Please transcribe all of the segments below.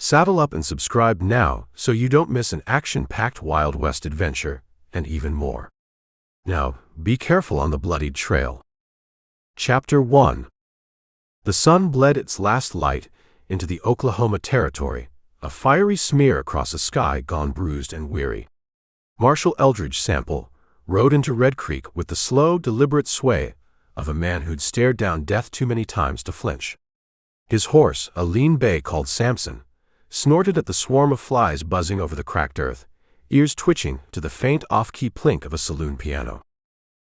Saddle up and subscribe now so you don't miss an action-packed Wild West adventure, and even more. Now, be careful on the Bloodied Trail. Chapter 1. The sun bled its last light into the Oklahoma Territory, a fiery smear across a sky gone bruised and weary. Marshal Eldridge Sample rode into Red Creek with the slow, deliberate sway of a man who'd stared down death too many times to flinch. His horse, a lean bay called Samson, snorted at the swarm of flies buzzing over the cracked earth, ears twitching to the faint off-key plink of a saloon piano.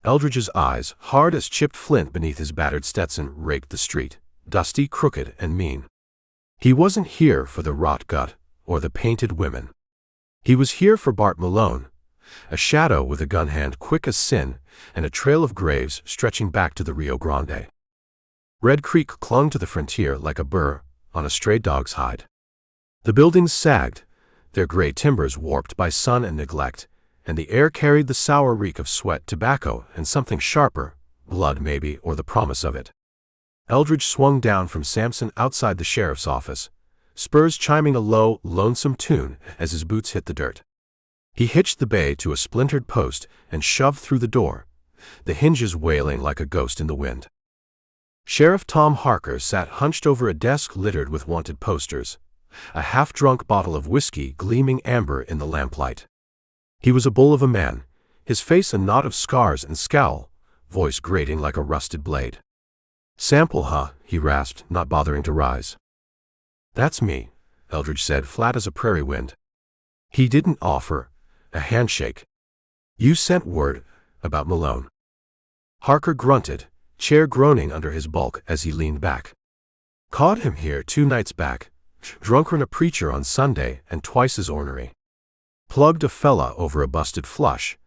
Eldridge's eyes, hard as chipped flint beneath his battered Stetson, raked the street, dusty, crooked, and mean. He wasn't here for the rot gut or the painted women. He was here for Bart Malone, a shadow with a gun hand quick as sin and a trail of graves stretching back to the Rio Grande. Red Creek clung to the frontier like a burr on a stray dog's hide. The buildings sagged, their gray timbers warped by sun and neglect, and the air carried the sour reek of sweat, tobacco, and something sharper, blood maybe, or the promise of it. Eldridge swung down from Samson outside the sheriff's office, spurs chiming a low, lonesome tune as his boots hit the dirt. He hitched the bay to a splintered post and shoved through the door, the hinges wailing like a ghost in the wind. Sheriff Tom Harker sat hunched over a desk littered with wanted posters, a half-drunk bottle of whiskey gleaming amber in the lamplight. He was a bull of a man, his face a knot of scars and scowl, voice grating like a rusted blade. "Sample, huh?" he rasped, not bothering to rise. "That's me," Eldridge said, flat as a prairie wind. He didn't offer a handshake. "You sent word about Malone." Harker grunted, chair groaning under his bulk as he leaned back. "Caught him here 2 nights back, drunker'n a preacher on Sunday and twice as ornery. Plugged a fella over a busted flush,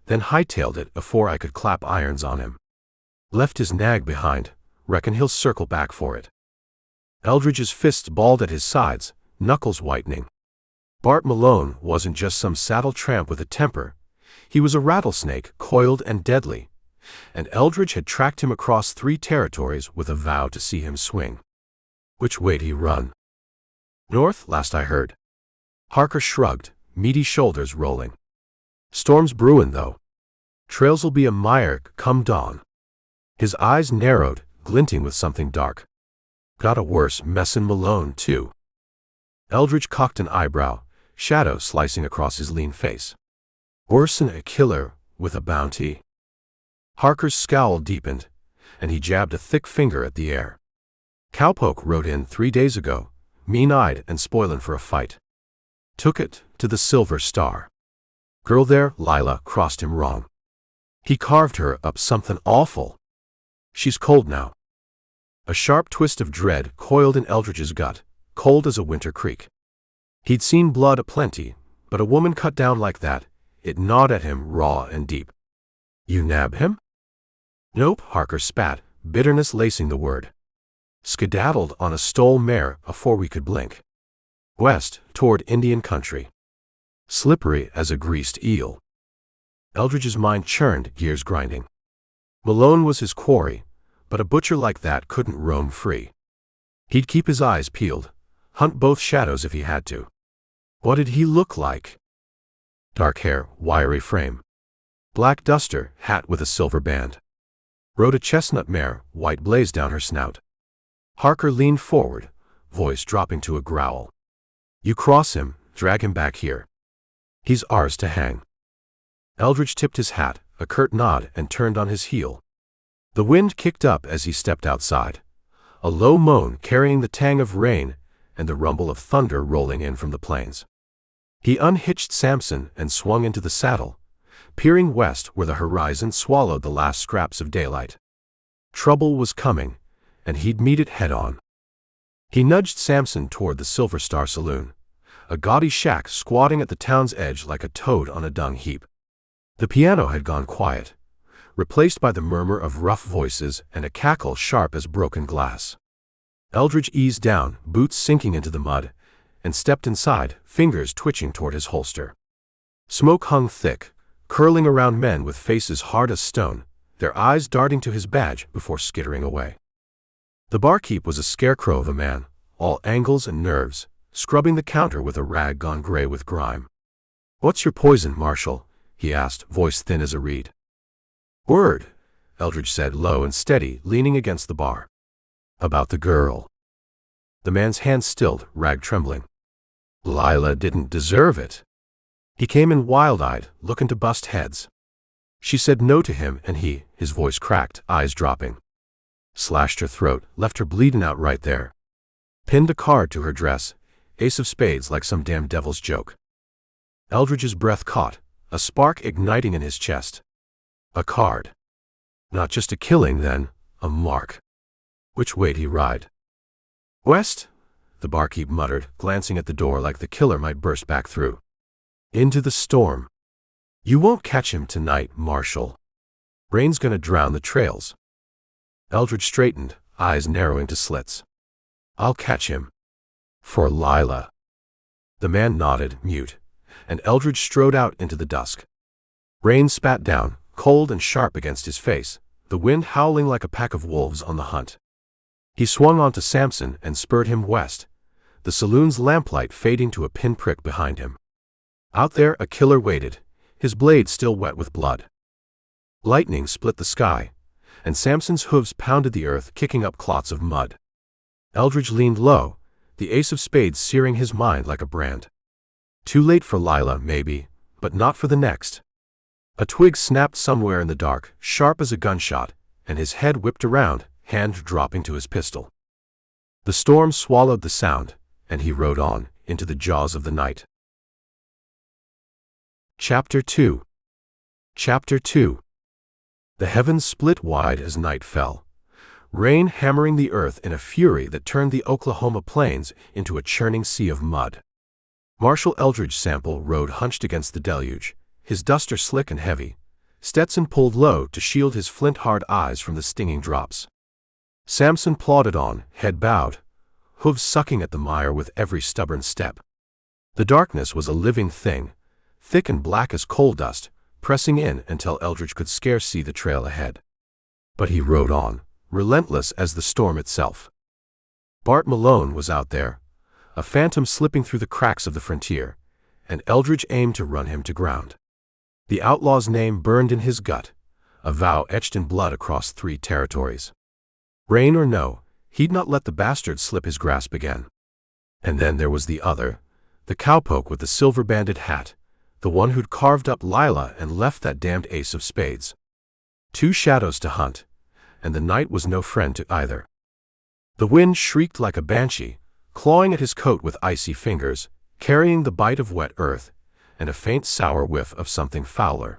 then hightailed it afore I could clap irons on him. Left his nag behind, reckon he'll circle back for it." Eldridge's fists balled at his sides, knuckles whitening. Bart Malone wasn't just some saddle tramp with a temper. He was a rattlesnake, coiled and deadly, and Eldridge had tracked him across 3 territories with a vow to see him swing. "Which way'd he run?" "North, last I heard." Harker shrugged, meaty shoulders rolling. "Storm's brewin', though. Trails'll be a mire come dawn." His eyes narrowed, glinting with something dark. "Got a worse messin' Malone, too." Eldridge cocked an eyebrow, shadow slicing across his lean face. "Worse'n a killer with a bounty?" Harker's scowl deepened, and he jabbed a thick finger at the air. "Cowpoke rode in 3 days ago, mean-eyed and spoilin' for a fight. Took it to the Silver Star. Girl there, Lila, crossed him wrong. He carved her up something awful. She's cold now." A sharp twist of dread coiled in Eldridge's gut, cold as a winter creek. He'd seen blood aplenty, but a woman cut down like that, it gnawed at him raw and deep. "You nab him?" "Nope," Harker spat, bitterness lacing the word. "Skedaddled on a stole mare afore we could blink. West, toward Indian country. Slippery as a greased eel." Eldridge's mind churned, gears grinding. Malone was his quarry, but a butcher like that couldn't roam free. He'd keep his eyes peeled, hunt both shadows if he had to. What did he look like? Dark hair, wiry frame. Black duster, hat with a silver band. Rode a chestnut mare, white blaze down her snout. Harker leaned forward, voice dropping to a growl. "You cross him, drag him back here. He's ours to hang." Eldridge tipped his hat, a curt nod, and turned on his heel. The wind kicked up as he stepped outside, a low moan carrying the tang of rain and the rumble of thunder rolling in from the plains. He unhitched Samson and swung into the saddle, peering west where the horizon swallowed the last scraps of daylight. Trouble was coming, and he'd meet it head-on. He nudged Samson toward the Silver Star Saloon, a gaudy shack squatting at the town's edge like a toad on a dung heap. The piano had gone quiet, replaced by the murmur of rough voices and a cackle sharp as broken glass. Eldridge eased down, boots sinking into the mud, and stepped inside, fingers twitching toward his holster. Smoke hung thick, curling around men with faces hard as stone, their eyes darting to his badge before skittering away. The barkeep was a scarecrow of a man, all angles and nerves, scrubbing the counter with a rag gone gray with grime. "What's your poison, Marshal?" he asked, voice thin as a reed. "Word," Eldridge said, low and steady, leaning against the bar. "About the girl." The man's hand stilled, rag trembling. "Lila didn't deserve it." He came in wild-eyed, looking to bust heads. She said no to him, and he, his voice cracked, eyes dropping. Slashed her throat, left her bleeding out right there. Pinned a card to her dress, ace of spades like some damn devil's joke. Eldridge's breath caught, a spark igniting in his chest. A card. Not just a killing, then, a mark. Which way'd he ride? "West," the barkeep muttered, glancing at the door like the killer might burst back through. "Into the storm. You won't catch him tonight, Marshal. Rain's gonna drown the trails." Eldridge straightened, eyes narrowing to slits. "I'll catch him. For Lila." The man nodded, mute, and Eldridge strode out into the dusk. Rain spat down, cold and sharp against his face, the wind howling like a pack of wolves on the hunt. He swung onto Samson and spurred him west, the saloon's lamplight fading to a pinprick behind him. Out there a killer waited, his blade still wet with blood. Lightning split the sky, and Samson's hooves pounded the earth, kicking up clots of mud. Eldridge leaned low, the ace of spades searing his mind like a brand. Too late for Lila, maybe, but not for the next. A twig snapped somewhere in the dark, sharp as a gunshot, and his head whipped around, hand dropping to his pistol. The storm swallowed the sound, and he rode on, into the jaws of the night. Chapter 2. Chapter 2. The heavens split wide as night fell, rain hammering the earth in a fury that turned the Oklahoma plains into a churning sea of mud. Marshal Eldridge Sample rode hunched against the deluge, his duster slick and heavy, Stetson pulled low to shield his flint-hard eyes from the stinging drops. Samson plodded on, head bowed, hooves sucking at the mire with every stubborn step. The darkness was a living thing, thick and black as coal dust, pressing in until Eldridge could scarce see the trail ahead. But he rode on, relentless as the storm itself. Bart Malone was out there, a phantom slipping through the cracks of the frontier, and Eldridge aimed to run him to ground. The outlaw's name burned in his gut, a vow etched in blood across 3 territories. Rain or no, he'd not let the bastard slip his grasp again. And then there was the other, the cowpoke with the silver-banded hat, the one who'd carved up Lila and left that damned ace of spades. 2 shadows to hunt, and the night was no friend to either. The wind shrieked like a banshee, clawing at his coat with icy fingers, carrying the bite of wet earth, and a faint sour whiff of something fouler.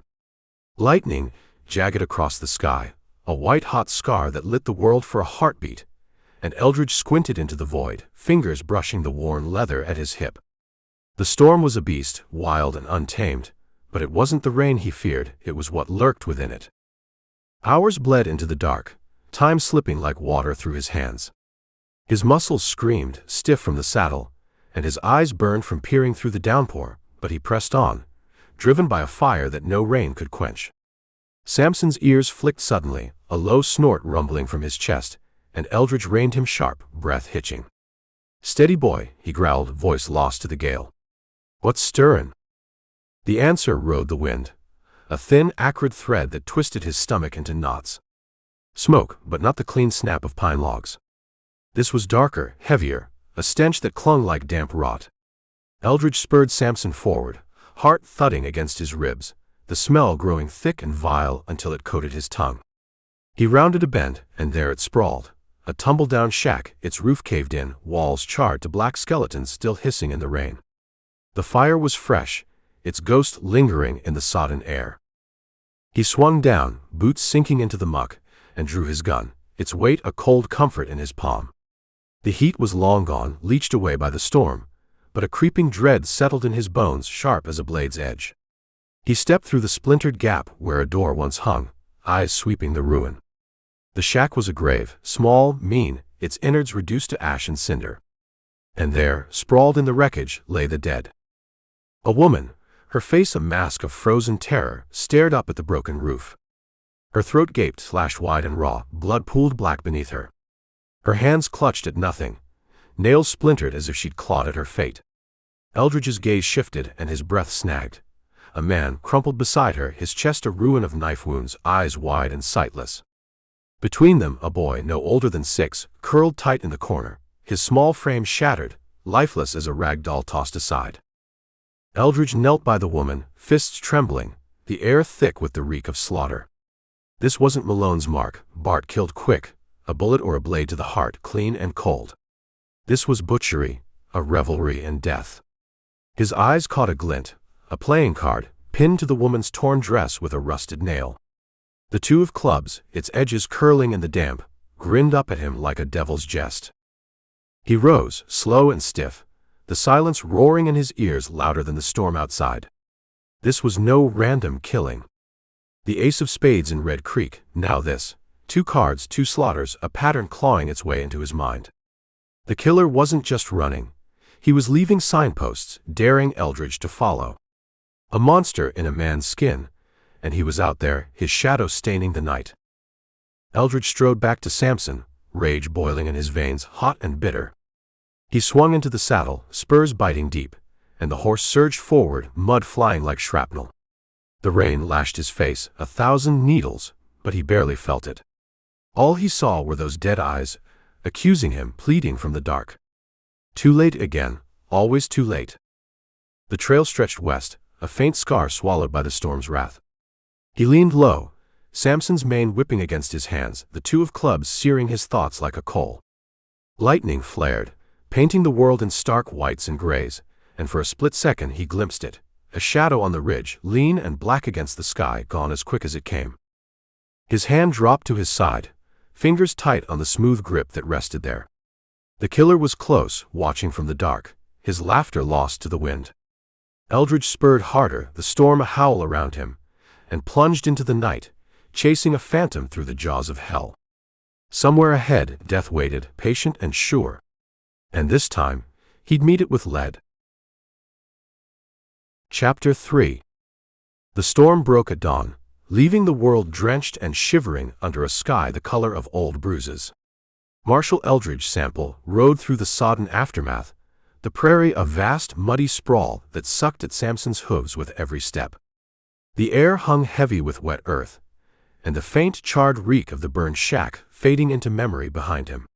Lightning, jagged across the sky, a white-hot scar that lit the world for a heartbeat, and Eldridge squinted into the void, fingers brushing the worn leather at his hip. The storm was a beast, wild and untamed, but it wasn't the rain he feared, it was what lurked within it. Hours bled into the dark, time slipping like water through his hands. His muscles screamed, stiff from the saddle, and his eyes burned from peering through the downpour, but he pressed on, driven by a fire that no rain could quench. Samson's ears flicked suddenly, a low snort rumbling from his chest, and Eldridge reined him sharp, breath hitching. "Steady, boy," he growled, voice lost to the gale. "What's stirrin'?" The answer rode the wind, a thin, acrid thread that twisted his stomach into knots. Smoke, but not the clean snap of pine logs. This was darker, heavier, a stench that clung like damp rot. Eldridge spurred Samson forward, heart thudding against his ribs, the smell growing thick and vile until it coated his tongue. He rounded a bend, and there it sprawled, a tumble-down shack, its roof caved in, walls charred to black skeletons still hissing in the rain. The fire was fresh, its ghost lingering in the sodden air. He swung down, boots sinking into the muck, and drew his gun, its weight a cold comfort in his palm. The heat was long gone, leached away by the storm, but a creeping dread settled in his bones, sharp as a blade's edge. He stepped through the splintered gap where a door once hung, eyes sweeping the ruin. The shack was a grave, small, mean, its innards reduced to ash and cinder. And there, sprawled in the wreckage, lay the dead. A woman, her face a mask of frozen terror, stared up at the broken roof. Her throat gaped, slashed wide and raw, blood pooled black beneath her. Her hands clutched at nothing, nails splintered as if she'd clawed at her fate. Eldridge's gaze shifted and his breath snagged. A man crumpled beside her, his chest a ruin of knife wounds, eyes wide and sightless. Between them, a boy no older than 6, curled tight in the corner, his small frame shattered, lifeless as a rag doll tossed aside. Eldridge knelt by the woman, fists trembling, the air thick with the reek of slaughter. This wasn't Malone's mark, Bart killed quick, a bullet or a blade to the heart, clean and cold. This was butchery, a revelry in death. His eyes caught a glint, a playing card, pinned to the woman's torn dress with a rusted nail. The 2 of clubs, its edges curling in the damp, grinned up at him like a devil's jest. He rose, slow and stiff, the silence roaring in his ears louder than the storm outside. This was no random killing. The ace of spades in Red Creek, now this. 2 cards, 2 slaughters, a pattern clawing its way into his mind. The killer wasn't just running. He was leaving signposts, daring Eldridge to follow. A monster in a man's skin, and he was out there, his shadow staining the night. Eldridge strode back to Samson, rage boiling in his veins, hot and bitter. He swung into the saddle, spurs biting deep, and the horse surged forward, mud flying like shrapnel. The rain lashed his face, 1,000 needles, but he barely felt it. All he saw were those dead eyes, accusing him, pleading from the dark. Too late again, always too late. The trail stretched west, a faint scar swallowed by the storm's wrath. He leaned low, Samson's mane whipping against his hands, the 2 of clubs searing his thoughts like a coal. Lightning flared, painting the world in stark whites and grays, and for a split second he glimpsed it, a shadow on the ridge, lean and black against the sky, gone as quick as it came. His hand dropped to his side, fingers tight on the smooth grip that rested there. The killer was close, watching from the dark, his laughter lost to the wind. Eldridge spurred harder, the storm a howl around him, and plunged into the night, chasing a phantom through the jaws of hell. Somewhere ahead, death waited, patient and sure. And this time, he'd meet it with lead. Chapter 3. The storm broke at dawn, leaving the world drenched and shivering under a sky the color of old bruises. Marshal Eldridge Sample rode through the sodden aftermath, the prairie a vast, muddy sprawl that sucked at Samson's hooves with every step. The air hung heavy with wet earth, and the faint, charred reek of the burned shack fading into memory behind him.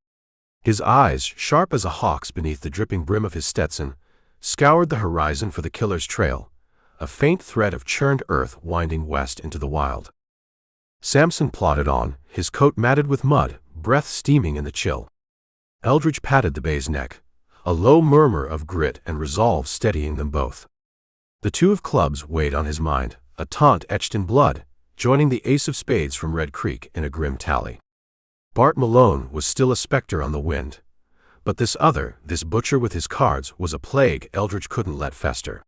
His eyes, sharp as a hawk's beneath the dripping brim of his Stetson, scoured the horizon for the killer's trail, a faint thread of churned earth winding west into the wild. Samson plodded on, his coat matted with mud, breath steaming in the chill. Eldridge patted the bay's neck, a low murmur of grit and resolve steadying them both. The 2 of clubs weighed on his mind, a taunt etched in blood, joining the ace of spades from Red Creek in a grim tally. Bart Malone was still a specter on the wind, but this butcher with his cards, was a plague Eldridge couldn't let fester.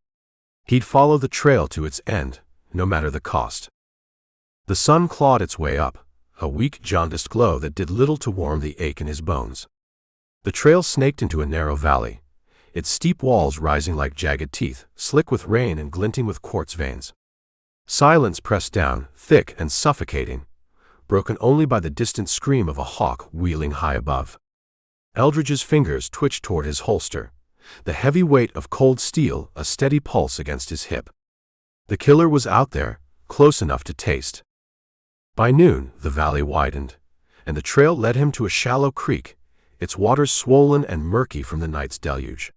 He'd follow the trail to its end, no matter the cost. The sun clawed its way up, a weak, jaundiced glow that did little to warm the ache in his bones. The trail snaked into a narrow valley, its steep walls rising like jagged teeth, slick with rain and glinting with quartz veins. Silence pressed down, thick and suffocating, broken only by the distant scream of a hawk wheeling high above. Eldridge's fingers twitched toward his holster, the heavy weight of cold steel a steady pulse against his hip. The killer was out there, close enough to taste. By noon, the valley widened, and the trail led him to a shallow creek, its waters swollen and murky from the night's deluge.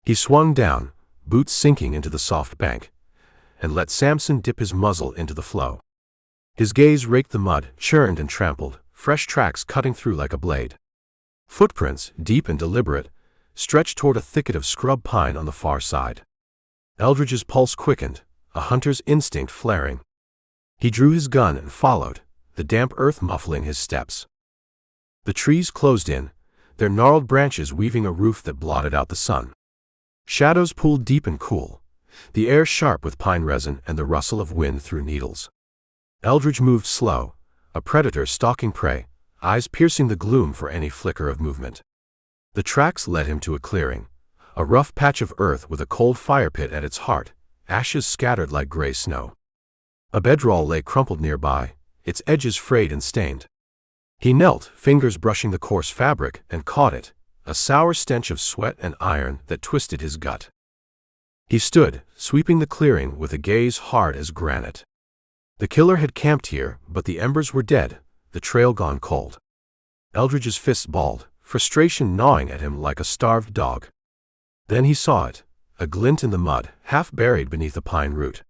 He swung down, boots sinking into the soft bank, and let Samson dip his muzzle into the flow. His gaze raked the mud, churned and trampled, fresh tracks cutting through like a blade. Footprints, deep and deliberate, stretched toward a thicket of scrub pine on the far side. Eldridge's pulse quickened, a hunter's instinct flaring. He drew his gun and followed, the damp earth muffling his steps. The trees closed in, their gnarled branches weaving a roof that blotted out the sun. Shadows pooled deep and cool, the air sharp with pine resin and the rustle of wind through needles. Eldridge moved slow, a predator stalking prey, eyes piercing the gloom for any flicker of movement. The tracks led him to a clearing, a rough patch of earth with a cold fire pit at its heart, ashes scattered like gray snow. A bedroll lay crumpled nearby, its edges frayed and stained. He knelt, fingers brushing the coarse fabric, and caught it, a sour stench of sweat and iron that twisted his gut. He stood, sweeping the clearing with a gaze hard as granite. The killer had camped here, but the embers were dead, the trail gone cold. Eldridge's fists balled, frustration gnawing at him like a starved dog. Then he saw it, a glint in the mud, half buried beneath a pine root.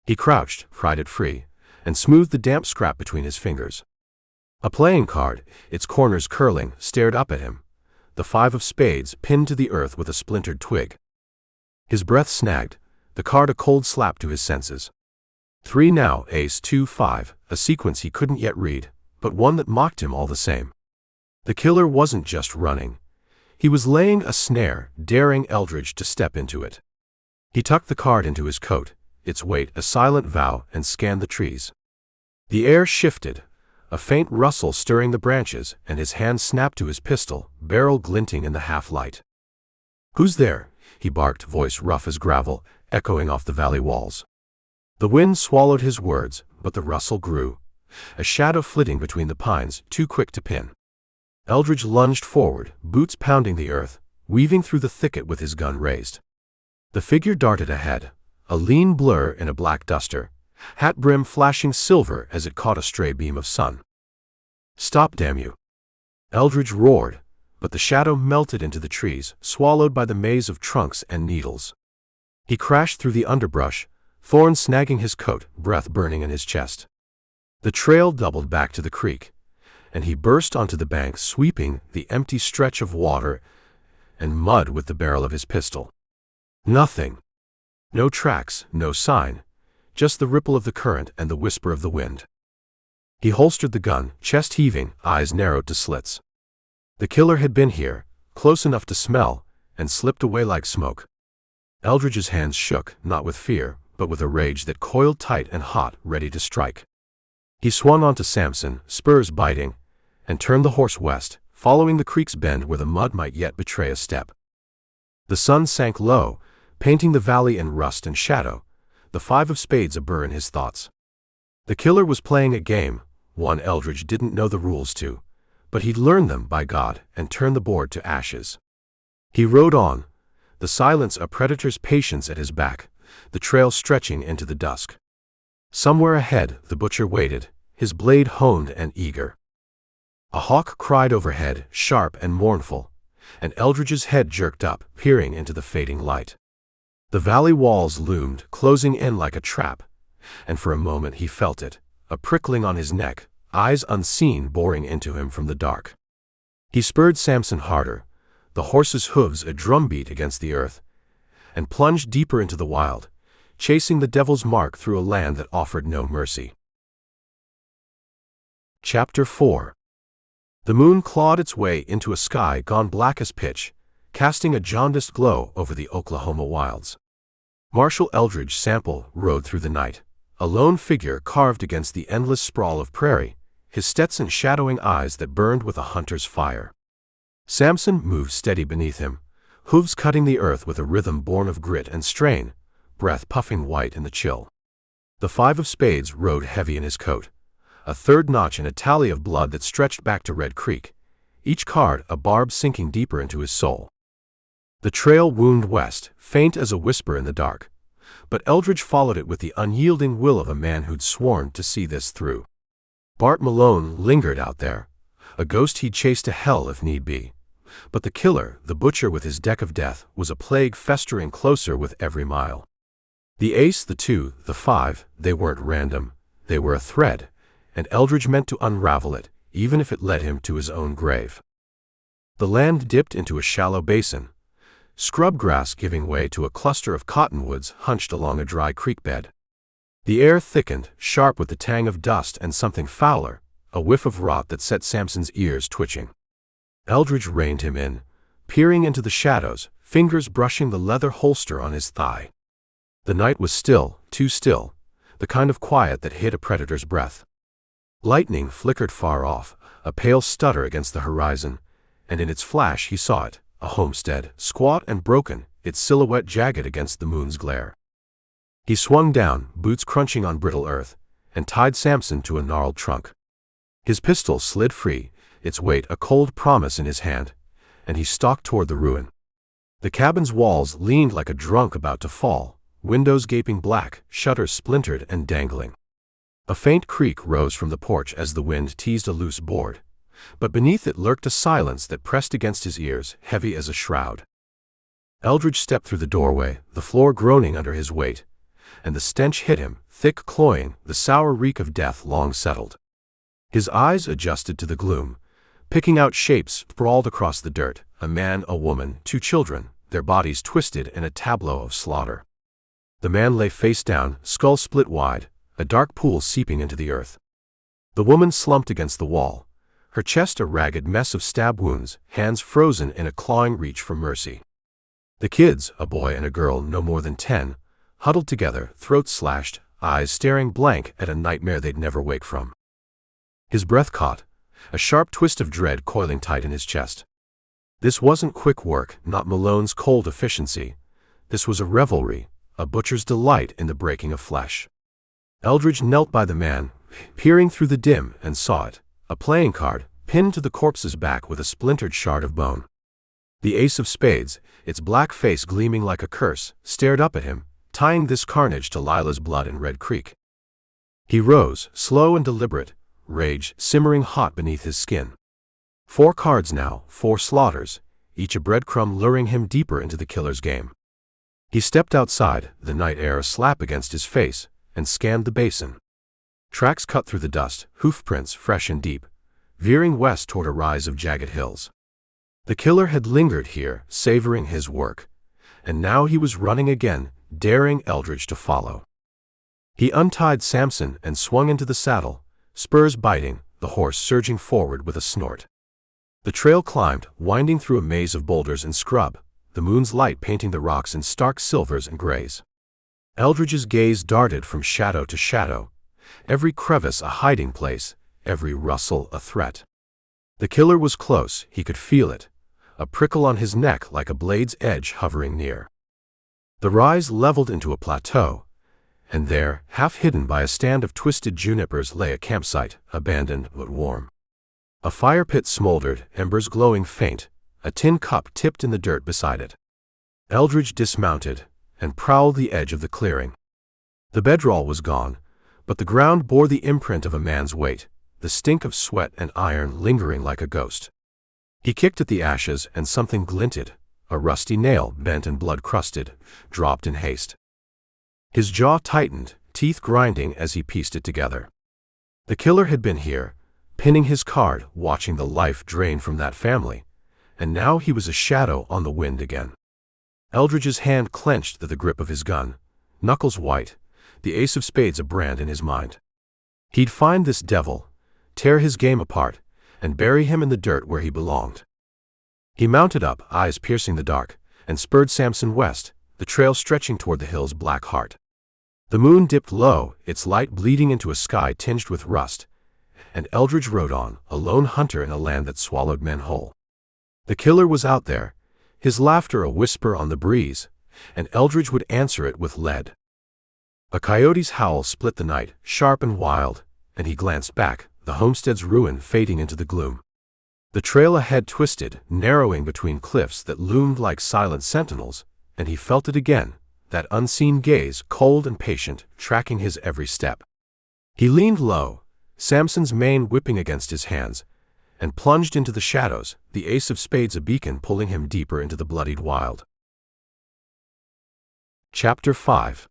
He crouched, pried it free, and smoothed the damp scrap between his fingers. A playing card, its corners curling, stared up at him, the 5 of spades pinned to the earth with a splintered twig. His breath snagged, the card a cold slap to his senses. 3 now, ace 2 5, a sequence he couldn't yet read, but one that mocked him all the same. The killer wasn't just running. He was laying a snare, daring Eldridge to step into it. He tucked the card into his coat, its weight a silent vow, and scanned the trees. The air shifted, a faint rustle stirring the branches, and his hand snapped to his pistol, barrel glinting in the half-light. "Who's there?" he barked, voice rough as gravel, echoing off the valley walls. The wind swallowed his words, but the rustle grew, a shadow flitting between the pines, too quick to pin. Eldridge lunged forward, boots pounding the earth, weaving through the thicket with his gun raised. The figure darted ahead, a lean blur in a black duster, hat brim flashing silver as it caught a stray beam of sun. "Stop, damn you!" Eldridge roared, but the shadow melted into the trees, swallowed by the maze of trunks and needles. He crashed through the underbrush, thorns snagging his coat, breath burning in his chest. The trail doubled back to the creek, and he burst onto the bank, sweeping the empty stretch of water and mud with the barrel of his pistol. Nothing. No tracks, no sign, just the ripple of the current and the whisper of the wind. He holstered the gun, chest heaving, eyes narrowed to slits. The killer had been here, close enough to smell, and slipped away like smoke. Eldridge's hands shook, not with fear, but with a rage that coiled tight and hot, ready to strike. He swung onto Samson, spurs biting, and turned the horse west, following the creek's bend where the mud might yet betray a step. The sun sank low, painting the valley in rust and shadow, the 5 of spades a-burr in his thoughts. The killer was playing a game, one Eldridge didn't know the rules to, but he'd learned them, by God, and turned the board to ashes. He rode on, the silence a predator's patience at his back, the trail stretching into the dusk. Somewhere ahead, the butcher waited, his blade honed and eager. A hawk cried overhead, sharp and mournful, and Eldridge's head jerked up, peering into the fading light. The valley walls loomed, closing in like a trap, and for a moment he felt it, a prickling on his neck, eyes unseen boring into him from the dark. He spurred Samson harder, the horse's hooves a drumbeat against the earth, and plunged deeper into the wild, chasing the devil's mark through a land that offered no mercy. Chapter 4. The moon clawed its way into a sky gone black as pitch, casting a jaundiced glow over the Oklahoma wilds. Marshal Eldridge Sample rode through the night, a lone figure carved against the endless sprawl of prairie, his Stetson shadowing eyes that burned with a hunter's fire. Samson moved steady beneath him, hooves cutting the earth with a rhythm born of grit and strain, breath puffing white in the chill. The 5 of spades rode heavy in his coat, a third notch in a tally of blood that stretched back to Red Creek, each card a barb sinking deeper into his soul. The trail wound west, faint as a whisper in the dark, but Eldridge followed it with the unyielding will of a man who'd sworn to see this through. Bart Malone lingered out there, a ghost he'd chase to hell if need be, but the killer, the butcher with his deck of death, was a plague festering closer with every mile. The ace, the 2, the 5, they weren't random, they were a thread, and Eldridge meant to unravel it, even if it led him to his own grave. The land dipped into a shallow basin, scrub grass giving way to a cluster of cottonwoods hunched along a dry creek bed. The air thickened, sharp with the tang of dust and something fouler, a whiff of rot that set Samson's ears twitching. Eldridge reined him in, peering into the shadows, fingers brushing the leather holster on his thigh. The night was still, too still, the kind of quiet that hid a predator's breath. Lightning flickered far off, a pale stutter against the horizon, and in its flash he saw it, a homestead, squat and broken, its silhouette jagged against the moon's glare. He swung down, boots crunching on brittle earth, and tied Samson to a gnarled trunk. His pistol slid free, its weight a cold promise in his hand, and he stalked toward the ruin. The cabin's walls leaned like a drunk about to fall, windows gaping black, shutters splintered and dangling. A faint creak rose from the porch as the wind teased a loose board, but beneath it lurked a silence that pressed against his ears, heavy as a shroud. Eldridge stepped through the doorway, the floor groaning under his weight, and the stench hit him, thick, cloying, the sour reek of death long settled. His eyes adjusted to the gloom, picking out shapes sprawled across the dirt, a man, a woman, 2 children, their bodies twisted in a tableau of slaughter. The man lay face down, skull split wide, a dark pool seeping into the earth. The woman slumped against the wall, her chest a ragged mess of stab wounds, hands frozen in a clawing reach for mercy. The kids, a boy and a girl no more than 10, huddled together, throats slashed, eyes staring blank at a nightmare they'd never wake from. His breath caught, a sharp twist of dread coiling tight in his chest. This wasn't quick work, not Malone's cold efficiency. This was a revelry, a butcher's delight in the breaking of flesh. Eldridge knelt by the man, peering through the dim, and saw it, a playing card, pinned to the corpse's back with a splintered shard of bone. The ace of spades, its black face gleaming like a curse, stared up at him, tying this carnage to Lila's blood in Red Creek. He rose, slow and deliberate, rage simmering hot beneath his skin. 4 cards now, 4 slaughters, each a breadcrumb luring him deeper into the killer's game. He stepped outside, the night air a slap against his face, and scanned the basin. Tracks cut through the dust, hoofprints fresh and deep, veering west toward a rise of jagged hills. The killer had lingered here, savoring his work, and now he was running again, daring Eldridge to follow. He untied Samson and swung into the saddle, spurs biting, the horse surging forward with a snort. The trail climbed, winding through a maze of boulders and scrub, the moon's light painting the rocks in stark silvers and grays. Eldridge's gaze darted from shadow to shadow, every crevice a hiding place, every rustle a threat. The killer was close, he could feel it, a prickle on his neck like a blade's edge hovering near. The rise leveled into a plateau, and there, half hidden by a stand of twisted junipers, lay a campsite, abandoned but warm. A fire pit smoldered, embers glowing faint, a tin cup tipped in the dirt beside it. Eldridge dismounted and prowled the edge of the clearing. The bedroll was gone, but the ground bore the imprint of a man's weight, the stink of sweat and iron lingering like a ghost. He kicked at the ashes and something glinted, a rusty nail, bent and blood-crusted, dropped in haste. His jaw tightened, teeth grinding as he pieced it together. The killer had been here, pinning his card, watching the life drain from that family, and now he was a shadow on the wind again. Eldridge's hand clenched to the grip of his gun, knuckles white, the ace of spades a brand in his mind. He'd find this devil, tear his game apart, and bury him in the dirt where he belonged. He mounted up, eyes piercing the dark, and spurred Samson west, the trail stretching toward the hill's black heart. The moon dipped low, its light bleeding into a sky tinged with rust, and Eldridge rode on, a lone hunter in a land that swallowed men whole. The killer was out there, his laughter a whisper on the breeze, and Eldridge would answer it with lead. A coyote's howl split the night, sharp and wild, and he glanced back, the homestead's ruin fading into the gloom. The trail ahead twisted, narrowing between cliffs that loomed like silent sentinels, and he felt it again, that unseen gaze, cold and patient, tracking his every step. He leaned low, Samson's mane whipping against his hands, and plunged into the shadows, the ace of spades a beacon pulling him deeper into the bloodied wild. Chapter 5.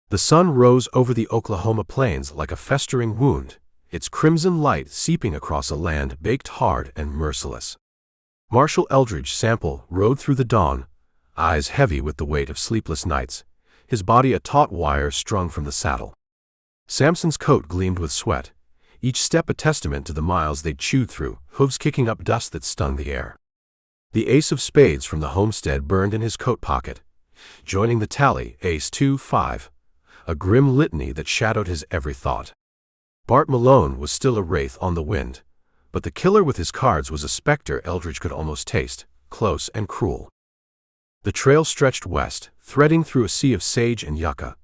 The sun rose over the Oklahoma plains like a festering wound, its crimson light seeping across a land baked hard and merciless. Marshal Eldridge Sample rode through the dawn, eyes heavy with the weight of sleepless nights, his body a taut wire strung from the saddle. Samson's coat gleamed with sweat, each step a testament to the miles they'd chewed through, hooves kicking up dust that stung the air. The ace of spades from the homestead burned in his coat pocket, joining the tally, ace 2-5, a grim litany that shadowed his every thought. Bart Malone was still a wraith on the wind, but the killer with his cards was a specter Eldridge could almost taste, close and cruel. The trail stretched west, threading through a sea of sage and yucca,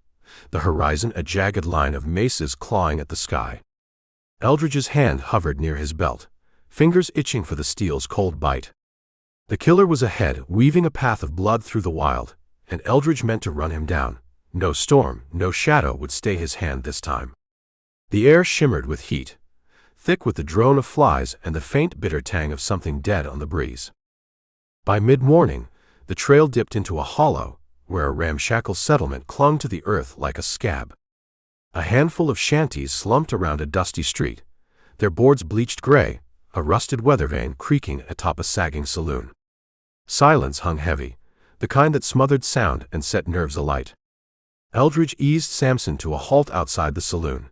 the horizon a jagged line of mesas clawing at the sky. Eldridge's hand hovered near his belt, fingers itching for the steel's cold bite. The killer was ahead, weaving a path of blood through the wild, and Eldridge meant to run him down. No storm, no shadow would stay his hand this time. The air shimmered with heat, thick with the drone of flies and the faint bitter tang of something dead on the breeze. By mid-morning, the trail dipped into a hollow, where a ramshackle settlement clung to the earth like a scab. A handful of shanties slumped around a dusty street, their boards bleached gray, a rusted weather vane creaking atop a sagging saloon. Silence hung heavy, the kind that smothered sound and set nerves alight. Eldridge eased Samson to a halt outside the saloon,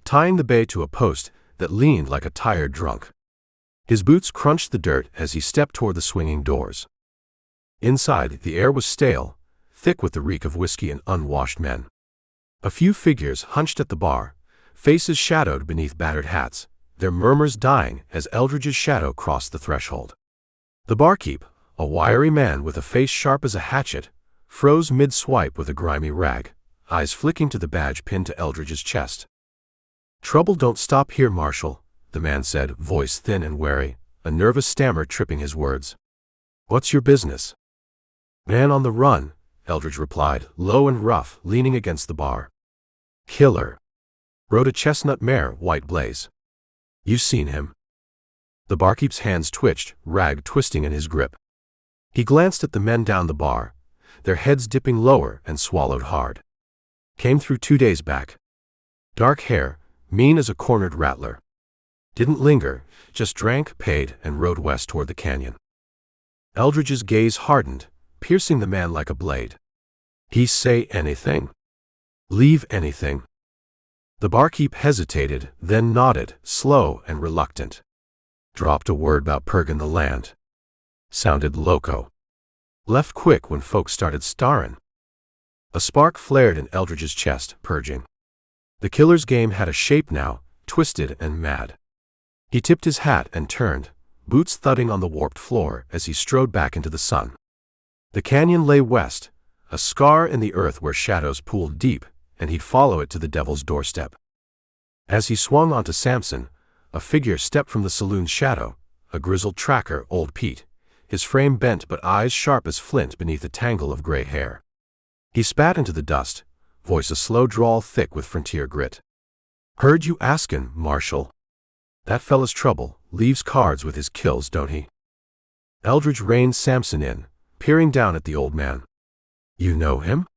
tying the bay to a post that leaned like a tired drunk. His boots crunched the dirt as he stepped toward the swinging doors. Inside, the air was stale, thick with the reek of whiskey and unwashed men. A few figures hunched at the bar, faces shadowed beneath battered hats, their murmurs dying as Eldridge's shadow crossed the threshold. The barkeep, a wiry man with a face sharp as a hatchet, froze mid-swipe with a grimy rag, eyes flicking to the badge pinned to Eldridge's chest. "Trouble don't stop here, Marshal," the man said, voice thin and wary, a nervous stammer tripping his words. "What's your business?" "Man on the run," Eldridge replied, low and rough, leaning against the bar. "Killer. Rode a chestnut mare, white blaze. You seen him?" The barkeep's hands twitched, rag twisting in his grip. He glanced at the men down the bar, their heads dipping lower, and swallowed hard. "Came through 2 days back. Dark hair, mean as a cornered rattler. Didn't linger, just drank, paid, and rode west toward the canyon." Eldridge's gaze hardened, piercing the man like a blade. "He say anything? Leave anything?" The barkeep hesitated, then nodded, slow and reluctant. "Dropped a word about purgin' the land. Sounded loco. Left quick when folks started starrin'." A spark flared in Eldridge's chest, purging. The killer's game had a shape now, twisted and mad. He tipped his hat and turned, boots thudding on the warped floor as he strode back into the sun. The canyon lay west, a scar in the earth where shadows pooled deep, and he'd follow it to the devil's doorstep. As he swung onto Samson, a figure stepped from the saloon's shadow, a grizzled tracker, old Pete, his frame bent but eyes sharp as flint beneath a tangle of gray hair. He spat into the dust, voice a slow drawl thick with frontier grit. "Heard you askin', Marshal. That fella's trouble, leaves cards with his kills, don't he?" Eldridge reined Samson in, peering down at the old man. "You know him?"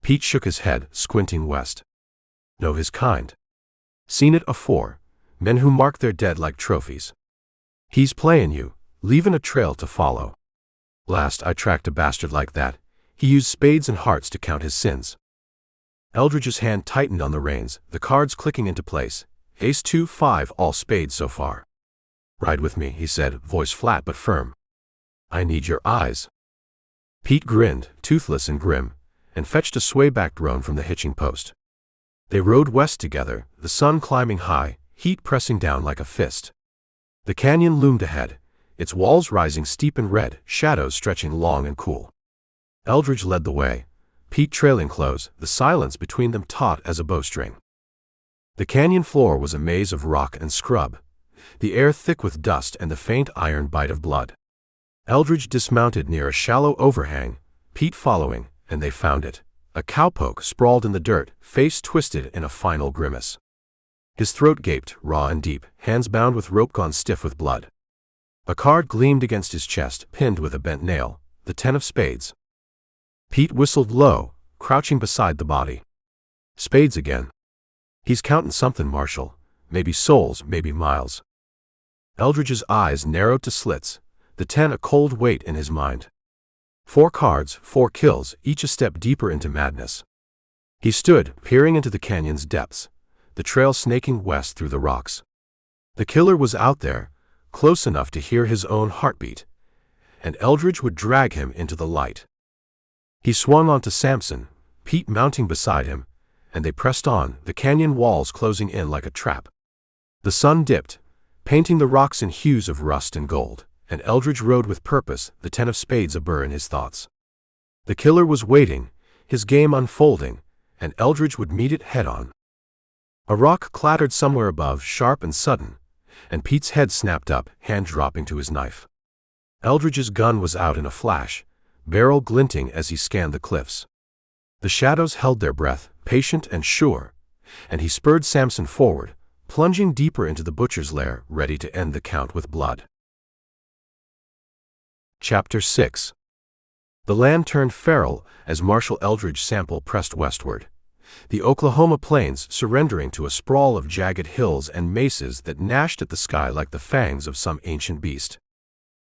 Pete shook his head, squinting west. "Know his kind. Seen it afore, men who mark their dead like trophies. He's playin' you, leavin' a trail to follow. Last I tracked a bastard like that, he used spades and hearts to count his sins." Eldridge's hand tightened on the reins, the cards clicking into place. Ace 2, 5, all spades so far. "Ride with me," he said, voice flat but firm. "I need your eyes." Pete grinned, toothless and grim, and fetched a sway-backed roan from the hitching post. They rode west together, the sun climbing high, heat pressing down like a fist. The canyon loomed ahead, its walls rising steep and red, shadows stretching long and cool. Eldridge led the way, Pete trailing close, the silence between them taut as a bowstring. The canyon floor was a maze of rock and scrub, the air thick with dust and the faint iron bite of blood. Eldridge dismounted near a shallow overhang, Pete following, and they found it. A cowpoke sprawled in the dirt, face twisted in a final grimace. His throat gaped, raw and deep, hands bound with rope gone stiff with blood. A card gleamed against his chest, pinned with a bent nail, the 10 of spades. Pete whistled low, crouching beside the body. "Spades again. He's countin' something, Marshal. Maybe souls, maybe miles." Eldridge's eyes narrowed to slits, the 10 a cold weight in his mind. 4 cards, 4 kills, each a step deeper into madness. He stood, peering into the canyon's depths, the trail snaking west through the rocks. The killer was out there, close enough to hear his own heartbeat, and Eldridge would drag him into the light. He swung onto Samson, Pete mounting beside him, and they pressed on, the canyon walls closing in like a trap. The sun dipped, painting the rocks in hues of rust and gold, and Eldridge rode with purpose, the 10 of spades a burr in his thoughts. The killer was waiting, his game unfolding, and Eldridge would meet it head-on. A rock clattered somewhere above, sharp and sudden, and Pete's head snapped up, hand dropping to his knife. Eldridge's gun was out in a flash, barrel glinting as he scanned the cliffs. The shadows held their breath, patient and sure, and he spurred Samson forward, plunging deeper into the butcher's lair, ready to end the count with blood. Chapter 6. The land turned feral as Marshal Eldridge Sample pressed westward, the Oklahoma plains surrendering to a sprawl of jagged hills and mesas that gnashed at the sky like the fangs of some ancient beast.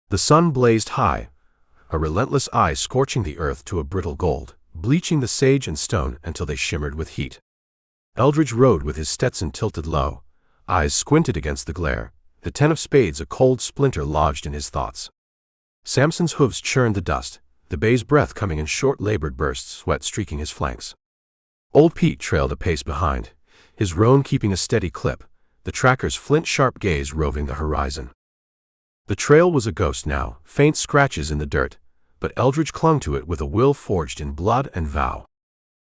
The sun blazed high, a relentless eye scorching the earth to a brittle gold, bleaching the sage and stone until they shimmered with heat. Eldridge rode with his Stetson tilted low, eyes squinted against the glare, the 10 of spades a cold splinter lodged in his thoughts. Samson's hooves churned the dust, the bay's breath coming in short-labored bursts, sweat streaking his flanks. Old Pete trailed a pace behind, his roan keeping a steady clip, the tracker's flint-sharp gaze roving the horizon. The trail was a ghost now, faint scratches in the dirt, but Eldridge clung to it with a will forged in blood and vow.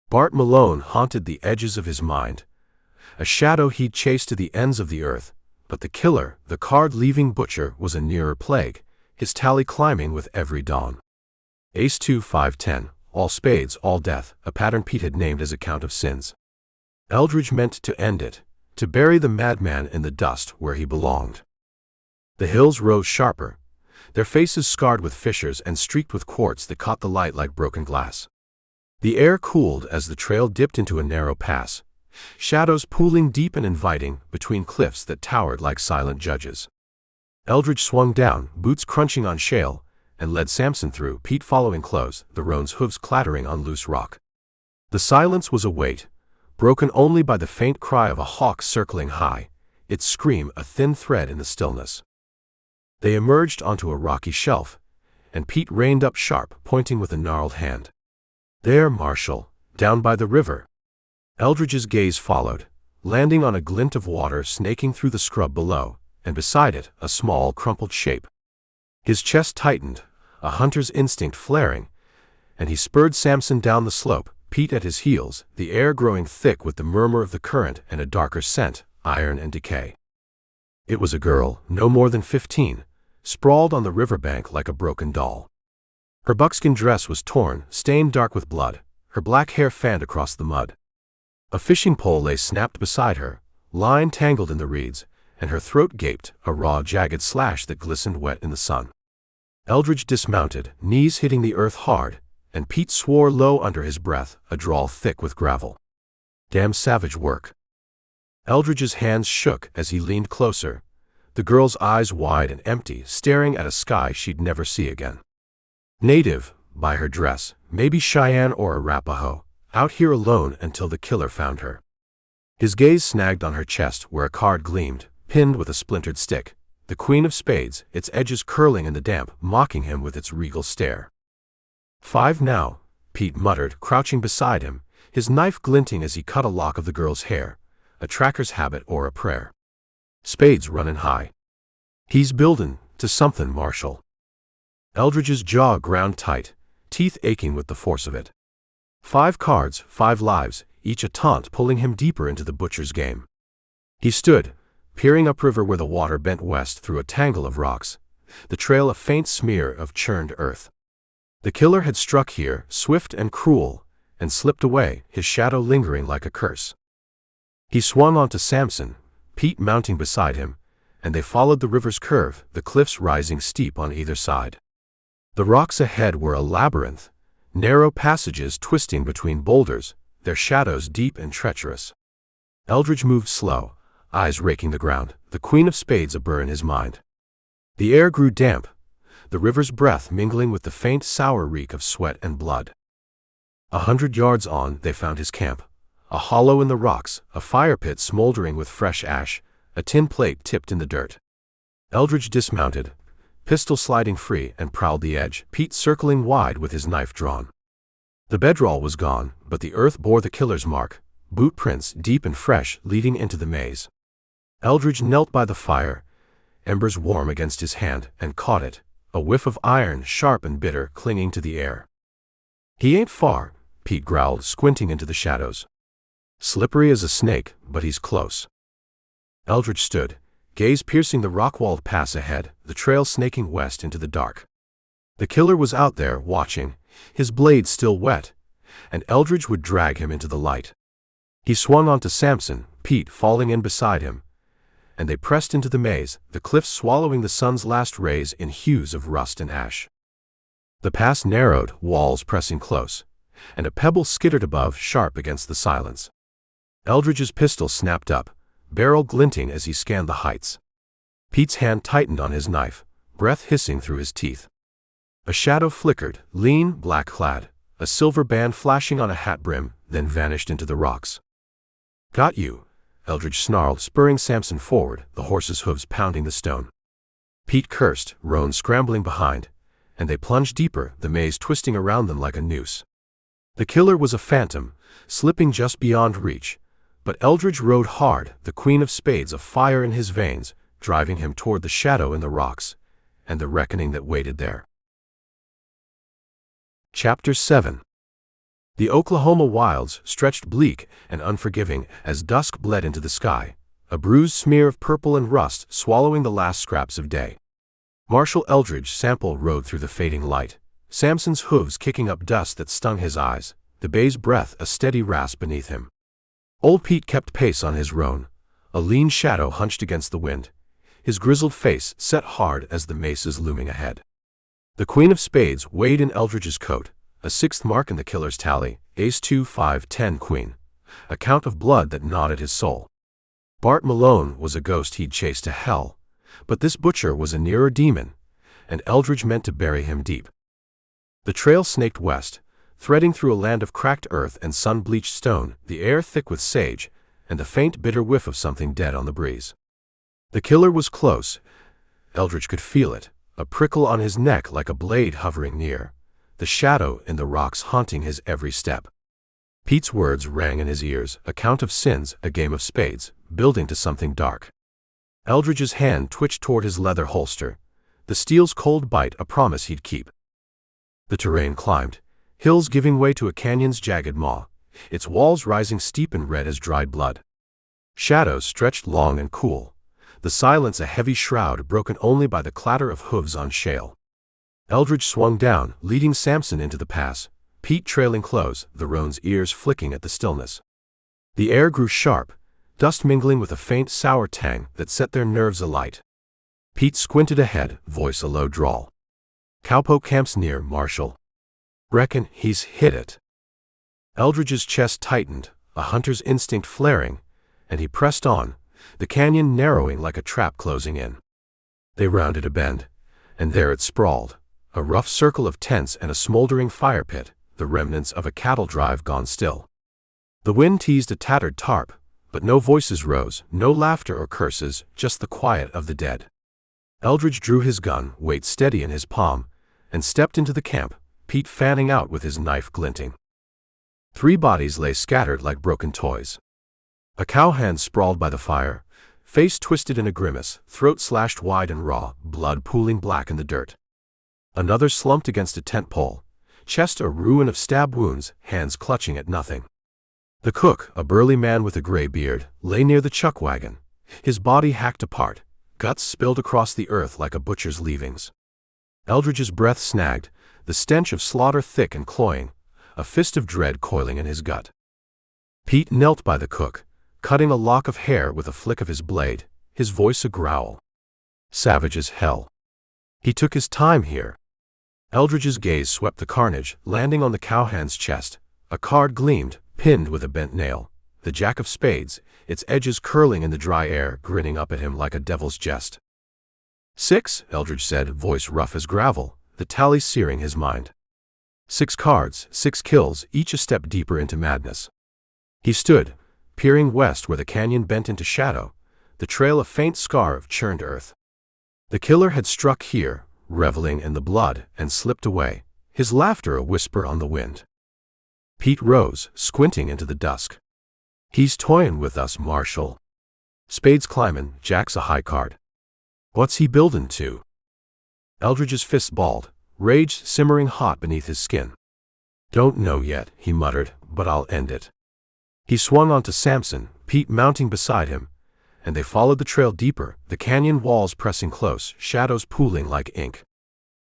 Bart Malone haunted the edges of his mind, a shadow he'd chased to the ends of the earth, but the killer, the card-leaving butcher, was a nearer plague, his tally climbing with every dawn. Ace 2 5-10, all spades, all death, a pattern Pete had named as a count of sins. Eldridge meant to end it, to bury the madman in the dust where he belonged. The hills rose sharper, their faces scarred with fissures and streaked with quartz that caught the light like broken glass. The air cooled as the trail dipped into a narrow pass, shadows pooling deep and inviting between cliffs that towered like silent judges. Eldridge swung down, boots crunching on shale, and led Samson through, Pete following close, the roan's hooves clattering on loose rock. The silence was a weight, broken only by the faint cry of a hawk circling high, its scream a thin thread in the stillness. They emerged onto a rocky shelf, and Pete reined up sharp, pointing with a gnarled hand. "There, Marshal, down by the river." Eldridge's gaze followed, landing on a glint of water snaking through the scrub below, and beside it, a small, crumpled shape. His chest tightened, a hunter's instinct flaring, and he spurred Samson down the slope, Pete at his heels, the air growing thick with the murmur of the current and a darker scent, iron and decay. It was a girl, no more than 15, sprawled on the riverbank like a broken doll. Her buckskin dress was torn, stained dark with blood, her black hair fanned across the mud. A fishing pole lay snapped beside her, line tangled in the reeds, and her throat gaped, a raw, jagged slash that glistened wet in the sun. Eldridge dismounted, knees hitting the earth hard, and Pete swore low under his breath, a drawl thick with gravel. "Damn savage work." Eldridge's hands shook as he leaned closer, the girl's eyes wide and empty, staring at a sky she'd never see again. Native, by her dress, maybe Cheyenne or Arapaho, out here alone until the killer found her. His gaze snagged on her chest where a card gleamed, pinned with a splintered stick, the Queen of Spades, its edges curling in the damp, mocking him with its regal stare. "5 now," Pete muttered, crouching beside him, his knife glinting as he cut a lock of the girl's hair, a tracker's habit or a prayer. "Spades runnin' high. He's buildin' to somethin', Marshal." Eldridge's jaw ground tight, teeth aching with the force of it. 5 cards, 5 lives, each a taunt pulling him deeper into the butcher's game. He stood, peering upriver where the water bent west through a tangle of rocks, the trail a faint smear of churned earth. The killer had struck here, swift and cruel, and slipped away, his shadow lingering like a curse. He swung onto Samson, Pete mounting beside him, and they followed the river's curve, the cliffs rising steep on either side. The rocks ahead were a labyrinth, narrow passages twisting between boulders, their shadows deep and treacherous. Eldridge moved slow, eyes raking the ground, the Queen of Spades a burr in his mind. The air grew damp, the river's breath mingling with the faint sour reek of sweat and blood. 100 yards on, they found his camp, a hollow in the rocks, a fire pit smoldering with fresh ash, a tin plate tipped in the dirt. Eldridge dismounted, pistol sliding free, and prowled the edge, Pete circling wide with his knife drawn. The bedroll was gone, but the earth bore the killer's mark, boot prints deep and fresh leading into the maze. Eldridge knelt by the fire, embers warm against his hand, and caught it, a whiff of iron, sharp and bitter, clinging to the air. "He ain't far," Pete growled, squinting into the shadows. "Slippery as a snake, but he's close." Eldridge stood, gaze piercing the rock-walled pass ahead, the trail snaking west into the dark. The killer was out there, watching, his blade still wet, and Eldridge would drag him into the light. He swung onto Samson, Pete falling in beside him, and they pressed into the maze, the cliffs swallowing the sun's last rays in hues of rust and ash. The pass narrowed, walls pressing close, and a pebble skittered above, sharp against the silence. Eldridge's pistol snapped up, barrel glinting as he scanned the heights. Pete's hand tightened on his knife, breath hissing through his teeth. A shadow flickered, lean, black-clad, a silver band flashing on a hat brim, then vanished into the rocks. "Got you," Eldridge snarled, spurring Samson forward, the horse's hooves pounding the stone. Pete cursed, Roan scrambling behind, and they plunged deeper, the maze twisting around them like a noose. The killer was a phantom, slipping just beyond reach, but Eldridge rode hard, the queen of spades of fire in his veins, driving him toward the shadow in the rocks, and the reckoning that waited there. Chapter 7. The Oklahoma wilds stretched bleak and unforgiving as dusk bled into the sky, a bruised smear of purple and rust swallowing the last scraps of day. Marshal Eldridge Sample rode through the fading light, Samson's hooves kicking up dust that stung his eyes, the bay's breath a steady rasp beneath him. Old Pete kept pace on his roan, a lean shadow hunched against the wind, his grizzled face set hard as the maces looming ahead. The queen of spades weighed in Eldridge's coat, a sixth mark in the killer's tally, ace 2 5 10 queen, a count of blood that gnawed at his soul. Bart Malone was a ghost he'd chased to hell, but this butcher was a nearer demon, and Eldridge meant to bury him deep. The trail snaked west, threading through a land of cracked earth and sun-bleached stone, the air thick with sage, and the faint bitter whiff of something dead on the breeze. The killer was close. Eldridge could feel it, a prickle on his neck like a blade hovering near, the shadow in the rocks haunting his every step. Pete's words rang in his ears, a count of sins, a game of spades, building to something dark. Eldridge's hand twitched toward his leather holster, the steel's cold bite a promise he'd keep. The terrain climbed, hills giving way to a canyon's jagged maw, its walls rising steep and red as dried blood. Shadows stretched long and cool, the silence a heavy shroud broken only by the clatter of hooves on shale. Eldridge swung down, leading Samson into the pass, Pete trailing close, the roan's ears flicking at the stillness. The air grew sharp, dust mingling with a faint sour tang that set their nerves alight. Pete squinted ahead, voice a low drawl. "Cowpoke camps near, Marshal. Reckon he's hit it." Eldridge's chest tightened, a hunter's instinct flaring, and he pressed on, the canyon narrowing like a trap closing in. They rounded a bend, and there it sprawled, a rough circle of tents and a smoldering fire pit, the remnants of a cattle drive gone still. The wind teased a tattered tarp, but no voices rose, no laughter or curses, just the quiet of the dead. Eldridge drew his gun, weight steady in his palm, and stepped into the camp, Pete fanning out with his knife glinting. 3 bodies lay scattered like broken toys. A cowhand sprawled by the fire, face twisted in a grimace, throat slashed wide and raw, blood pooling black in the dirt. Another slumped against a tent pole, chest a ruin of stab wounds, hands clutching at nothing. The cook, a burly man with a gray beard, lay near the chuck wagon, his body hacked apart, guts spilled across the earth like a butcher's leavings. Eldridge's breath snagged, the stench of slaughter thick and cloying, a fist of dread coiling in his gut. Pete knelt by the cook, cutting a lock of hair with a flick of his blade, his voice a growl. Savage as hell. He took his time here. Eldridge's gaze swept the carnage, landing on the cowhand's chest. A card gleamed, pinned with a bent nail, the jack of spades, its edges curling in the dry air, grinning up at him like a devil's jest. 6, Eldridge said, voice rough as gravel, the tally searing his mind. 6 cards, 6 kills, each a step deeper into madness. He stood, peering west where the canyon bent into shadow, the trail a faint scar of churned earth. The killer had struck here, reveling in the blood, and slipped away, his laughter a whisper on the wind. Pete rose, squinting into the dusk. "He's toyin' with us, Marshal. Spades climbin', jack's a high card. What's he buildin' to?" Eldridge's fist balled, rage simmering hot beneath his skin. "Don't know yet," he muttered, "but I'll end it." He swung onto Samson, Pete mounting beside him, and they followed the trail deeper, the canyon walls pressing close, shadows pooling like ink.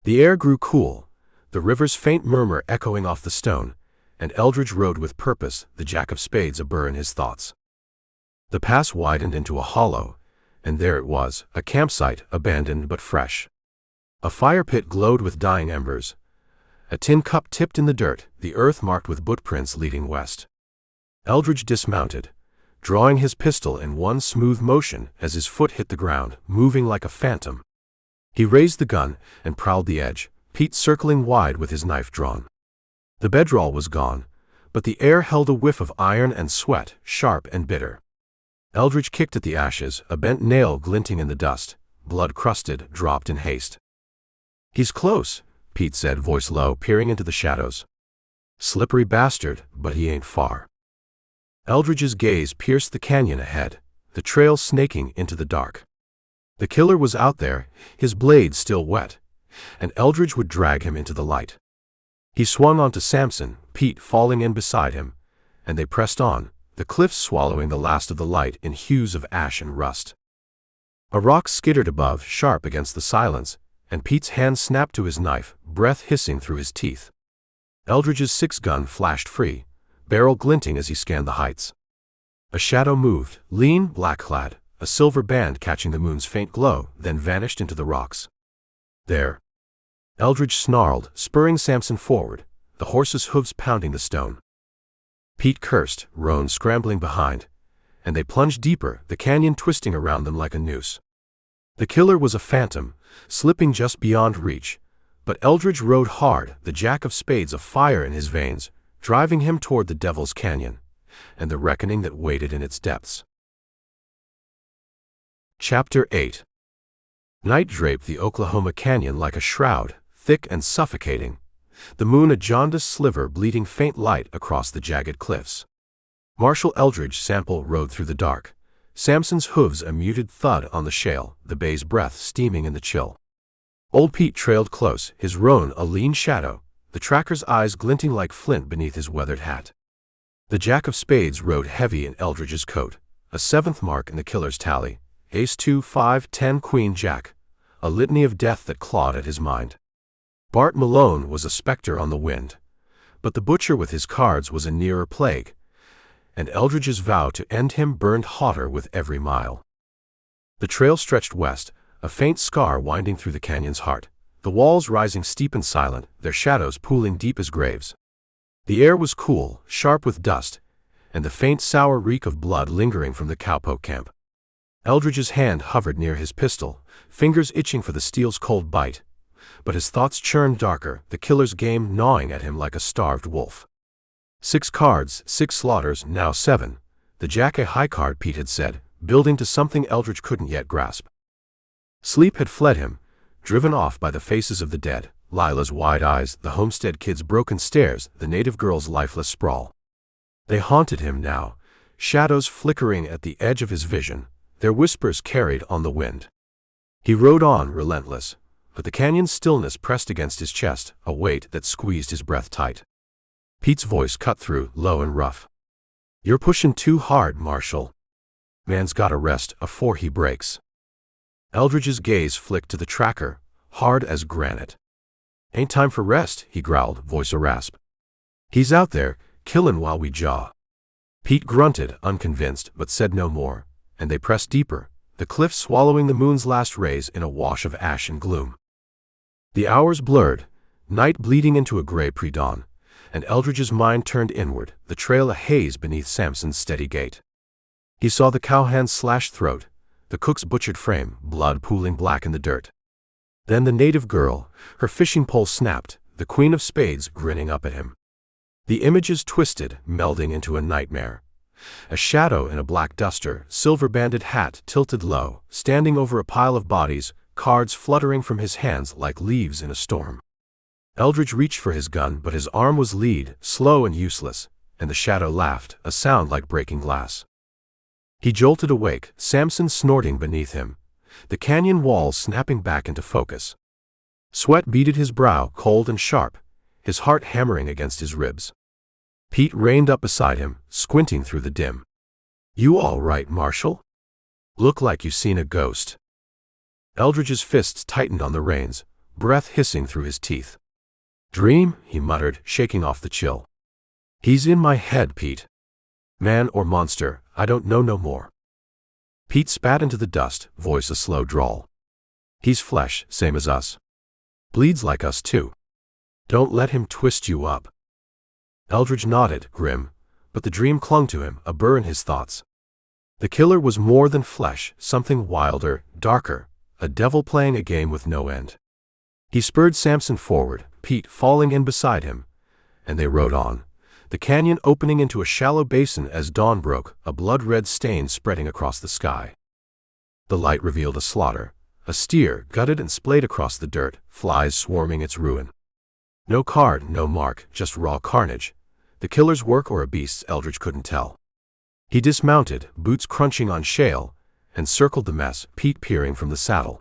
The air grew cool, the river's faint murmur echoing off the stone, and Eldridge rode with purpose, the jack of spades a burr in his thoughts. The pass widened into a hollow, and there it was, a campsite, abandoned but fresh. A fire pit glowed with dying embers. A tin cup tipped in the dirt, the earth marked with footprints leading west. Eldridge dismounted, drawing his pistol in one smooth motion as his foot hit the ground, moving like a phantom. He raised the gun and prowled the edge, Pete circling wide with his knife drawn. The bedroll was gone, but the air held a whiff of iron and sweat, sharp and bitter. Eldridge kicked at the ashes, a bent nail glinting in the dust, blood-crusted, dropped in haste. "He's close," Pete said, voice low, peering into the shadows. "Slippery bastard, but he ain't far." Eldridge's gaze pierced the canyon ahead, the trail snaking into the dark. The killer was out there, his blade still wet, and Eldridge would drag him into the light. He swung onto Samson, Pete falling in beside him, and they pressed on, the cliffs swallowing the last of the light in hues of ash and rust. A rock skittered above, sharp against the silence, and Pete's hand snapped to his knife, breath hissing through his teeth. Eldridge's six-gun flashed free, barrel glinting as he scanned the heights. A shadow moved, lean, black-clad, a silver band catching the moon's faint glow, then vanished into the rocks. "There!" Eldridge snarled, spurring Samson forward, the horse's hooves pounding the stone. Pete cursed, Roan scrambling behind, and they plunged deeper, the canyon twisting around them like a noose. The killer was a phantom, slipping just beyond reach, but Eldridge rode hard, the jack of spades of fire in his veins, driving him toward the Devil's Canyon, and the reckoning that waited in its depths. Chapter 8. Night draped the Oklahoma Canyon like a shroud, thick and suffocating, the moon a jaundiced sliver bleeding faint light across the jagged cliffs. Marshal Eldridge Sample rode through the dark, Samson's hooves a muted thud on the shale, the bay's breath steaming in the chill. Old Pete trailed close, his roan a lean shadow, the tracker's eyes glinting like flint beneath his weathered hat. The jack of spades rode heavy in Eldridge's coat, a seventh mark in the killer's tally, ace 2, 5, 10, queen, jack, a litany of death that clawed at his mind. Bart Malone was a specter on the wind, but the butcher with his cards was a nearer plague, and Eldridge's vow to end him burned hotter with every mile. The trail stretched west, a faint scar winding through the canyon's heart, the walls rising steep and silent, their shadows pooling deep as graves. The air was cool, sharp with dust, and the faint sour reek of blood lingering from the cowpoke camp. Eldridge's hand hovered near his pistol, fingers itching for the steel's cold bite, but his thoughts churned darker, the killer's game gnawing at him like a starved wolf. 6 cards, 6 slaughters, now 7, the jack a high card, Pete had said, building to something Eldridge couldn't yet grasp. Sleep had fled him, driven off by the faces of the dead, Lila's wide eyes, the homestead kid's broken stares, the native girl's lifeless sprawl. They haunted him now, shadows flickering at the edge of his vision, their whispers carried on the wind. He rode on, relentless, but the canyon's stillness pressed against his chest, a weight that squeezed his breath tight. Pete's voice cut through, low and rough. "You're pushing too hard, Marshal. Man's gotta rest afore he breaks." Eldridge's gaze flicked to the tracker, hard as granite. "Ain't time for rest," he growled, voice a rasp. "He's out there, killin' while we jaw." Pete grunted, unconvinced, but said no more, and they pressed deeper, the cliffs swallowing the moon's last rays in a wash of ash and gloom. The hours blurred, night bleeding into a gray pre-dawn, and Eldridge's mind turned inward, the trail a haze beneath Samson's steady gait. He saw the cowhand's slashed throat, the cook's butchered frame, blood pooling black in the dirt. Then the native girl, her fishing pole snapped, the queen of spades grinning up at him. The images twisted, melding into a nightmare. A shadow in a black duster, silver-banded hat tilted low, standing over a pile of bodies, cards fluttering from his hands like leaves in a storm. Eldridge reached for his gun, but his arm was lead, slow and useless, and the shadow laughed, a sound like breaking glass. He jolted awake, Samson snorting beneath him, the canyon walls snapping back into focus. Sweat beaded his brow, cold and sharp, his heart hammering against his ribs. Pete reined up beside him, squinting through the dim. "You all right, Marshal? Look like you seen a ghost." Eldridge's fists tightened on the reins, breath hissing through his teeth. "Dream?" he muttered, shaking off the chill. "He's in my head, Pete. Man or monster, I don't know no more." Pete spat into the dust, voice a slow drawl. "He's flesh, same as us. Bleeds like us too. Don't let him twist you up." Eldridge nodded, grim, but the dream clung to him, a burr in his thoughts. The killer was more than flesh, something wilder, darker, a devil playing a game with no end. He spurred Samson forward, Pete falling in beside him, and they rode on, the canyon opening into a shallow basin as dawn broke, a blood-red stain spreading across the sky. The light revealed a slaughter, a steer gutted and splayed across the dirt, flies swarming its ruin. No card, no mark, just raw carnage. The killer's work or a beast's, Eldridge couldn't tell. He dismounted, boots crunching on shale, and circled the mess, Pete peering from the saddle.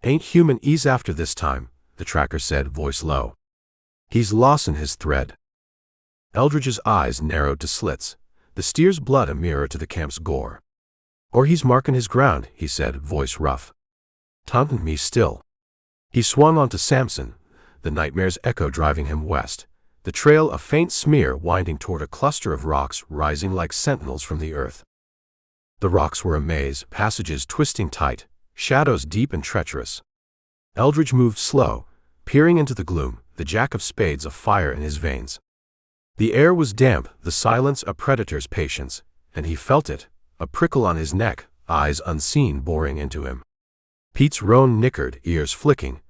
"Ain't human ease after this time," the tracker said, voice low. "He's lossin' his thread." Eldridge's eyes narrowed to slits, the steer's blood a mirror to the camp's gore. "Or he's markin' his ground," he said, voice rough. "Tauntin' me still." He swung onto Samson, the nightmare's echo driving him west, the trail a faint smear winding toward a cluster of rocks rising like sentinels from the earth. The rocks were a maze, passages twisting tight, shadows deep and treacherous. Eldridge moved slow, peering into the gloom, the jack of spades a fire in his veins. The air was damp, the silence a predator's patience, and he felt it, a prickle on his neck, eyes unseen boring into him. Pete's roan nickered, ears flicking,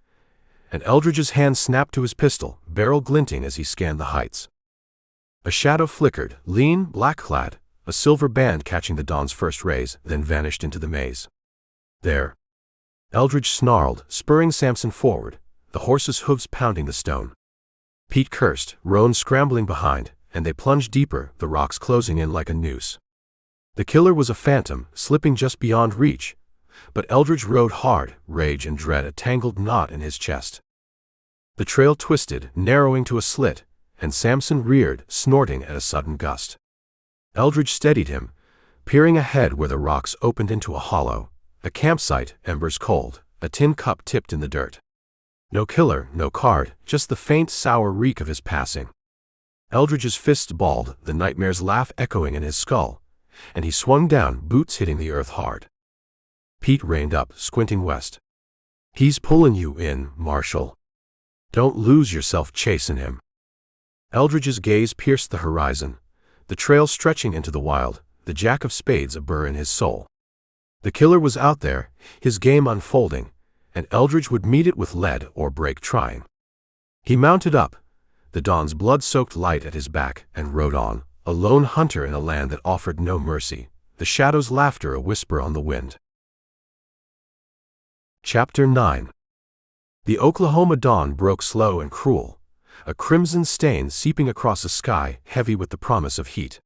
and Eldridge's hand snapped to his pistol, barrel glinting as he scanned the heights. A shadow flickered, lean, black-clad, a silver band catching the dawn's first rays, then vanished into the maze. "There!" Eldridge snarled, spurring Samson forward, the horse's hooves pounding the stone. Pete cursed, roan scrambling behind, and they plunged deeper, the rocks closing in like a noose. The killer was a phantom, slipping just beyond reach, but Eldridge rode hard, rage and dread a tangled knot in his chest. The trail twisted, narrowing to a slit, and Samson reared, snorting at a sudden gust. Eldridge steadied him, peering ahead where the rocks opened into a hollow, a campsite, embers cold, a tin cup tipped in the dirt. No killer, no card, just the faint, sour reek of his passing. Eldridge's fists balled, the nightmare's laugh echoing in his skull, and he swung down, boots hitting the earth hard. Pete reined up, squinting west. "He's pullin' you in, Marshal. Don't lose yourself chasin' him." Eldridge's gaze pierced the horizon, the trail stretching into the wild, the jack of spades a burr in his soul. The killer was out there, his game unfolding, and Eldridge would meet it with lead or break trying. He mounted up, the dawn's blood-soaked light at his back, and rode on, a lone hunter in a land that offered no mercy, the shadow's laughter a whisper on the wind. Chapter 9. The Oklahoma dawn broke slow and cruel, a crimson stain seeping across a sky heavy with the promise of heat.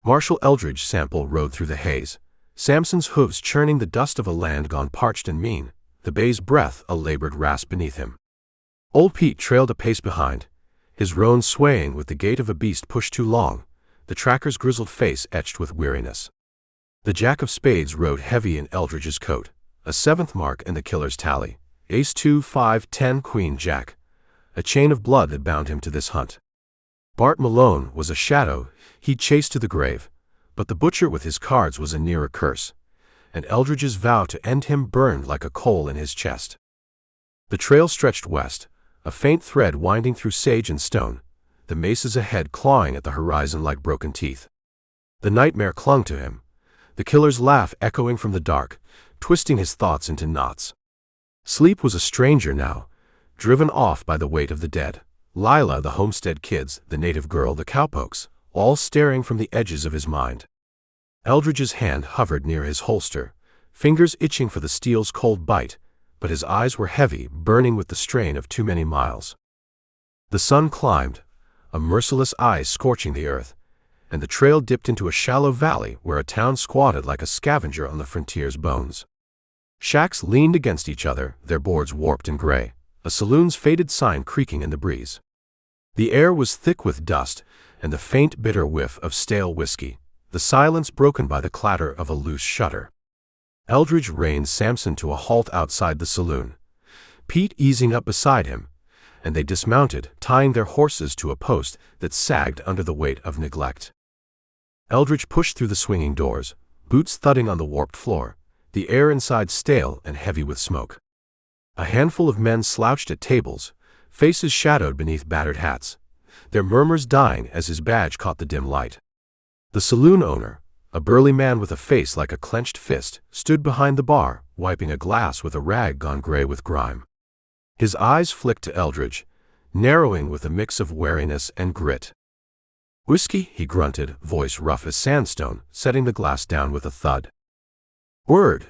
Marshal Eldridge Sample rode through the haze, Samson's hooves churning the dust of a land gone parched and mean, the bay's breath a labored rasp beneath him. Old Pete trailed a pace behind, his roan swaying with the gait of a beast pushed too long, the tracker's grizzled face etched with weariness. The jack of spades rode heavy in Eldridge's coat, a seventh mark in the killer's tally, ace 2, 5, 10, queen, jack, a chain of blood that bound him to this hunt. Bart Malone was a shadow he'd chased to the grave, but the butcher with his cards was a nearer curse, and Eldridge's vow to end him burned like a coal in his chest. The trail stretched west, a faint thread winding through sage and stone, the mesas ahead clawing at the horizon like broken teeth. The nightmare clung to him, the killer's laugh echoing from the dark, twisting his thoughts into knots. Sleep was a stranger now, driven off by the weight of the dead. Lila, the homestead kids, the native girl, the cowpokes, all staring from the edges of his mind. Eldridge's hand hovered near his holster, fingers itching for the steel's cold bite, but his eyes were heavy, burning with the strain of too many miles. The sun climbed, a merciless eye scorching the earth, and the trail dipped into a shallow valley where a town squatted like a scavenger on the frontier's bones. Shacks leaned against each other, their boards warped and gray, a saloon's faded sign creaking in the breeze. The air was thick with dust and the faint bitter whiff of stale whiskey, the silence broken by the clatter of a loose shutter. Eldridge reined Samson to a halt outside the saloon, Pete easing up beside him, and they dismounted, tying their horses to a post that sagged under the weight of neglect. Eldridge pushed through the swinging doors, boots thudding on the warped floor, the air inside stale and heavy with smoke. A handful of men slouched at tables, faces shadowed beneath battered hats, their murmurs dying as his badge caught the dim light. The saloon owner, a burly man with a face like a clenched fist, stood behind the bar, wiping a glass with a rag gone gray with grime. His eyes flicked to Eldridge, narrowing with a mix of wariness and grit. "Whiskey," he grunted, voice rough as sandstone, setting the glass down with a thud. "Word,"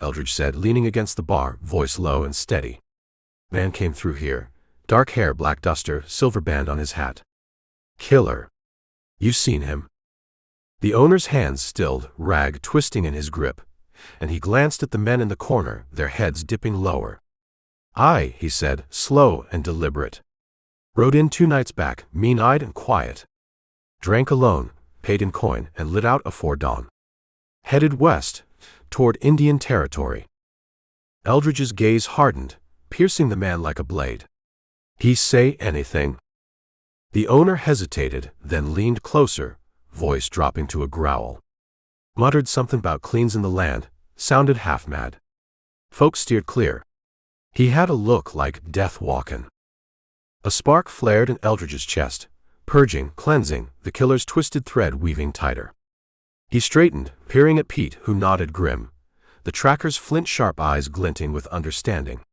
Eldridge said, leaning against the bar, voice low and steady. Man came through here, dark hair, black duster, silver band on his hat. "Killer. You seen him?" The owner's hands stilled, rag twisting in his grip, and he glanced at the men in the corner, their heads dipping lower. "Aye," he said, slow and deliberate. "Rode in 2 nights back, mean-eyed and quiet. Drank alone, paid in coin, and lit out afore dawn. Headed west, toward Indian Territory." Eldridge's gaze hardened, piercing the man like a blade. "He say anything?" The owner hesitated, then leaned closer, voice dropping to a growl. Muttered something about cleans in the land, sounded half-mad. Folks steered clear. He had a look like death walkin'. A spark flared in Eldridge's chest, purging, cleansing, the killer's twisted thread weaving tighter. He straightened, peering at Pete, who nodded grim, the tracker's flint-sharp eyes glinting with understanding.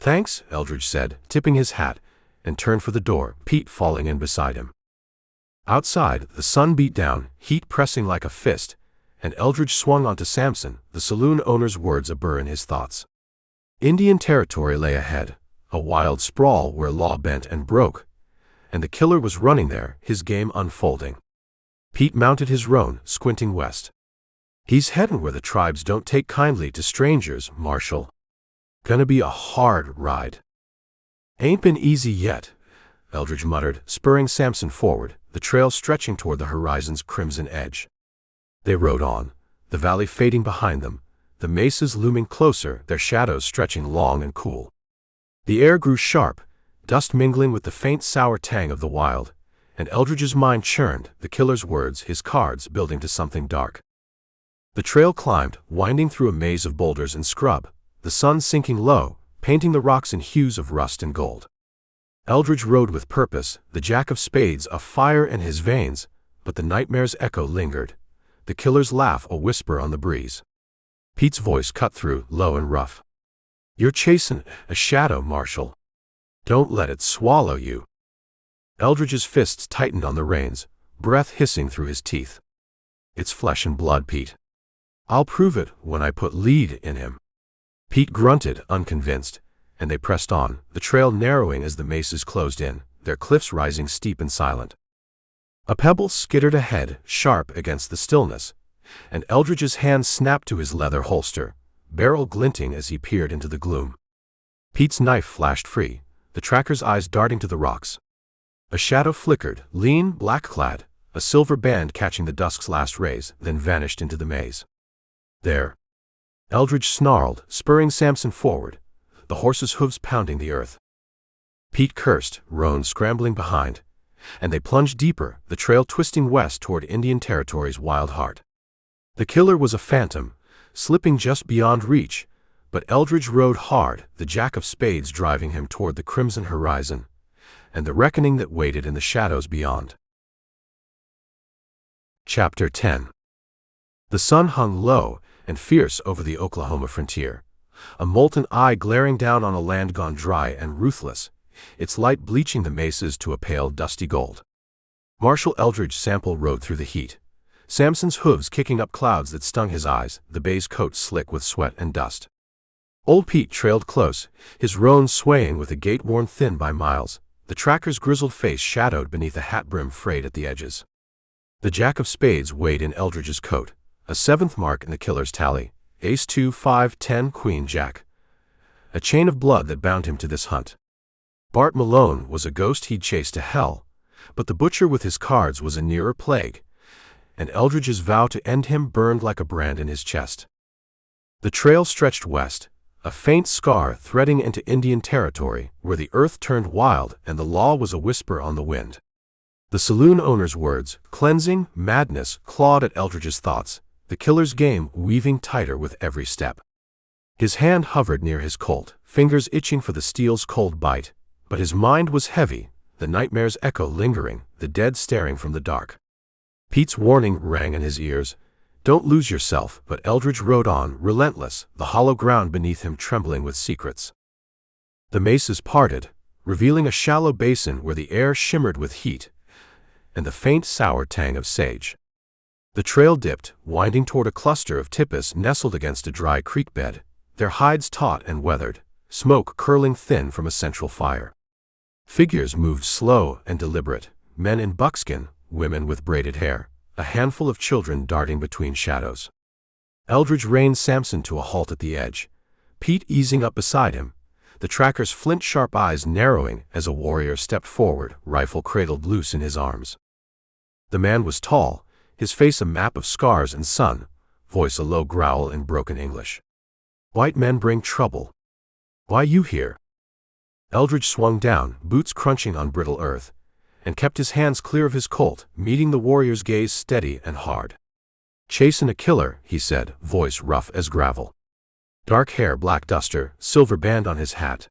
"Thanks," Eldridge said, tipping his hat, and turned for the door, Pete falling in beside him. Outside, the sun beat down, heat pressing like a fist, and Eldridge swung onto Samson, the saloon owner's words a-burr in his thoughts. Indian Territory lay ahead, a wild sprawl where law bent and broke, and the killer was running there, his game unfolding. Pete mounted his roan, squinting west. "He's headin' where the tribes don't take kindly to strangers, Marshal. Gonna be a hard ride." "Ain't been easy yet," Eldridge muttered, spurring Samson forward, the trail stretching toward the horizon's crimson edge. They rode on, the valley fading behind them, the mesas looming closer, their shadows stretching long and cool. The air grew sharp, dust mingling with the faint sour tang of the wild, and Eldridge's mind churned, the killer's words, his cards, building to something dark. The trail climbed, winding through a maze of boulders and scrub, the sun sinking low, painting the rocks in hues of rust and gold. Eldridge rode with purpose, the jack of spades afire in his veins, but the nightmare's echo lingered, the killer's laugh a whisper on the breeze. Pete's voice cut through, low and rough. "You're chasing a shadow, Marshal. Don't let it swallow you." Eldridge's fists tightened on the reins, breath hissing through his teeth. "It's flesh and blood, Pete. I'll prove it when I put lead in him." Pete grunted, unconvinced, and they pressed on, the trail narrowing as the mesas closed in, their cliffs rising steep and silent. A pebble skittered ahead, sharp against the stillness, and Eldridge's hand snapped to his leather holster, barrel glinting as he peered into the gloom. Pete's knife flashed free, the tracker's eyes darting to the rocks. A shadow flickered, lean, black-clad, a silver band catching the dusk's last rays, then vanished into the maze. "There!" Eldridge snarled, spurring Samson forward, the horse's hooves pounding the earth. Pete cursed, roan scrambling behind, and they plunged deeper, the trail twisting west toward Indian Territory's wild heart. The killer was a phantom, slipping just beyond reach, but Eldridge rode hard, the jack of spades driving him toward the crimson horizon, and the reckoning that waited in the shadows beyond. Chapter 10. The sun hung low and fierce over the Oklahoma frontier, a molten eye glaring down on a land gone dry and ruthless, its light bleaching the mesas to a pale, dusty gold. Marshal Eldridge Sample rode through the heat, Samson's hooves kicking up clouds that stung his eyes, the bay's coat slick with sweat and dust. Old Pete trailed close, his roan swaying with a gait worn thin by miles, the tracker's grizzled face shadowed beneath a hat brim frayed at the edges. The jack of spades weighed in Eldridge's coat, a 7th mark in the killer's tally, ace 2, 5, 10, queen, jack. A chain of blood that bound him to this hunt. Bart Malone was a ghost he'd chased to hell, but the butcher with his cards was a nearer plague, and Eldridge's vow to end him burned like a brand in his chest. The trail stretched west, a faint scar threading into Indian territory where the earth turned wild and the law was a whisper on the wind. The saloon owner's words, cleansing, madness, clawed at Eldridge's thoughts, the killer's game weaving tighter with every step. His hand hovered near his Colt, fingers itching for the steel's cold bite, but his mind was heavy, the nightmare's echo lingering, the dead staring from the dark. Pete's warning rang in his ears. Don't lose yourself, but Eldridge rode on, relentless, the hollow ground beneath him trembling with secrets. The mesas parted, revealing a shallow basin where the air shimmered with heat and the faint sour tang of sage. The trail dipped, winding toward a cluster of tipis nestled against a dry creek bed, their hides taut and weathered, smoke curling thin from a central fire. Figures moved slow and deliberate, men in buckskin, women with braided hair, a handful of children darting between shadows. Eldridge reined Samson to a halt at the edge, Pete easing up beside him, the tracker's flint-sharp eyes narrowing as a warrior stepped forward, rifle cradled loose in his arms. The man was tall, his face a map of scars and sun, voice a low growl in broken English. "White men bring trouble. Why you here?" Eldridge swung down, boots crunching on brittle earth, and kept his hands clear of his Colt, meeting the warrior's gaze steady and hard. "Chasin' a killer," he said, voice rough as gravel. Dark hair, black duster, silver band on his hat.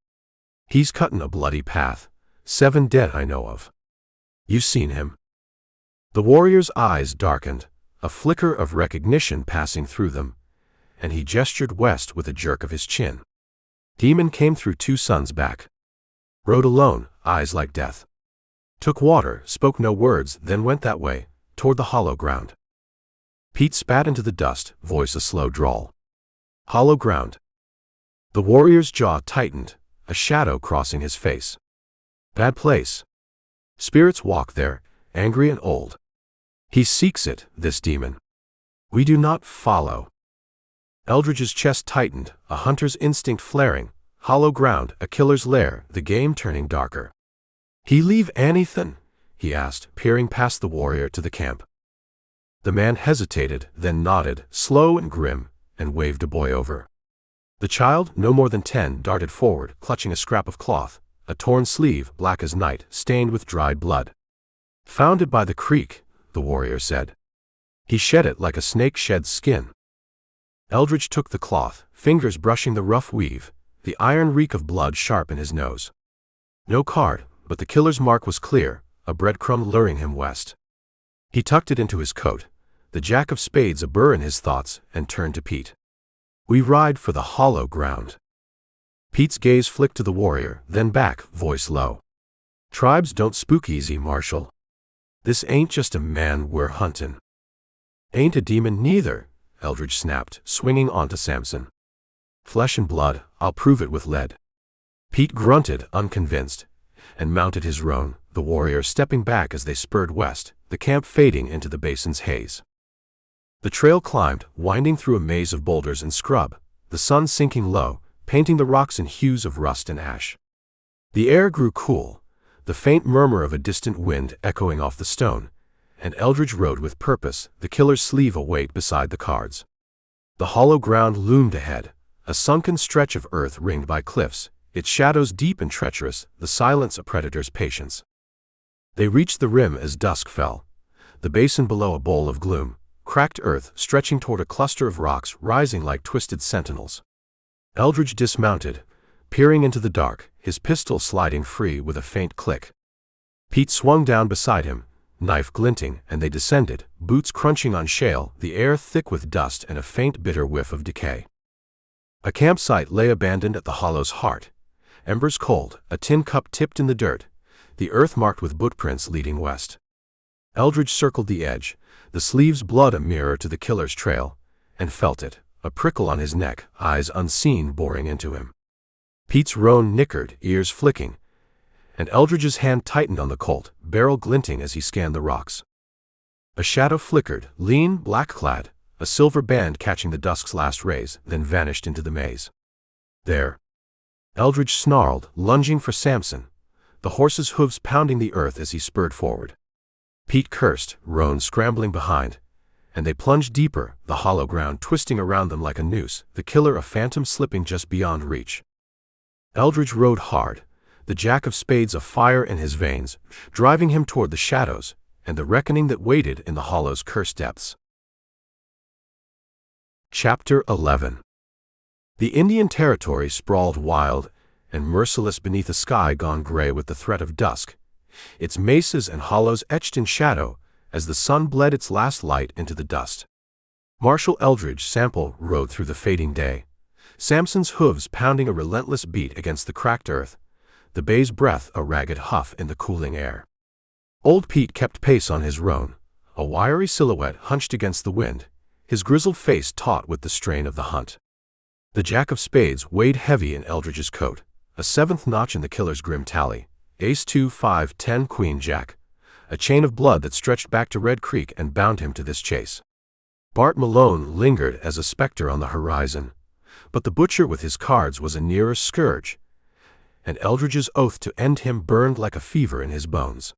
"He's cuttin' a bloody path. 7 dead I know of. You seen him?" The warrior's eyes darkened, a flicker of recognition passing through them, and he gestured west with a jerk of his chin. Demon came through 2 suns back. Rode alone, eyes like death. Took water, spoke no words, then went that way, toward the hollow ground. Pete spat into the dust, voice a slow drawl. "Hollow ground." The warrior's jaw tightened, a shadow crossing his face. "Bad place. Spirits walk there, angry and old. He seeks it, this demon. We do not follow." Eldridge's chest tightened, a hunter's instinct flaring. Hollow ground, a killer's lair, the game turning darker. "He leave anything?" he asked, peering past the warrior to the camp. The man hesitated, then nodded, slow and grim, and waved a boy over. The child, no more than 10, darted forward, clutching a scrap of cloth, a torn sleeve, black as night, stained with dried blood. "Found it by the creek," the warrior said. "He shed it like a snake sheds skin." Eldridge took the cloth, fingers brushing the rough weave, the iron reek of blood sharp in his nose. No card, but the killer's mark was clear, a breadcrumb luring him west. He tucked it into his coat, the jack of spades a burr in his thoughts, and turned to Pete. "We ride for the hollow ground." Pete's gaze flicked to the warrior, then back, voice low. "Tribes don't spook easy, Marshal. This ain't just a man we're huntin'." "Ain't a demon neither," Eldridge snapped, swinging onto Samson. "Flesh and blood, I'll prove it with lead." Pete grunted, unconvinced, and mounted his roan, the warrior stepping back as they spurred west, the camp fading into the basin's haze. The trail climbed, winding through a maze of boulders and scrub, the sun sinking low, painting the rocks in hues of rust and ash. The air grew cool, the faint murmur of a distant wind echoing off the stone, and Eldridge rode with purpose, the killer's sleeve await beside the cards. The hollow ground loomed ahead, a sunken stretch of earth ringed by cliffs, its shadows deep and treacherous, the silence a predator's patience. They reached the rim as dusk fell, the basin below a bowl of gloom, cracked earth stretching toward a cluster of rocks rising like twisted sentinels. Eldridge dismounted, peering into the dark, his pistol sliding free with a faint click. Pete swung down beside him, knife glinting, and they descended, boots crunching on shale, the air thick with dust and a faint bitter whiff of decay. A campsite lay abandoned at the hollow's heart, embers cold, a tin cup tipped in the dirt, the earth marked with footprints leading west. Eldridge circled the edge, the sleeve's blood a mirror to the killer's trail, and felt it, a prickle on his neck, eyes unseen boring into him. Pete's roan nickered, ears flicking, and Eldridge's hand tightened on the Colt, barrel glinting as he scanned the rocks. A shadow flickered, lean, black-clad, a silver band catching the dusk's last rays, then vanished into the maze. "There!" Eldridge snarled, lunging for Samson, the horse's hooves pounding the earth as he spurred forward. Pete cursed, roan scrambling behind, and they plunged deeper, the hollow ground twisting around them like a noose, the killer a phantom slipping just beyond reach. Eldridge rode hard, the jack of spades of fire in his veins, driving him toward the shadows and the reckoning that waited in the hollow's cursed depths. Chapter 11. The Indian Territory sprawled wild and merciless beneath a sky gone gray with the threat of dusk, its mesas and hollows etched in shadow as the sun bled its last light into the dust. Marshal Eldridge Sample rode through the fading day, Samson's hooves pounding a relentless beat against the cracked earth, the bay's breath a ragged huff in the cooling air. Old Pete kept pace on his roan, a wiry silhouette hunched against the wind, his grizzled face taut with the strain of the hunt. The jack of spades weighed heavy in Eldridge's coat, a seventh notch in the killer's grim tally, ace 2 5 10 queen jack, a chain of blood that stretched back to Red Creek and bound him to this chase. Bart Malone lingered as a specter on the horizon, but the butcher with his cards was a nearer scourge, and Eldridge's oath to end him burned like a fever in his bones.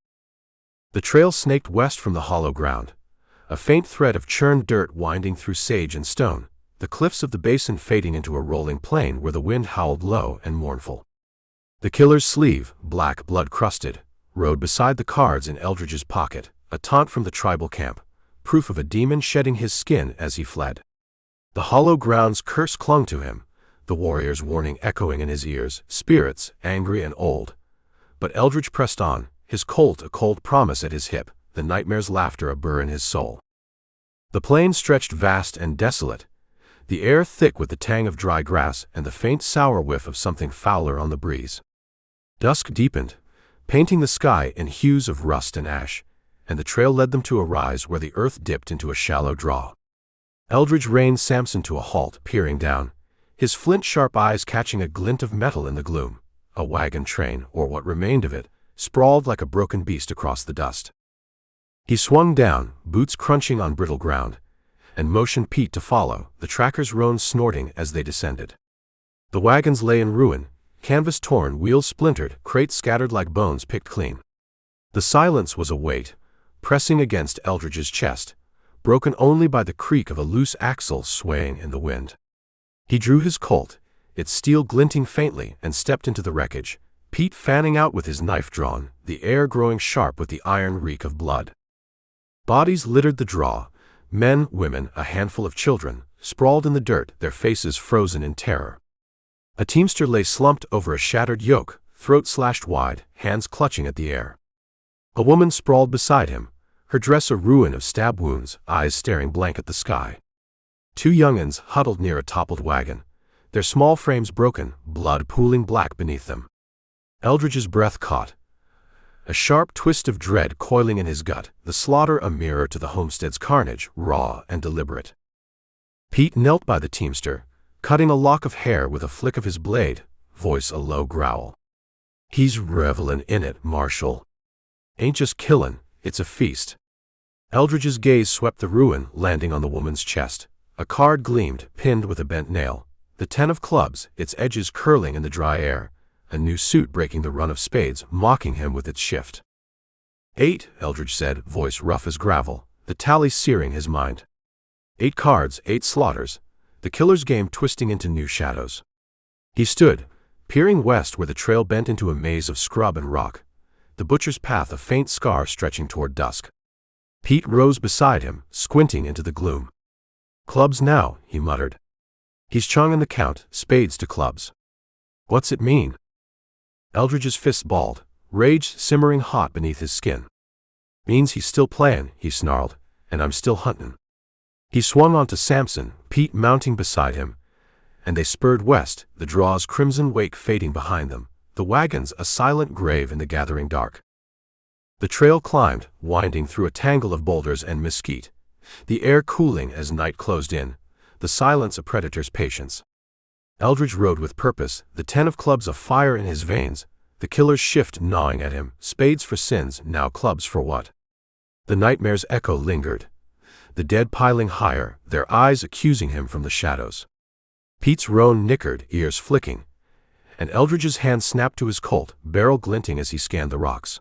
The trail snaked west from the hollow ground, a faint thread of churned dirt winding through sage and stone, the cliffs of the basin fading into a rolling plain where the wind howled low and mournful. The killer's sleeve, black blood-crusted, rode beside the cards in Eldridge's pocket, a taunt from the tribal camp, proof of a demon shedding his skin as he fled. The hollow ground's curse clung to him, the warrior's warning echoing in his ears, spirits, angry and old. But Eldridge pressed on, his colt a cold promise at his hip, the nightmare's laughter a burr in his soul. The plain stretched vast and desolate, the air thick with the tang of dry grass and the faint sour whiff of something fouler on the breeze. Dusk deepened, painting the sky in hues of rust and ash, and the trail led them to a rise where the earth dipped into a shallow draw. Eldridge reined Samson to a halt, peering down, his flint-sharp eyes catching a glint of metal in the gloom. A wagon train, or what remained of it, sprawled like a broken beast across the dust. He swung down, boots crunching on brittle ground, and motioned Pete to follow, the tracker's roans snorting as they descended. The wagons lay in ruin, canvas torn, wheels splintered, crates scattered like bones picked clean. The silence was a weight, pressing against Eldridge's chest, broken only by the creak of a loose axle swaying in the wind. He drew his Colt, its steel glinting faintly, and stepped into the wreckage, Pete fanning out with his knife drawn, the air growing sharp with the iron reek of blood. Bodies littered the draw, men, women, a handful of children, sprawled in the dirt, their faces frozen in terror. A teamster lay slumped over a shattered yoke, throat slashed wide, hands clutching at the air. A woman sprawled beside him, her dress a ruin of stab wounds, eyes staring blank at the sky. Two young'uns huddled near a toppled wagon, their small frames broken, blood pooling black beneath them. Eldridge's breath caught, a sharp twist of dread coiling in his gut, the slaughter a mirror to the homestead's carnage, raw and deliberate. Pete knelt by the teamster, cutting a lock of hair with a flick of his blade, voice a low growl. "He's revelin' in it, Marshal. Ain't just killin', it's a feast." Eldridge's gaze swept the ruin, landing on the woman's chest. A card gleamed, pinned with a bent nail, the 10 of clubs, its edges curling in the dry air, a new suit breaking the run of spades, mocking him with its shift. 8, Eldridge said, voice rough as gravel, the tally searing his mind. 8 cards, 8 slaughters, the killer's game twisting into new shadows. He stood, peering west where the trail bent into a maze of scrub and rock, the butcher's path a faint scar stretching toward dusk. Pete rose beside him, squinting into the gloom. "Clubs now," he muttered. "He's chonging the count, spades to clubs. What's it mean?" Eldridge's fists balled, rage simmering hot beneath his skin. "Means he's still playin'," he snarled, "and I'm still huntin'." He swung onto Samson, Pete mounting beside him, and they spurred west, the draw's crimson wake fading behind them, the wagons a silent grave in the gathering dark. The trail climbed, winding through a tangle of boulders and mesquite, the air cooling as night closed in, the silence a predator's patience. Eldridge rode with purpose, the 10 of clubs a fire in his veins, the killer's shift gnawing at him, spades for sins, now clubs for what? The nightmare's echo lingered, the dead piling higher, their eyes accusing him from the shadows. Pete's roan nickered, ears flicking, and Eldridge's hand snapped to his Colt, barrel glinting as he scanned the rocks.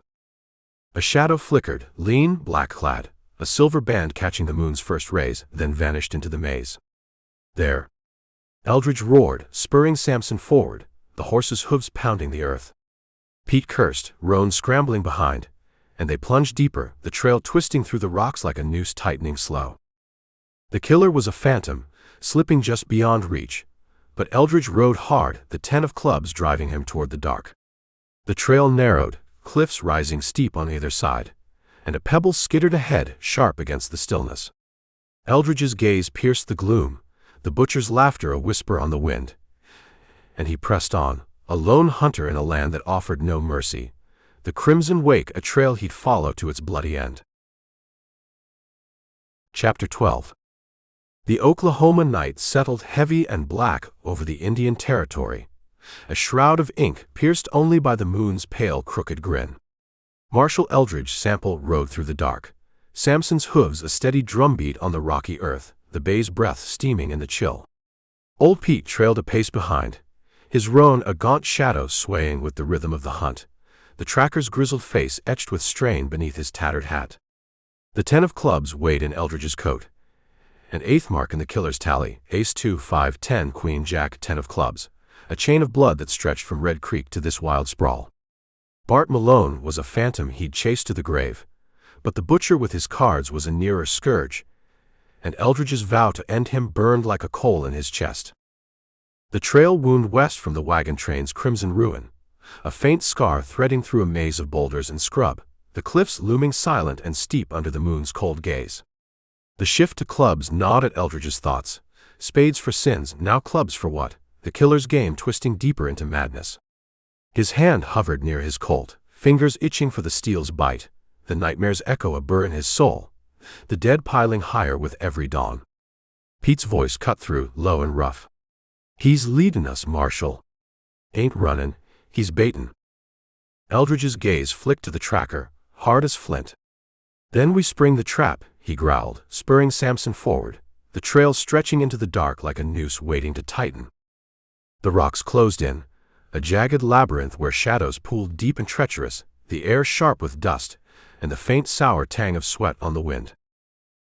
A shadow flickered, lean, black-clad, a silver band catching the moon's first rays, then vanished into the maze. There! Eldridge roared, spurring Samson forward, the horse's hooves pounding the earth. Pete cursed, Roan scrambling behind, and they plunged deeper, the trail twisting through the rocks like a noose tightening slow. The killer was a phantom, slipping just beyond reach, but Eldridge rode hard, the 10 of clubs driving him toward the dark. The trail narrowed, cliffs rising steep on either side, and a pebble skittered ahead, sharp against the stillness. Eldridge's gaze pierced the gloom, the butcher's laughter a whisper on the wind. And he pressed on, a lone hunter in a land that offered no mercy, the crimson wake a trail he'd follow to its bloody end. Chapter 12. The Oklahoma night settled heavy and black over the Indian Territory, a shroud of ink pierced only by the moon's pale, crooked grin. Marshal Eldridge Sample rode through the dark, Samson's hooves a steady drumbeat on the rocky earth, the bay's breath steaming in the chill. Old Pete trailed a pace behind, his roan a gaunt shadow swaying with the rhythm of the hunt, the tracker's grizzled face etched with strain beneath his tattered hat. The 10 of clubs weighed in Eldridge's coat, an eighth mark in the killer's tally, ace 2, 5, 10, queen, jack, 10 of clubs, a chain of blood that stretched from Red Creek to this wild sprawl. Bart Malone was a phantom he'd chased to the grave, but the butcher with his cards was a nearer scourge, and Eldridge's vow to end him burned like a coal in his chest. The trail wound west from the wagon train's crimson ruin, a faint scar threading through a maze of boulders and scrub, the cliffs looming silent and steep under the moon's cold gaze. The shift to clubs gnawed at Eldridge's thoughts, spades for sins, now clubs for what, the killer's game twisting deeper into madness. His hand hovered near his Colt, fingers itching for the steel's bite, the nightmare's echo a burr in his soul, the dead piling higher with every dawn. Pete's voice cut through, low and rough. "He's leadin' us, Marshal. Ain't runnin', he's baitin'." Eldridge's gaze flicked to the tracker, hard as flint. "Then we spring the trap," he growled, spurring Samson forward, the trail stretching into the dark like a noose waiting to tighten. The rocks closed in, a jagged labyrinth where shadows pooled deep and treacherous, the air sharp with dust, and the faint sour tang of sweat on the wind.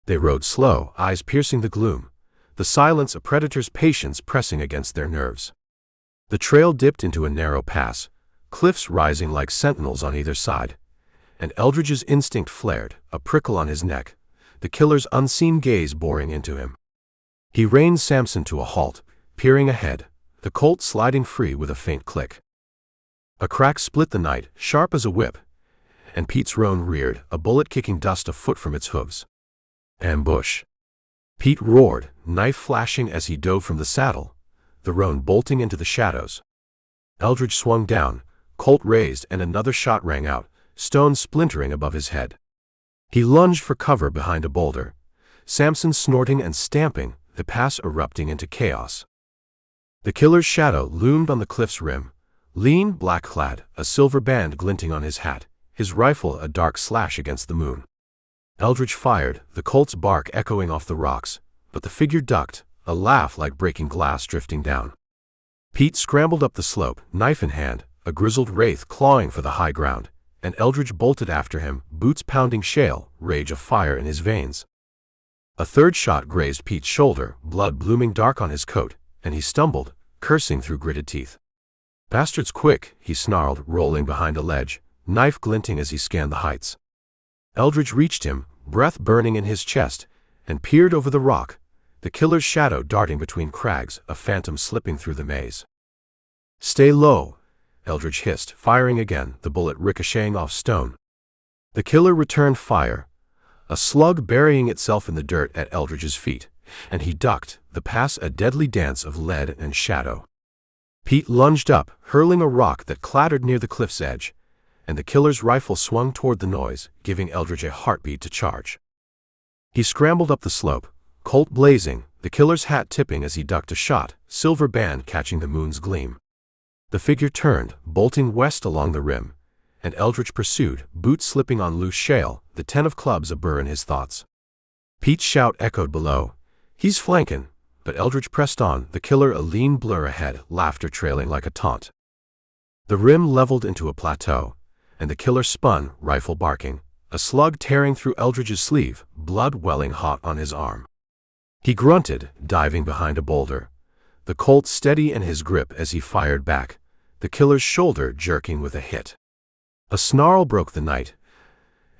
They rode slow, eyes piercing the gloom, the silence a predator's patience pressing against their nerves. The trail dipped into a narrow pass, cliffs rising like sentinels on either side, and Eldridge's instinct flared, a prickle on his neck, the killer's unseen gaze boring into him. He reined Samson to a halt, peering ahead, the Colt sliding free with a faint click. A crack split the night, sharp as a whip, and Pete's roan reared, a bullet kicking dust a foot from its hooves. Ambush! Pete roared, knife flashing as he dove from the saddle, the roan bolting into the shadows. Eldridge swung down, Colt raised, and another shot rang out, stones splintering above his head. He lunged for cover behind a boulder, Samson snorting and stamping, the pass erupting into chaos. The killer's shadow loomed on the cliff's rim, lean, black-clad, a silver band glinting on his hat, his rifle a dark slash against the moon. Eldridge fired, the Colt's bark echoing off the rocks, but the figure ducked, a laugh like breaking glass drifting down. Pete scrambled up the slope, knife in hand, a grizzled wraith clawing for the high ground, and Eldridge bolted after him, boots pounding shale, rage of fire in his veins. A third shot grazed Pete's shoulder, blood blooming dark on his coat, and he stumbled, cursing through gritted teeth. "Bastard's quick," he snarled, rolling behind a ledge, knife glinting as he scanned the heights. Eldridge reached him, breath burning in his chest, and peered over the rock, the killer's shadow darting between crags, a phantom slipping through the maze. "Stay low," Eldridge hissed, firing again, the bullet ricocheting off stone. The killer returned fire, a slug burying itself in the dirt at Eldridge's feet, and he ducked, the pass a deadly dance of lead and shadow. Pete lunged up, hurling a rock that clattered near the cliff's edge, and the killer's rifle swung toward the noise, giving Eldridge a heartbeat to charge. He scrambled up the slope, Colt blazing, the killer's hat tipping as he ducked a shot, silver band catching the moon's gleam. The figure turned, bolting west along the rim, and Eldridge pursued, boots slipping on loose shale, the 10 of clubs a burr in his thoughts. Pete's shout echoed below. "He's flanking," but Eldridge pressed on, the killer a lean blur ahead, laughter trailing like a taunt. The rim leveled into a plateau, and the killer spun, rifle barking, a slug tearing through Eldridge's sleeve, blood welling hot on his arm. He grunted, diving behind a boulder, the Colt steady in his grip as he fired back, the killer's shoulder jerking with a hit. A snarl broke the night,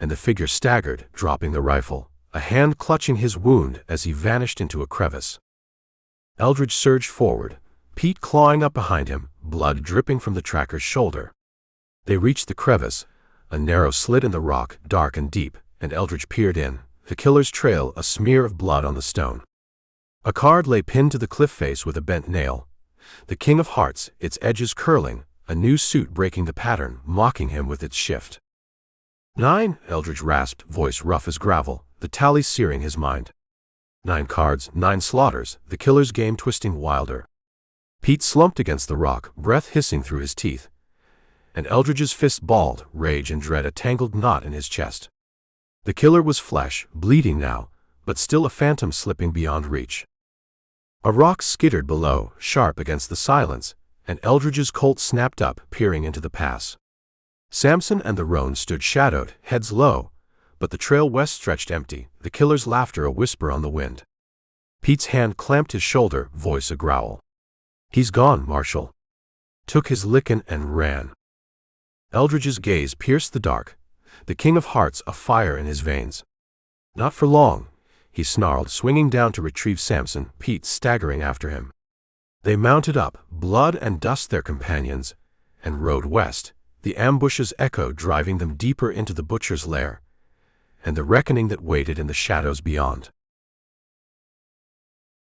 and the figure staggered, dropping the rifle, a hand clutching his wound as he vanished into a crevice. Eldridge surged forward, Pete clawing up behind him, blood dripping from the tracker's shoulder. They reached the crevice, a narrow slit in the rock, dark and deep, and Eldridge peered in, the killer's trail a smear of blood on the stone. A card lay pinned to the cliff face with a bent nail, the King of Hearts, its edges curling, a new suit breaking the pattern, mocking him with its shift. 9, Eldridge rasped, voice rough as gravel, the tally searing his mind. 9 cards, 9 slaughters, the killer's game twisting wilder. Pete slumped against the rock, breath hissing through his teeth, and Eldridge's fist balled, rage and dread a tangled knot in his chest. The killer was flesh, bleeding now, but still a phantom slipping beyond reach. A rock skittered below, sharp against the silence, and Eldridge's Colt snapped up, peering into the pass. Samson and the roan stood shadowed, heads low, but the trail west stretched empty, the killer's laughter a whisper on the wind. Pete's hand clamped his shoulder, voice a growl. He's gone, Marshal. Took his lickin' and ran. Eldridge's gaze pierced the dark, the King of Hearts a fire in his veins. Not for long, he snarled, swinging down to retrieve Samson, Pete staggering after him. They mounted up, blood and dust their companions, and rode west, the ambush's echo driving them deeper into the butcher's lair, and the reckoning that waited in the shadows beyond.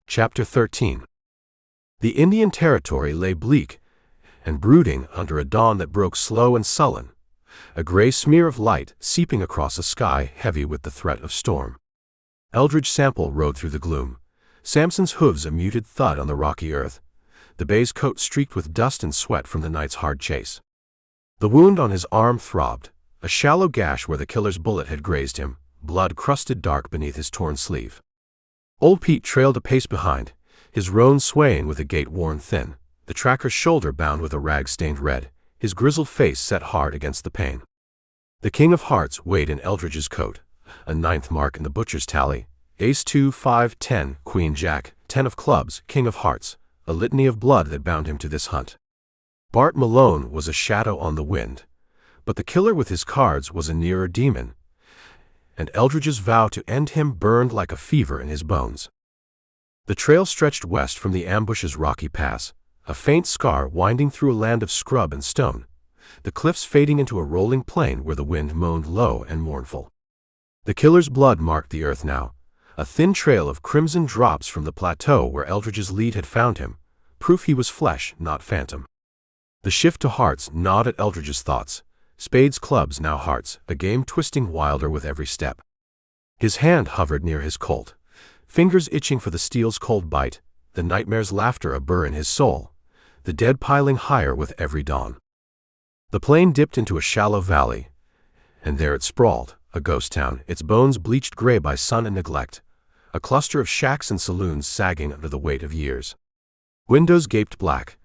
Chapter 13. The Indian Territory lay bleak and brooding under a dawn that broke slow and sullen, a gray smear of light seeping across a sky heavy with the threat of storm. Eldridge Sample rode through the gloom, Samson's hooves a muted thud on the rocky earth, the bay's coat streaked with dust and sweat from the night's hard chase. The wound on his arm throbbed, a shallow gash where the killer's bullet had grazed him, blood crusted dark beneath his torn sleeve. Old Pete trailed a pace behind, his roan swaying with a gait worn thin, the tracker's shoulder bound with a rag stained red, his grizzled face set hard against the pain. The King of Hearts weighed in Eldridge's coat, a 9th mark in the butcher's tally, Ace 2, 5, 10, Queen Jack, 10 of clubs, King of Hearts, a litany of blood that bound him to this hunt. Bart Malone was a shadow on the wind, but the killer with his cards was a nearer demon, and Eldridge's vow to end him burned like a fever in his bones. The trail stretched west from the ambush's rocky pass, a faint scar winding through a land of scrub and stone, the cliffs fading into a rolling plain where the wind moaned low and mournful. The killer's blood marked the earth now, a thin trail of crimson drops from the plateau where Eldridge's lead had found him, proof he was flesh, not phantom. The shift to hearts gnawed at Eldridge's thoughts, spades, clubs, now hearts, a game twisting wilder with every step. His hand hovered near his Colt, fingers itching for the steel's cold bite, the nightmare's laughter a burr in his soul, the dead piling higher with every dawn. The plain dipped into a shallow valley, and there it sprawled, a ghost town, its bones bleached gray by sun and neglect, a cluster of shacks and saloons sagging under the weight of years. Windows gaped black,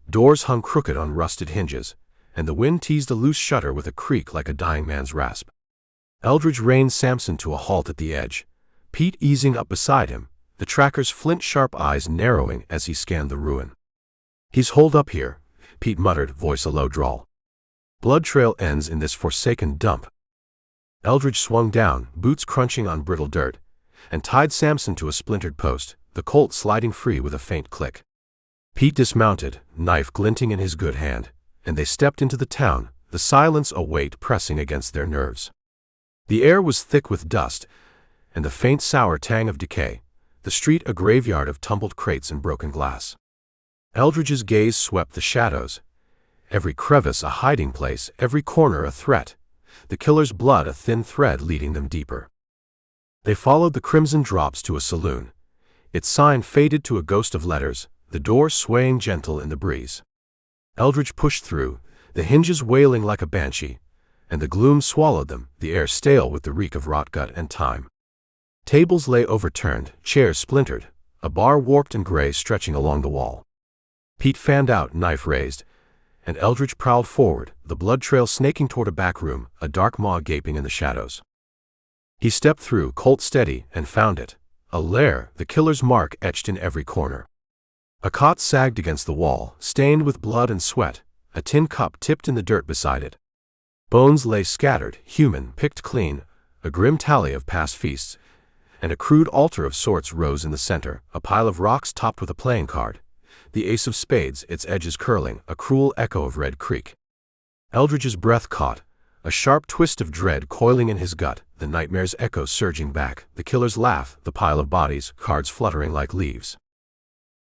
doors hung crooked on rusted hinges, and the wind teased a loose shutter with a creak like a dying man's rasp. Eldridge reined Samson to a halt at the edge, Pete easing up beside him, the tracker's flint-sharp eyes narrowing as he scanned the ruin. He's holed up here, Pete muttered, voice a low drawl. Blood trail ends in this forsaken dump. Eldridge swung down, boots crunching on brittle dirt, and tied Samson to a splintered post, the Colt sliding free with a faint click. Pete dismounted, knife glinting in his good hand, and they stepped into the town, the silence a weight pressing against their nerves. The air was thick with dust, and the faint sour tang of decay, the street a graveyard of tumbled crates and broken glass. Eldridge's gaze swept the shadows, every crevice a hiding place, every corner a threat, the killer's blood a thin thread leading them deeper. They followed the crimson drops to a saloon, its sign faded to a ghost of letters, the door swaying gentle in the breeze. Eldridge pushed through, the hinges wailing like a banshee, and the gloom swallowed them, the air stale with the reek of rot gut and time. Tables lay overturned, chairs splintered, a bar warped and gray stretching along the wall. Pete fanned out, knife raised, and Eldridge prowled forward, the blood trail snaking toward a back room, a dark maw gaping in the shadows. He stepped through, Colt steady, and found it. A lair, the killer's mark etched in every corner. A cot sagged against the wall, stained with blood and sweat, a tin cup tipped in the dirt beside it. Bones lay scattered, human, picked clean, a grim tally of past feasts, and a crude altar of sorts rose in the center, a pile of rocks topped with a playing card, the ace of spades, its edges curling, a cruel echo of Red Creek. Eldridge's breath caught, a sharp twist of dread coiling in his gut, the nightmare's echo surging back, the killer's laugh, the pile of bodies, cards fluttering like leaves.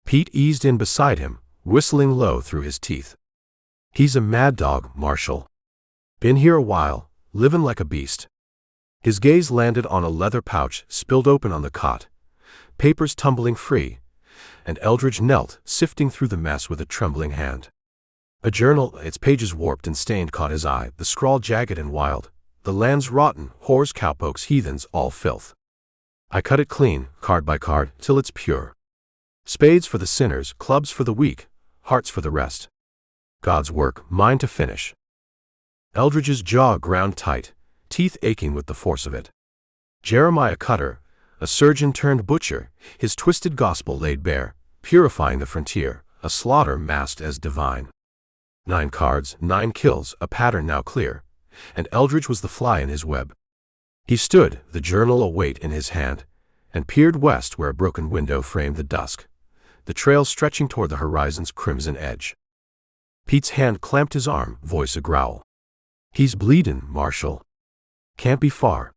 Pete eased in beside him, whistling low through his teeth. "He's a mad dog, Marshal. Been here a while, livin' like a beast." His gaze landed on a leather pouch spilled open on the cot, papers tumbling free, and Eldridge knelt, sifting through the mess with a trembling hand. A journal, its pages warped and stained, caught his eye, the scrawl jagged and wild. "The land's rotten, whores, cowpokes, heathens, all filth. I cut it clean, card by card, till it's pure. Spades for the sinners, clubs for the weak, hearts for the rest. God's work, mine to finish." Eldridge's jaw ground tight, teeth aching with the force of it. Jeremiah Cutter, a surgeon turned butcher, his twisted gospel laid bare, purifying the frontier, a slaughter masked as divine. 9 cards, 9 kills, a pattern now clear, and Eldridge was the fly in his web. He stood, the journal a weight in his hand, and peered west where a broken window framed the dusk, the trail stretching toward the horizon's crimson edge. Pete's hand clamped his arm, voice a growl. "He's bleedin', Marshal. Can't be far."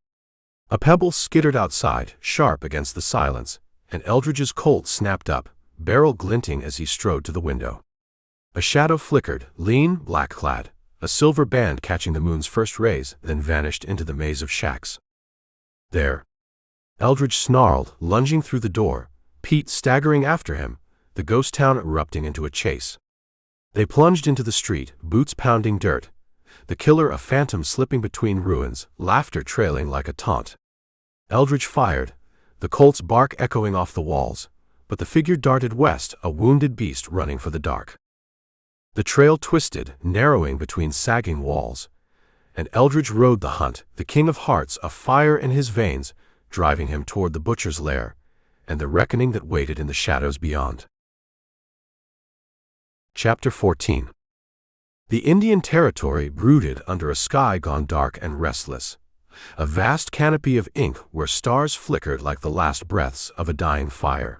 A pebble skittered outside, sharp against the silence, and Eldridge's Colt snapped up, barrel glinting as he strode to the window. A shadow flickered, lean, black-clad, a silver band catching the moon's first rays, then vanished into the maze of shacks. "There." Eldridge snarled, lunging through the door, Pete staggering after him, the ghost town erupting into a chase. They plunged into the street, boots pounding dirt, the killer a phantom slipping between ruins, laughter trailing like a taunt. Eldridge fired, the Colt's bark echoing off the walls, but the figure darted west, a wounded beast running for the dark. The trail twisted, narrowing between sagging walls, and Eldridge rode the hunt, the king of hearts, a fire in his veins, driving him toward the butcher's lair, and the reckoning that waited in the shadows beyond. Chapter 14. The Indian Territory brooded under a sky gone dark and restless, a vast canopy of ink where stars flickered like the last breaths of a dying fire.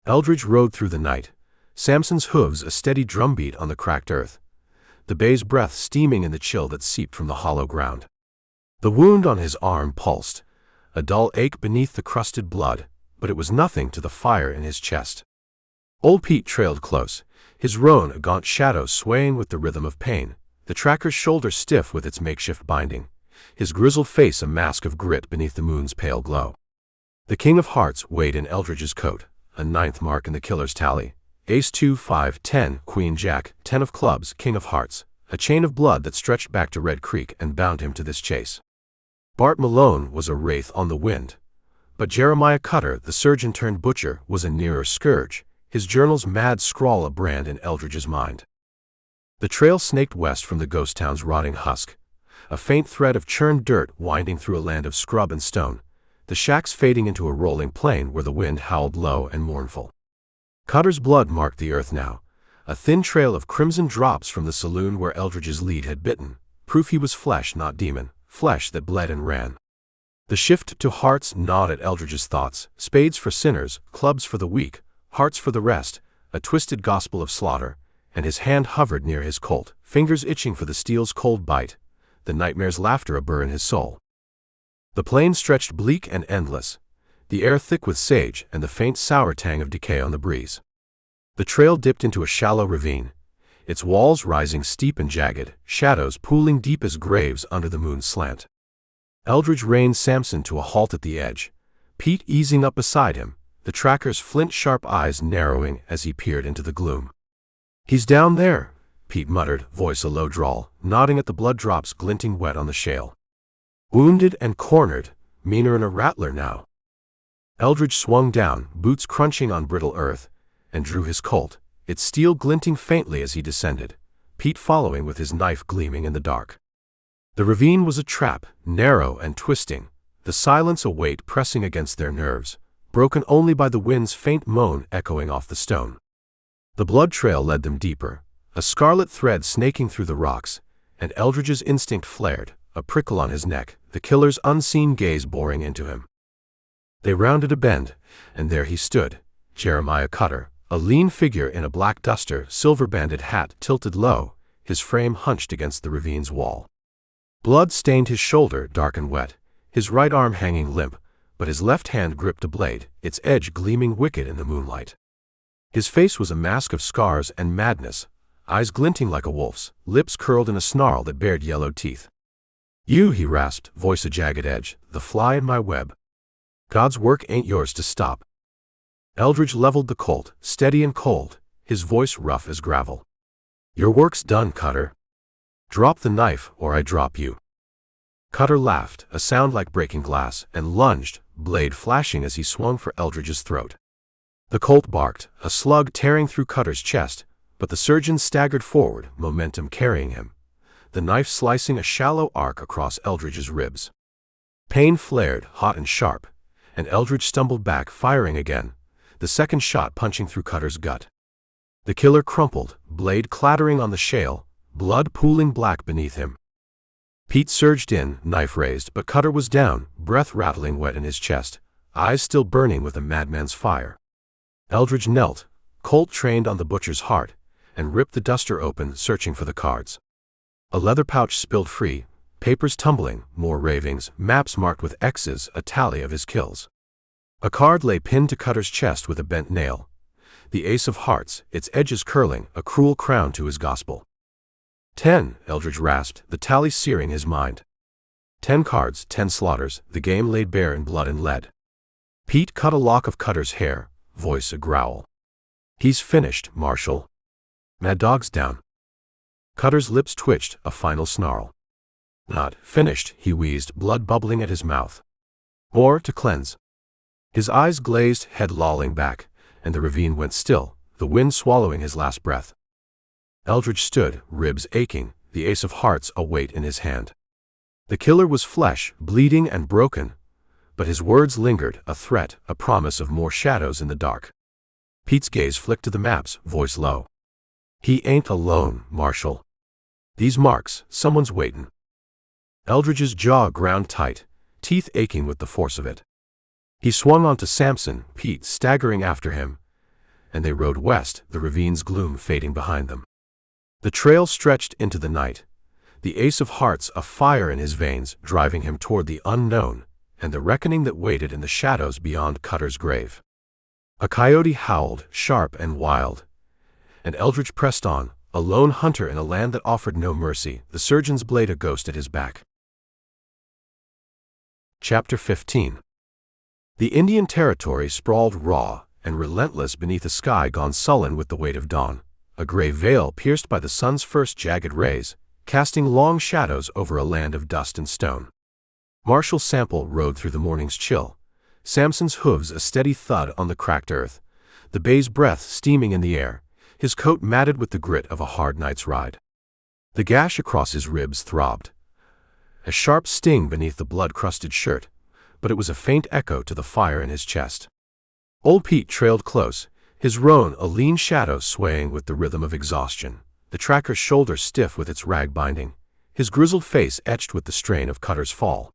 Eldridge rode through the night, Samson's hooves a steady drumbeat on the cracked earth, the bay's breath steaming in the chill that seeped from the hollow ground. The wound on his arm pulsed, a dull ache beneath the crusted blood, but it was nothing to the fire in his chest. Old Pete trailed close, his roan a gaunt shadow swaying with the rhythm of pain, the tracker's shoulder stiff with its makeshift binding, his grizzled face a mask of grit beneath the moon's pale glow. The king of hearts weighed in Eldridge's coat, a 9th mark in the killer's tally. Ace 2, 5, 10, Queen Jack, 10 of clubs, king of hearts, a chain of blood that stretched back to Red Creek and bound him to this chase. Bart Malone was a wraith on the wind, but Jeremiah Cutter, the surgeon turned butcher, was a nearer scourge, his journal's mad scrawl a brand in Eldridge's mind. The trail snaked west from the ghost town's rotting husk, a faint thread of churned dirt winding through a land of scrub and stone, the shacks fading into a rolling plain where the wind howled low and mournful. Cutter's blood marked the earth now, a thin trail of crimson drops from the saloon where Eldridge's lead had bitten, proof he was flesh not demon, flesh that bled and ran. The shift to hearts gnawed at Eldridge's thoughts, spades for sinners, clubs for the weak, hearts for the rest, a twisted gospel of slaughter, and his hand hovered near his Colt, fingers itching for the steel's cold bite, the nightmare's laughter a burr in his soul. The plain stretched bleak and endless, the air thick with sage and the faint sour tang of decay on the breeze. The trail dipped into a shallow ravine, its walls rising steep and jagged, shadows pooling deep as graves under the moon's slant. Eldridge reined Samson to a halt at the edge, Pete easing up beside him, the tracker's flint-sharp eyes narrowing as he peered into the gloom. "He's down there," Pete muttered, voice a low drawl, nodding at the blood drops glinting wet on the shale. "Wounded and cornered, meaner'n a rattler now." Eldridge swung down, boots crunching on brittle earth, and drew his Colt, its steel glinting faintly as he descended, Pete following with his knife gleaming in the dark. The ravine was a trap, narrow and twisting, the silence a weight pressing against their nerves, broken only by the wind's faint moan echoing off the stone. The blood trail led them deeper, a scarlet thread snaking through the rocks, and Eldridge's instinct flared, a prickle on his neck, the killer's unseen gaze boring into him. They rounded a bend, and there he stood, Jeremiah Cutter, a lean figure in a black duster, silver-banded hat tilted low, his frame hunched against the ravine's wall. Blood stained his shoulder, dark and wet, his right arm hanging limp, but his left hand gripped a blade, its edge gleaming wicked in the moonlight. His face was a mask of scars and madness, eyes glinting like a wolf's, lips curled in a snarl that bared yellow teeth. "You," he rasped, voice a jagged edge, "the fly in my web. God's work ain't yours to stop." Eldridge leveled the Colt, steady and cold, his voice rough as gravel. "Your work's done, Cutter. Drop the knife, or I drop you." Cutter laughed, a sound like breaking glass, and lunged, blade flashing as he swung for Eldridge's throat. The Colt barked, a slug tearing through Cutter's chest, but the surgeon staggered forward, momentum carrying him, the knife slicing a shallow arc across Eldridge's ribs. Pain flared, hot and sharp, and Eldridge stumbled back, firing again, the second shot punching through Cutter's gut. The killer crumpled, blade clattering on the shale, blood pooling black beneath him. Pete surged in, knife raised, but Cutter was down, breath rattling wet in his chest, eyes still burning with a madman's fire. Eldridge knelt, Colt trained on the butcher's heart, and ripped the duster open, searching for the cards. A leather pouch spilled free, papers tumbling, more ravings, maps marked with X's, a tally of his kills. A card lay pinned to Cutter's chest with a bent nail, the ace of hearts, its edges curling, a cruel crown to his gospel. 10, Eldridge rasped, the tally searing his mind. 10 cards, 10 slaughters, the game laid bare in blood and lead. Pete cut a lock of Cutter's hair, voice a growl. "He's finished, Marshal. Mad Dog's down." Cutter's lips twitched, a final snarl. "Not finished," he wheezed, blood bubbling at his mouth. "More to cleanse." His eyes glazed, head lolling back, and the ravine went still, the wind swallowing his last breath. Eldridge stood, ribs aching, the ace of hearts a weight in his hand. The killer was flesh, bleeding and broken, but his words lingered, a threat, a promise of more shadows in the dark. Pete's gaze flicked to the maps, voice low. "He ain't alone, Marshal. These marks, someone's waitin'." Eldridge's jaw ground tight, teeth aching with the force of it. He swung onto Samson, Pete staggering after him, and they rode west, the ravine's gloom fading behind them. The trail stretched into the night, the ace of hearts a fire in his veins, driving him toward the unknown, and the reckoning that waited in the shadows beyond Cutter's grave. A coyote howled, sharp and wild, and Eldridge pressed on, a lone hunter in a land that offered no mercy, the surgeon's blade a ghost at his back. Chapter 15. The Indian Territory sprawled raw and relentless beneath a sky gone sullen with the weight of dawn, a gray veil pierced by the sun's first jagged rays, casting long shadows over a land of dust and stone. Marshal Sample rode through the morning's chill, Samson's hooves a steady thud on the cracked earth, the bay's breath steaming in the air, his coat matted with the grit of a hard night's ride. The gash across his ribs throbbed, a sharp sting beneath the blood-crusted shirt, but it was a faint echo to the fire in his chest. Old Pete trailed close, his roan a lean shadow swaying with the rhythm of exhaustion, the tracker's shoulder stiff with its rag binding, his grizzled face etched with the strain of Cutter's fall.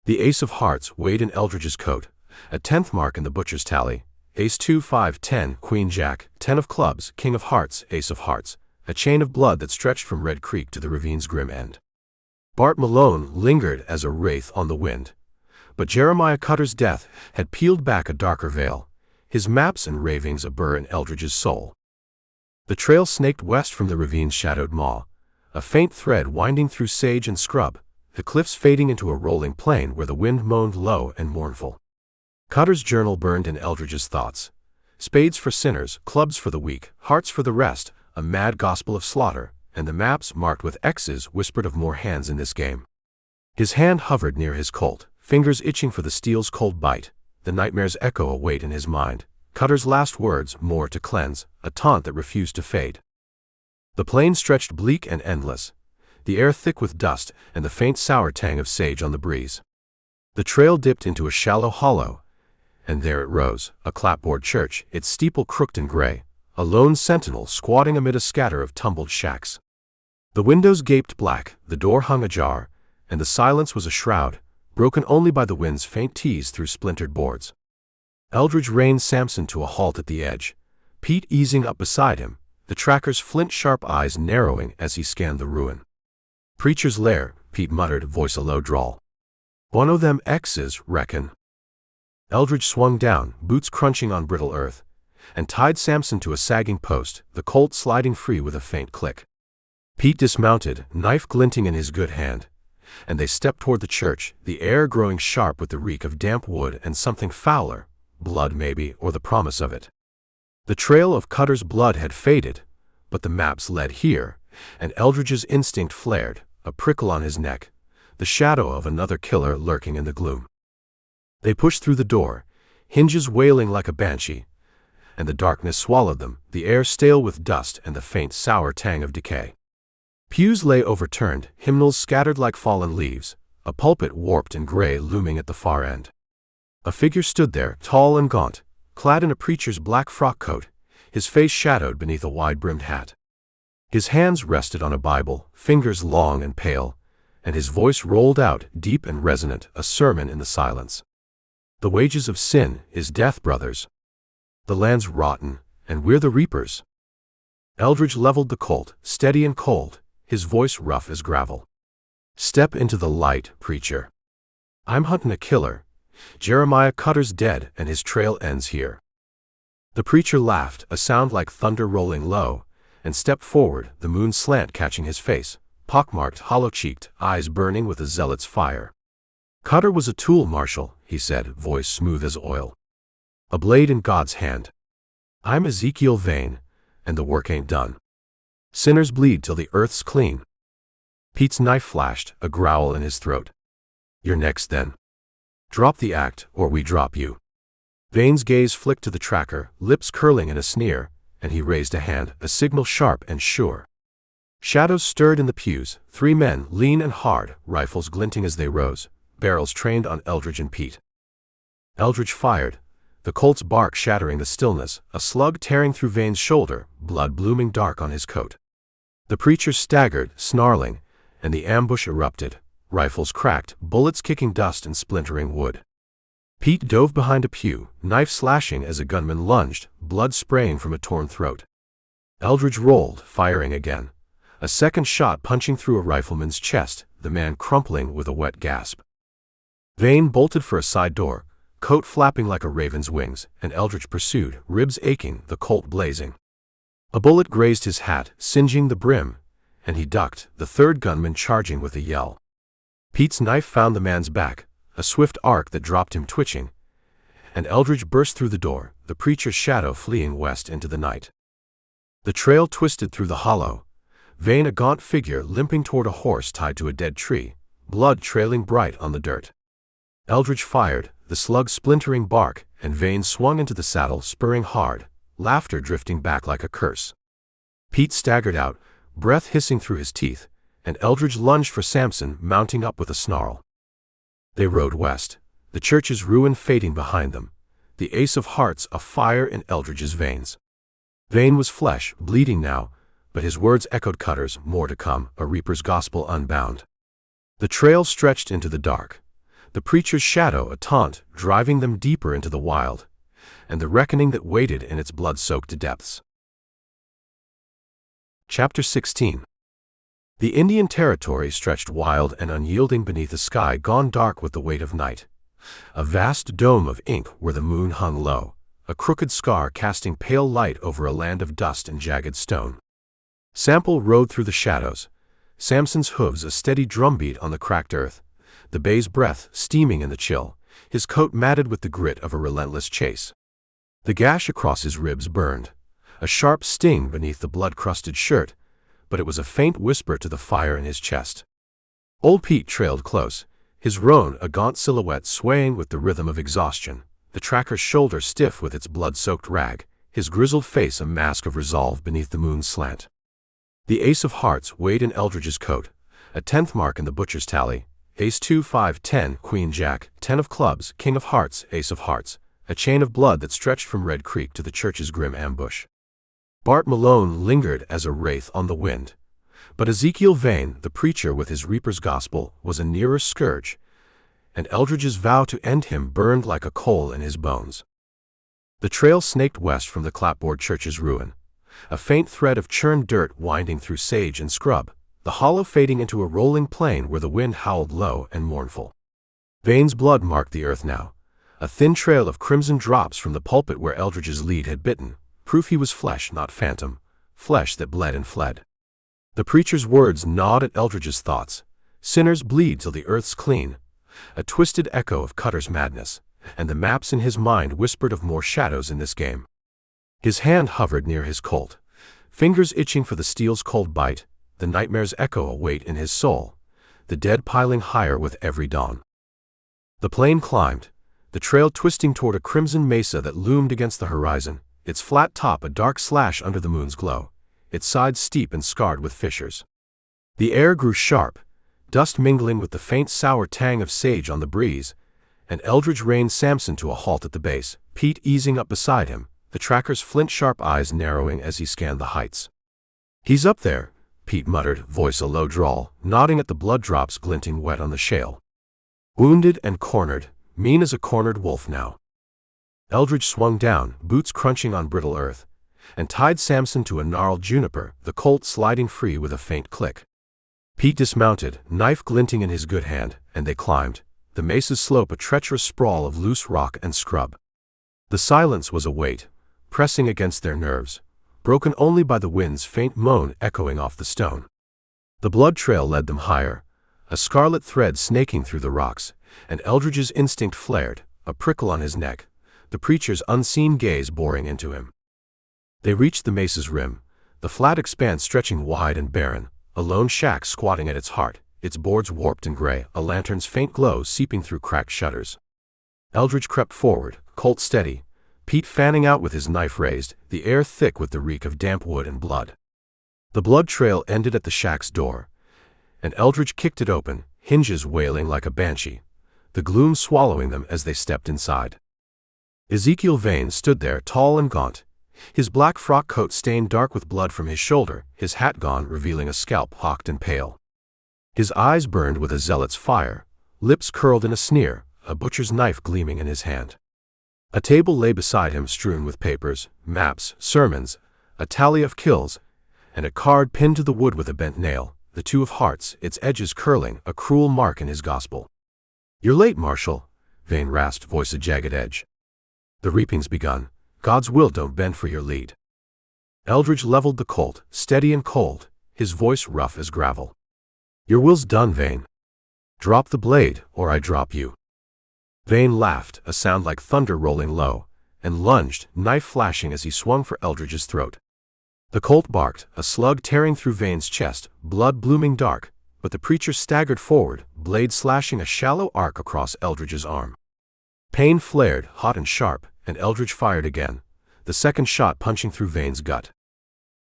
The ace of hearts weighed in Eldridge's coat, a 10th mark in the butcher's tally, ace 2 5 10, queen jack, 10 of clubs, king of hearts, ace of hearts, a chain of blood that stretched from Red Creek to the ravine's grim end. Bart Malone lingered as a wraith on the wind, but Jeremiah Cutter's death had peeled back a darker veil, his maps and ravings a burr in Eldridge's soul. The trail snaked west from the ravine's shadowed maw, a faint thread winding through sage and scrub, the cliffs fading into a rolling plain where the wind moaned low and mournful. Cutter's journal burned in Eldridge's thoughts. Spades for sinners, clubs for the weak, hearts for the rest, a mad gospel of slaughter, and the maps marked with X's whispered of more hands in this game. His hand hovered near his Colt, fingers itching for the steel's cold bite, the nightmare's echo a weight in his mind, Cutter's last words, more to cleanse, a taunt that refused to fade. The plain stretched bleak and endless, the air thick with dust and the faint sour tang of sage on the breeze. The trail dipped into a shallow hollow, and there it rose, a clapboard church, its steeple crooked and gray, a lone sentinel squatting amid a scatter of tumbled shacks. The windows gaped black, the door hung ajar, and the silence was a shroud, broken only by the wind's faint tease through splintered boards. Eldridge reined Samson to a halt at the edge, Pete easing up beside him, the tracker's flint-sharp eyes narrowing as he scanned the ruin. "Preacher's lair," Pete muttered, voice a low drawl. "One o' them X's, reckon." Eldridge swung down, boots crunching on brittle earth, and tied Samson to a sagging post, the colt sliding free with a faint click. Pete dismounted, knife glinting in his good hand, and they stepped toward the church, the air growing sharp with the reek of damp wood and something fouler, blood maybe, or the promise of it. The trail of Cutter's blood had faded, but the maps led here, and Eldridge's instinct flared, a prickle on his neck, the shadow of another killer lurking in the gloom. They pushed through the door, hinges wailing like a banshee, and the darkness swallowed them, the air stale with dust and the faint sour tang of decay. Pews lay overturned, hymnals scattered like fallen leaves, a pulpit warped and gray looming at the far end. A figure stood there, tall and gaunt, clad in a preacher's black frock coat, his face shadowed beneath a wide-brimmed hat. His hands rested on a Bible, fingers long and pale, and his voice rolled out, deep and resonant, a sermon in the silence. "The wages of sin is death, brothers. The land's rotten, and we're the reapers." Eldridge leveled the colt, steady and cold, his voice rough as gravel. "Step into the light, preacher. I'm hunting a killer. Jeremiah Cutter's dead, and his trail ends here." The preacher laughed, a sound like thunder rolling low, and stepped forward, the moon's slant catching his face, pockmarked, hollow-cheeked, eyes burning with a zealot's fire. "Cutter was a tool, Marshal," he said, voice smooth as oil. "A blade in God's hand. I'm Ezekiel Vane, and the work ain't done. Sinners bleed till the earth's clean." Pete's knife flashed, a growl in his throat. "You're next, then. Drop the act, or we drop you." Vane's gaze flicked to the tracker, lips curling in a sneer, and he raised a hand, a signal sharp and sure. Shadows stirred in the pews, 3 men, lean and hard, rifles glinting as they rose, barrels trained on Eldridge and Pete. Eldridge fired, the colt's bark shattering the stillness, a slug tearing through Vane's shoulder, blood blooming dark on his coat. The preacher staggered, snarling, and the ambush erupted, rifles cracked, bullets kicking dust and splintering wood. Pete dove behind a pew, knife slashing as a gunman lunged, blood spraying from a torn throat. Eldridge rolled, firing again, a second shot punching through a rifleman's chest, the man crumpling with a wet gasp. Vane bolted for a side door, coat flapping like a raven's wings, and Eldridge pursued, ribs aching, the colt blazing. A bullet grazed his hat, singeing the brim, and he ducked, the third gunman charging with a yell. Pete's knife found the man's back, a swift arc that dropped him twitching, and Eldridge burst through the door, the preacher's shadow fleeing west into the night. The trail twisted through the hollow, Vane a gaunt figure limping toward a horse tied to a dead tree, blood trailing bright on the dirt. Eldridge fired, the slug splintering bark, and Vane swung into the saddle, spurring hard, laughter drifting back like a curse. Pete staggered out, breath hissing through his teeth, and Eldridge lunged for Samson, mounting up with a snarl. They rode west, the church's ruin fading behind them, the ace of hearts afire in Eldridge's veins. Vane was flesh, bleeding now, but his words echoed Cutter's, more to come, a reaper's gospel unbound. The trail stretched into the dark, the preacher's shadow a taunt, driving them deeper into the wild, and the reckoning that waited in its blood-soaked depths. Chapter 16. The Indian Territory stretched wild and unyielding beneath a sky gone dark with the weight of night, a vast dome of ink where the moon hung low, a crooked scar casting pale light over a land of dust and jagged stone. Sample rode through the shadows, Samson's hooves a steady drumbeat on the cracked earth, the bay's breath steaming in the chill, his coat matted with the grit of a relentless chase. The gash across his ribs burned, a sharp sting beneath the blood-crusted shirt, but it was a faint whisper to the fire in his chest. Old Pete trailed close, his roan a gaunt silhouette swaying with the rhythm of exhaustion, the tracker's shoulder stiff with its blood-soaked rag, his grizzled face a mask of resolve beneath the moon's slant. The ace of hearts weighed in Eldridge's coat, a 10th mark in the butcher's tally, Ace 2, 5, 10, Queen Jack, 10 of clubs, King of hearts, Ace of hearts, a chain of blood that stretched from Red Creek to the church's grim ambush. Bart Malone lingered as a wraith on the wind. But Ezekiel Vane, the preacher with his Reaper's gospel, was a nearer scourge, and Eldridge's vow to end him burned like a coal in his bones. The trail snaked west from the clapboard church's ruin, a faint thread of churned dirt winding through sage and scrub, the hollow fading into a rolling plain where the wind howled low and mournful. Vane's blood marked the earth now, a thin trail of crimson drops from the pulpit where Eldridge's lead had bitten, proof he was flesh, not phantom, flesh that bled and fled. The preacher's words gnawed at Eldridge's thoughts. Sinners bleed till the earth's clean, a twisted echo of Cutter's madness, and the maps in his mind whispered of more shadows in this game. His hand hovered near his Colt, fingers itching for the steel's cold bite, the nightmare's echo await in his soul, the dead piling higher with every dawn. The plane climbed, the trail twisting toward a crimson mesa that loomed against the horizon, its flat top a dark slash under the moon's glow, its sides steep and scarred with fissures. The air grew sharp, dust mingling with the faint sour tang of sage on the breeze, and Eldridge reined Samson to a halt at the base, Pete easing up beside him, the tracker's flint-sharp eyes narrowing as he scanned the heights. "He's up there," Pete muttered, voice a low drawl, nodding at the blood drops glinting wet on the shale. "Wounded and cornered, mean as a cornered wolf now." Eldridge swung down, boots crunching on brittle earth, and tied Samson to a gnarled juniper, the Colt sliding free with a faint click. Pete dismounted, knife glinting in his good hand, and they climbed, the mesa's slope a treacherous sprawl of loose rock and scrub. The silence was a weight, pressing against their nerves, broken only by the wind's faint moan echoing off the stone. The blood trail led them higher, a scarlet thread snaking through the rocks, and Eldridge's instinct flared, a prickle on his neck, the preacher's unseen gaze boring into him. They reached the mesa's rim, the flat expanse stretching wide and barren, a lone shack squatting at its heart, its boards warped and gray, a lantern's faint glow seeping through cracked shutters. Eldridge crept forward, Colt steady, Pete fanning out with his knife raised, the air thick with the reek of damp wood and blood. The blood trail ended at the shack's door, and Eldridge kicked it open, hinges wailing like a banshee, the gloom swallowing them as they stepped inside. Ezekiel Vane stood there tall and gaunt, his black frock coat stained dark with blood from his shoulder, his hat gone revealing a scalp hawked and pale. His eyes burned with a zealot's fire, lips curled in a sneer, a butcher's knife gleaming in his hand. A table lay beside him strewn with papers, maps, sermons, a tally of kills, and a card pinned to the wood with a bent nail, the 2 of hearts, its edges curling, a cruel mark in his gospel. "You're late, Marshal," Vane rasped, voice a jagged edge. "The reaping's begun. God's will don't bend for your lead." Eldridge leveled the Colt, steady and cold, his voice rough as gravel. "Your will's done, Vane. Drop the blade, or I drop you." Vane laughed, a sound like thunder rolling low, and lunged, knife flashing as he swung for Eldridge's throat. The Colt barked, a slug tearing through Vane's chest, blood blooming dark, but the preacher staggered forward, blade slashing a shallow arc across Eldridge's arm. Pain flared, hot and sharp, and Eldridge fired again, the second shot punching through Vane's gut.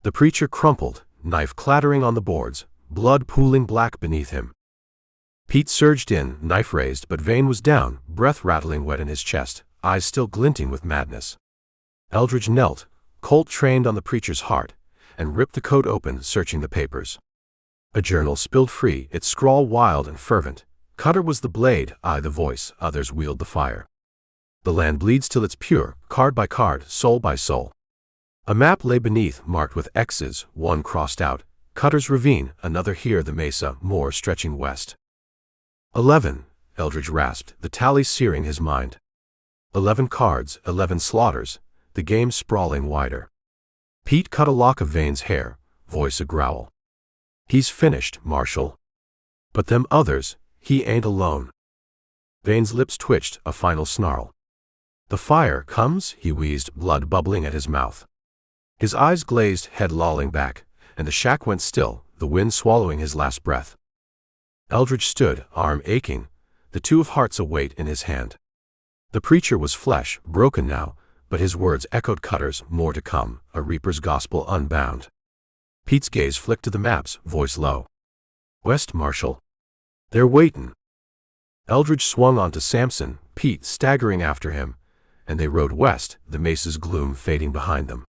The preacher crumpled, knife clattering on the boards, blood pooling black beneath him. Pete surged in, knife raised, but Vane was down, breath rattling wet in his chest, eyes still glinting with madness. Eldridge knelt, Colt trained on the preacher's heart, and ripped the coat open, searching the papers. A journal spilled free, its scrawl wild and fervent. Cutter was the blade, I the voice, others wield the fire. The land bleeds till it's pure, card by card, soul by soul. A map lay beneath, marked with X's, one crossed out, Cutter's ravine, another here the mesa, more stretching west. 11, Eldridge rasped, the tally searing his mind. 11 cards, 11 slaughters, the game sprawling wider. Pete cut a lock of Vane's hair, voice a growl. "He's finished, Marshal. But them others, he ain't alone." Vane's lips twitched, a final snarl. "The fire comes," he wheezed, blood bubbling at his mouth. His eyes glazed, head lolling back, and the shack went still, the wind swallowing his last breath. Eldridge stood, arm aching, the 2 of hearts a weight in his hand. The preacher was flesh, broken now, but his words echoed Cutter's, more to come, a reaper's gospel unbound. Pete's gaze flicked to the maps, voice low. "West, Marshal. They're waitin'." Eldridge swung onto Samson, Pete staggering after him, and they rode west, the mesa's gloom fading behind them.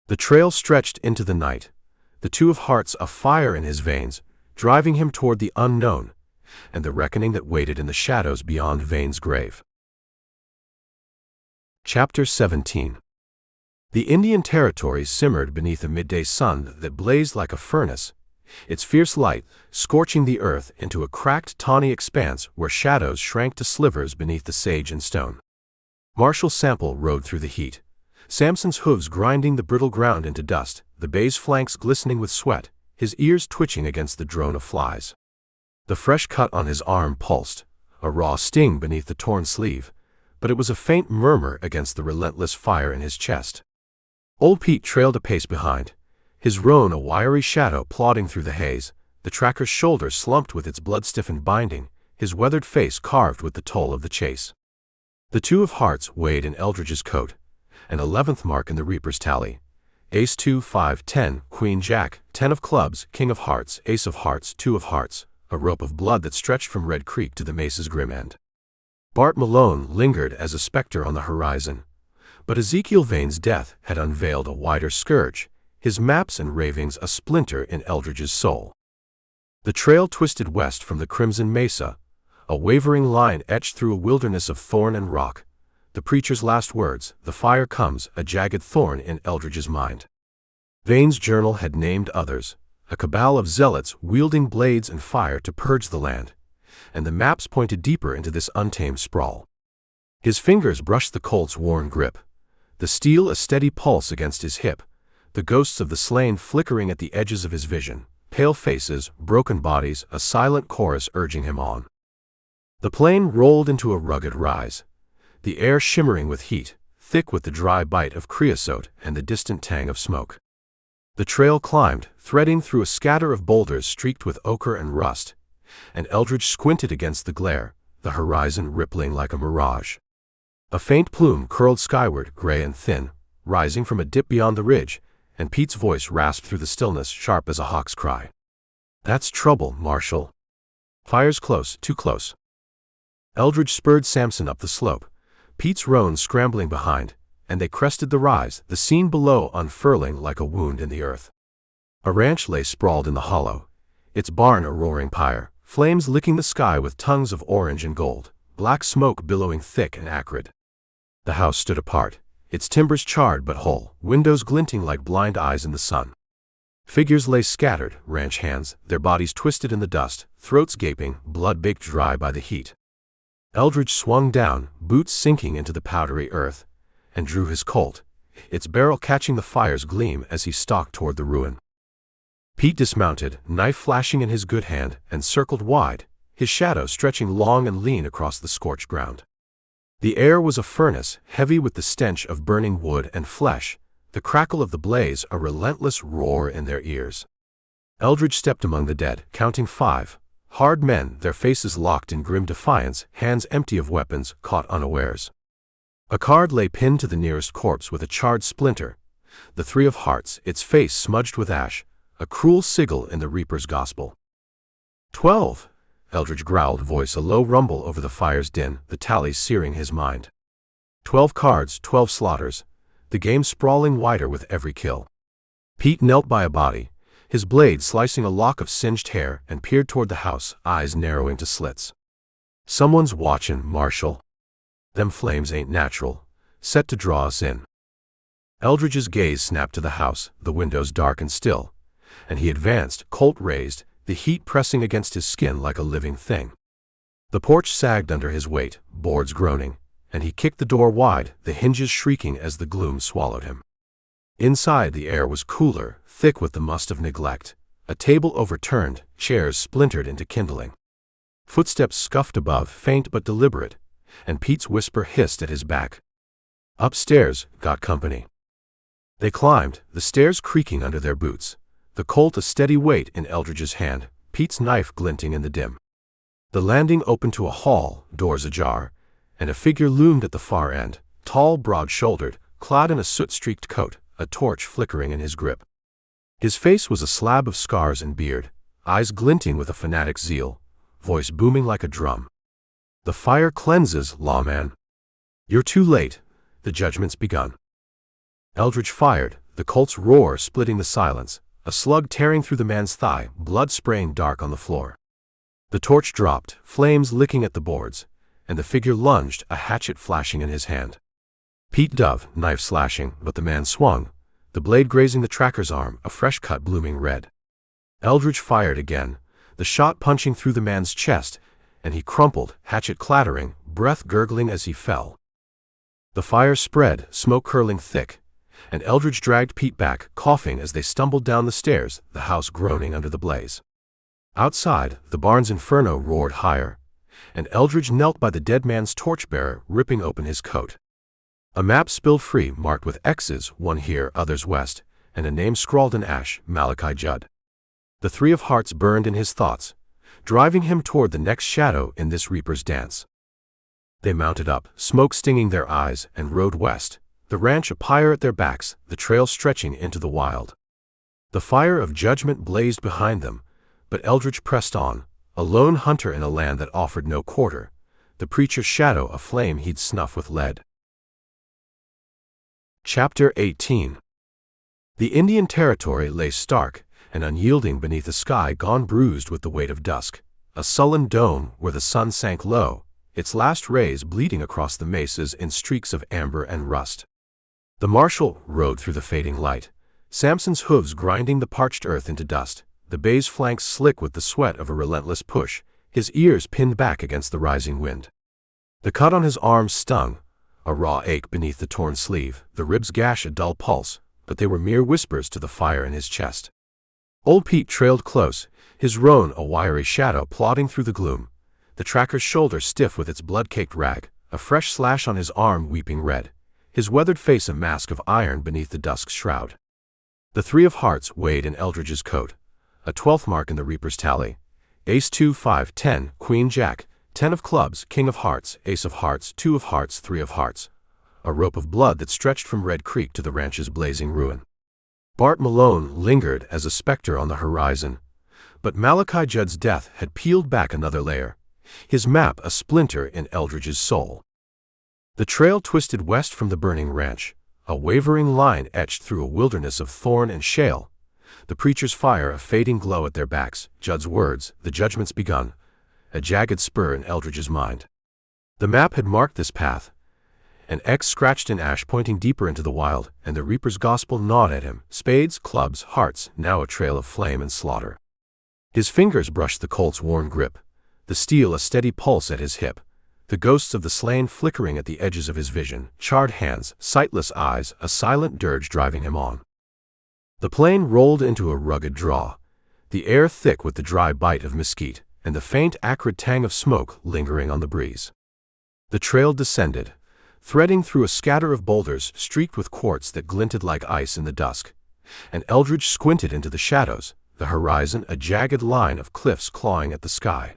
The trail stretched into the night, the two of hearts a fire in his veins, driving him toward the unknown, and the reckoning that waited in the shadows beyond Vane's grave. Chapter 17. The Indian Territory simmered beneath a midday sun that blazed like a furnace, its fierce light scorching the earth into a cracked, tawny expanse where shadows shrank to slivers beneath the sage and stone. Marshal Sample rode through the heat, Samson's hooves grinding the brittle ground into dust, the bay's flanks glistening with sweat, his ears twitching against the drone of flies. The fresh cut on his arm pulsed, a raw sting beneath the torn sleeve, but it was a faint murmur against the relentless fire in his chest. Old Pete trailed a pace behind, his roan a wiry shadow plodding through the haze, the tracker's shoulder slumped with its blood-stiffened binding, his weathered face carved with the toll of the chase. The two of hearts weighed in Eldridge's coat, an 11th mark in the reaper's tally. Ace 2, 5, 10, Queen Jack, 10 of clubs, King of hearts, Ace of hearts, 2 of hearts, a rope of blood that stretched from Red Creek to the mesa's grim end. Bart Malone lingered as a specter on the horizon, but Ezekiel Vane's death had unveiled a wider scourge, his maps and ravings a splinter in Eldridge's soul. The trail twisted west from the Crimson Mesa, a wavering line etched through a wilderness of thorn and rock. The preacher's last words, "The fire comes," a jagged thorn in Eldridge's mind. Vane's journal had named others, a cabal of zealots wielding blades and fire to purge the land, and the maps pointed deeper into this untamed sprawl. His fingers brushed the Colt's worn grip, the steel a steady pulse against his hip, the ghosts of the slain flickering at the edges of his vision, pale faces, broken bodies, a silent chorus urging him on. The plain rolled into a rugged rise, the air shimmering with heat, thick with the dry bite of creosote and the distant tang of smoke. The trail climbed, threading through a scatter of boulders streaked with ochre and rust, and Eldridge squinted against the glare, the horizon rippling like a mirage. A faint plume curled skyward, gray and thin, rising from a dip beyond the ridge, and Pete's voice rasped through the stillness, sharp as a hawk's cry. "That's trouble, Marshal. Fire's close, too close." Eldridge spurred Samson up the slope, Pete's roan scrambling behind, and they crested the rise, the scene below unfurling like a wound in the earth. A ranch lay sprawled in the hollow, its barn a roaring pyre, flames licking the sky with tongues of orange and gold, black smoke billowing thick and acrid. The house stood apart, its timbers charred but whole, windows glinting like blind eyes in the sun. Figures lay scattered, ranch hands, their bodies twisted in the dust, throats gaping, blood baked dry by the heat. Eldridge swung down, boots sinking into the powdery earth, and drew his Colt, its barrel catching the fire's gleam as he stalked toward the ruin. Pete dismounted, knife flashing in his good hand, and circled wide, his shadow stretching long and lean across the scorched ground. The air was a furnace, heavy with the stench of burning wood and flesh, the crackle of the blaze a relentless roar in their ears. Eldridge stepped among the dead, counting 5. Hard men, their faces locked in grim defiance, hands empty of weapons, caught unawares. A card lay pinned to the nearest corpse with a charred splinter, the 3 of hearts, its face smudged with ash, a cruel sigil in the Reaper's gospel. 12, Eldridge growled, voice a low rumble over the fire's din, the tally searing his mind. 12 cards, 12 slaughters, the game sprawling wider with every kill. Pete knelt by a body, his blade slicing a lock of singed hair, and peered toward the house, eyes narrowing to slits. "Someone's watchin', Marshal. Them flames ain't natural, set to draw us in." Eldridge's gaze snapped to the house, the windows dark and still, and he advanced, Colt raised, the heat pressing against his skin like a living thing. The porch sagged under his weight, boards groaning, and he kicked the door wide, the hinges shrieking as the gloom swallowed him. Inside the air was cooler, thick with the must of neglect, a table overturned, chairs splintered into kindling. Footsteps scuffed above, faint but deliberate, and Pete's whisper hissed at his back. "Upstairs, got company." They climbed, the stairs creaking under their boots, the Colt a steady weight in Eldridge's hand, Pete's knife glinting in the dim. The landing opened to a hall, doors ajar, and a figure loomed at the far end, tall, broad-shouldered, clad in a soot-streaked coat, a torch flickering in his grip. His face was a slab of scars and beard, eyes glinting with a fanatic's zeal, voice booming like a drum. The fire cleanses, lawman. You're too late. The judgment's begun. Eldridge fired, the Colt's roar splitting the silence, a slug tearing through the man's thigh, blood spraying dark on the floor. The torch dropped, flames licking at the boards, and the figure lunged, a hatchet flashing in his hand. Pete dove, knife slashing, but the man swung, the blade grazing the tracker's arm, a fresh cut blooming red. Eldridge fired again, the shot punching through the man's chest, and he crumpled, hatchet clattering, breath gurgling as he fell. The fire spread, smoke curling thick, and Eldridge dragged Pete back, coughing as they stumbled down the stairs, the house groaning under the blaze. Outside, the barn's inferno roared higher, and Eldridge knelt by the dead man's torchbearer, ripping open his coat. A map spilled free, marked with X's, one here, others west, and a name scrawled in ash, Malachi Judd. The three of hearts burned in his thoughts, driving him toward the next shadow in this reaper's dance. They mounted up, smoke stinging their eyes, and rode west, the ranch a pyre at their backs, the trail stretching into the wild. The fire of judgment blazed behind them, but Eldridge pressed on, a lone hunter in a land that offered no quarter, the preacher's shadow a flame he'd snuff with lead. Chapter 18. The Indian Territory lay stark and unyielding beneath a sky gone bruised with the weight of dusk, a sullen dome where the sun sank low, its last rays bleeding across the mesas in streaks of amber and rust. The Marshal rode through the fading light, Samson's hooves grinding the parched earth into dust, the bay's flanks slick with the sweat of a relentless push, his ears pinned back against the rising wind. The cut on his arm stung, a raw ache beneath the torn sleeve, the ribs gash a dull pulse, but they were mere whispers to the fire in his chest. Old Pete trailed close, his roan a wiry shadow plodding through the gloom, the tracker's shoulder stiff with its blood-caked rag, a fresh slash on his arm weeping red, his weathered face a mask of iron beneath the dusk's shroud. The three of hearts weighed in Eldridge's coat, a 12th mark in the reaper's tally, ace 2 5 10, queen jack, 10 of clubs, king of hearts, ace of hearts, 2 of hearts, 3 of hearts, a rope of blood that stretched from Red Creek to the ranch's blazing ruin. Bart Malone lingered as a specter on the horizon, but Malachi Judd's death had peeled back another layer, his map a splinter in Eldridge's soul. The trail twisted west from the burning ranch, a wavering line etched through a wilderness of thorn and shale, the preacher's fire a fading glow at their backs, Judd's words, the judgment's begun, a jagged spur in Eldridge's mind. The map had marked this path, an X scratched in ash pointing deeper into the wild, and the reaper's gospel gnawed at him, spades, clubs, hearts, now a trail of flame and slaughter. His fingers brushed the Colt's worn grip, the steel a steady pulse at his hip, the ghosts of the slain flickering at the edges of his vision, charred hands, sightless eyes, a silent dirge driving him on. The plain rolled into a rugged draw, the air thick with the dry bite of mesquite, and the faint acrid tang of smoke lingering on the breeze. The trail descended, threading through a scatter of boulders streaked with quartz that glinted like ice in the dusk, and Eldridge squinted into the shadows, the horizon a jagged line of cliffs clawing at the sky.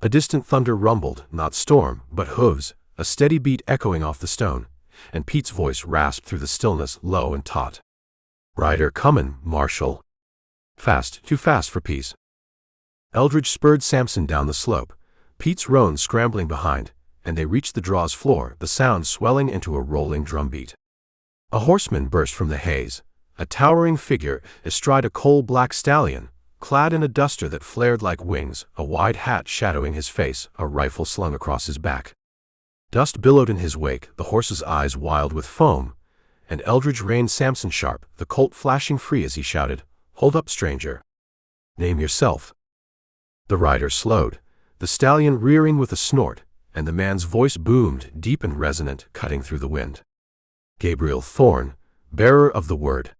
A distant thunder rumbled, not storm, but hooves, a steady beat echoing off the stone, and Pete's voice rasped through the stillness, low and taut. "Rider comin', Marshal." "Fast, too fast for peace." Eldridge spurred Samson down the slope, Pete's roan scrambling behind, and they reached the draw's floor, the sound swelling into a rolling drumbeat. A horseman burst from the haze, a towering figure astride a coal-black stallion, clad in a duster that flared like wings, a wide hat shadowing his face, a rifle slung across his back. Dust billowed in his wake, the horse's eyes wild with foam, and Eldridge reined Samson sharp, the Colt flashing free as he shouted, "Hold up, stranger. Name yourself." The rider slowed, the stallion rearing with a snort, and the man's voice boomed, deep and resonant, cutting through the wind. "Gabriel Thorne, bearer of the word.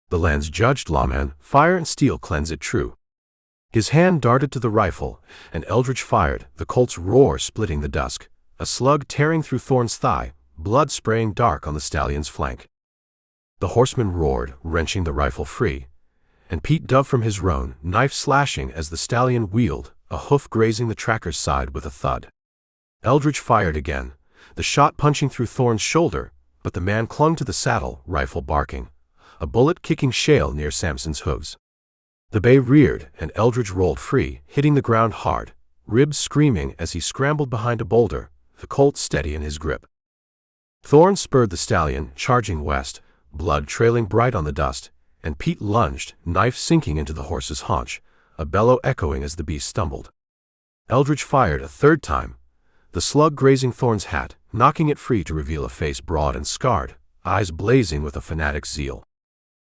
The land's judged, lawman, fire and steel cleanse it true." His hand darted to the rifle, and Eldridge fired, the Colt's roar splitting the dusk, a slug tearing through Thorne's thigh, blood spraying dark on the stallion's flank. The horseman roared, wrenching the rifle free, and Pete dove from his roan, knife slashing as the stallion wheeled, a hoof grazing the tracker's side with a thud. Eldridge fired again, the shot punching through Thorne's shoulder, but the man clung to the saddle, rifle barking, a bullet kicking shale near Samson's hooves. The bay reared, and Eldridge rolled free, hitting the ground hard, ribs screaming as he scrambled behind a boulder, the colt steady in his grip. Thorn spurred the stallion, charging west, blood trailing bright on the dust, and Pete lunged, knife sinking into the horse's haunch, a bellow echoing as the beast stumbled. Eldridge fired a third time, the slug grazing Thorn's hat, knocking it free to reveal a face broad and scarred, eyes blazing with a fanatic's zeal.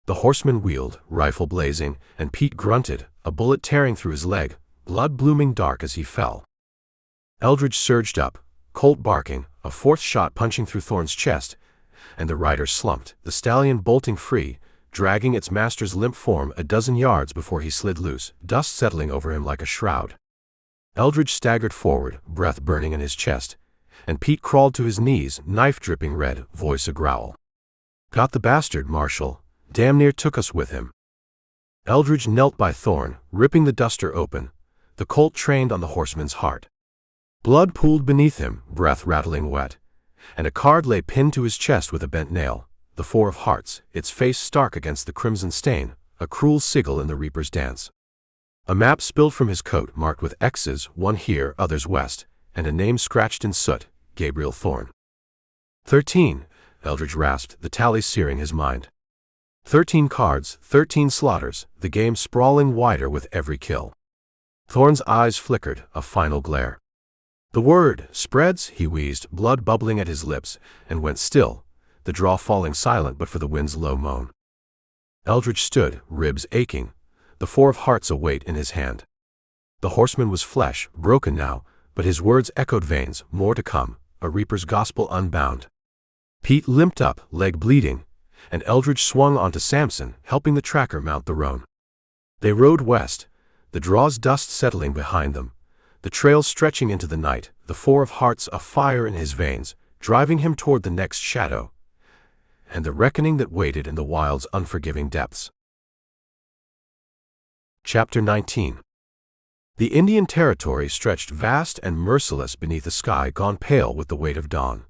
The horseman wheeled, rifle blazing, and Pete grunted, a bullet tearing through his leg, blood blooming dark as he fell. Eldridge surged up, colt barking, a fourth shot punching through Thorn's chest, and the rider slumped, the stallion bolting free, dragging its master's limp form a dozen yards before he slid loose, dust settling over him like a shroud. Eldridge staggered forward, breath burning in his chest, and Pete crawled to his knees, knife dripping red, voice a growl. "Got the bastard, Marshal. Damn near took us with him." Eldridge knelt by Thorn, ripping the duster open, the colt trained on the horseman's heart. Blood pooled beneath him, breath rattling wet, and a card lay pinned to his chest with a bent nail, the Four of Hearts, its face stark against the crimson stain, a cruel sigil in the Reaper's dance. A map spilled from his coat, marked with X's, one here, others west, and a name scratched in soot, Gabriel Thorn. 13, Eldridge rasped, the tally searing his mind. 13 cards, 13 slaughters, the game sprawling wider with every kill. Thorn's eyes flickered, a final glare. "The word spreads," he wheezed, blood bubbling at his lips, and went still, the draw falling silent but for the wind's low moan. Eldridge stood, ribs aching, the Four of Hearts a weight in his hand. The horseman was flesh, broken now, but his words echoed veins, more to come, a Reaper's gospel unbound. Pete limped up, leg bleeding, and Eldridge swung onto Samson, helping the tracker mount the roan. They rode west, the draw's dust settling behind them, the trail stretching into the night, the Four of Hearts a fire in his veins, driving him toward the next shadow, and the reckoning that waited in the wild's unforgiving depths. Chapter 19. The Indian Territory stretched vast and merciless beneath a sky gone pale with the weight of dawn,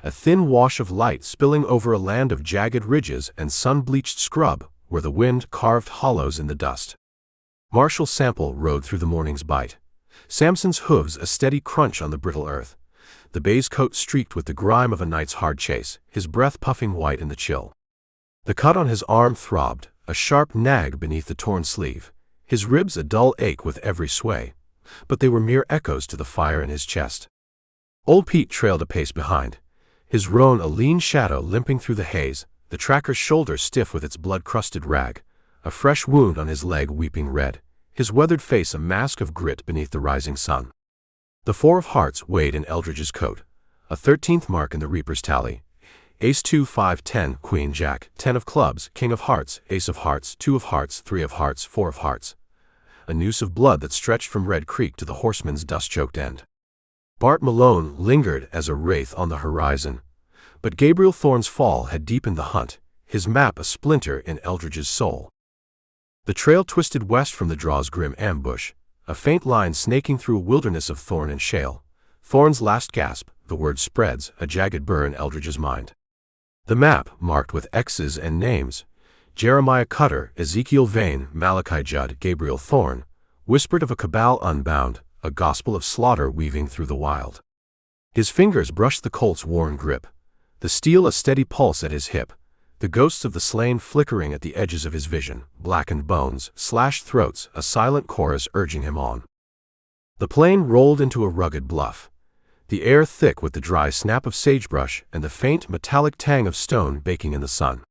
a thin wash of light spilling over a land of jagged ridges and sun-bleached scrub where the wind carved hollows in the dust. Marshal Sample rode through the morning's bite, Samson's hooves a steady crunch on the brittle earth, the bay's coat streaked with the grime of a night's hard chase, his breath puffing white in the chill. The cut on his arm throbbed, a sharp nag beneath the torn sleeve, his ribs a dull ache with every sway, but they were mere echoes to the fire in his chest. Old Pete trailed a pace behind, his roan a lean shadow limping through the haze, the tracker's shoulder stiff with its blood-crusted rag, a fresh wound on his leg weeping red, his weathered face a mask of grit beneath the rising sun. The Four of Hearts weighed in Eldridge's coat, a 13th mark in the Reaper's tally. Ace 2 5 10 Queen Jack 10 of clubs, King of Hearts, Ace of Hearts, 2 of Hearts, 3 of Hearts, 4 of Hearts. A noose of blood that stretched from Red Creek to the horseman's dust-choked end. Bart Malone lingered as a wraith on the horizon, but Gabriel Thorn's fall had deepened the hunt, his map a splinter in Eldridge's soul. The trail twisted west from the draw's grim ambush, a faint line snaking through a wilderness of thorn and shale. Thorn's last gasp, the word spreads, a jagged burr in Eldridge's mind. The map, marked with X's and names, Jeremiah Cutter, Ezekiel Vane, Malachi Judd, Gabriel Thorn, whispered of a cabal unbound, a gospel of slaughter weaving through the wild. His fingers brushed the colt's worn grip, the steel a steady pulse at his hip, the ghosts of the slain flickering at the edges of his vision, blackened bones, slashed throats, a silent chorus urging him on. The plain rolled into a rugged bluff, the air thick with the dry snap of sagebrush and the faint metallic tang of stone baking in the sun.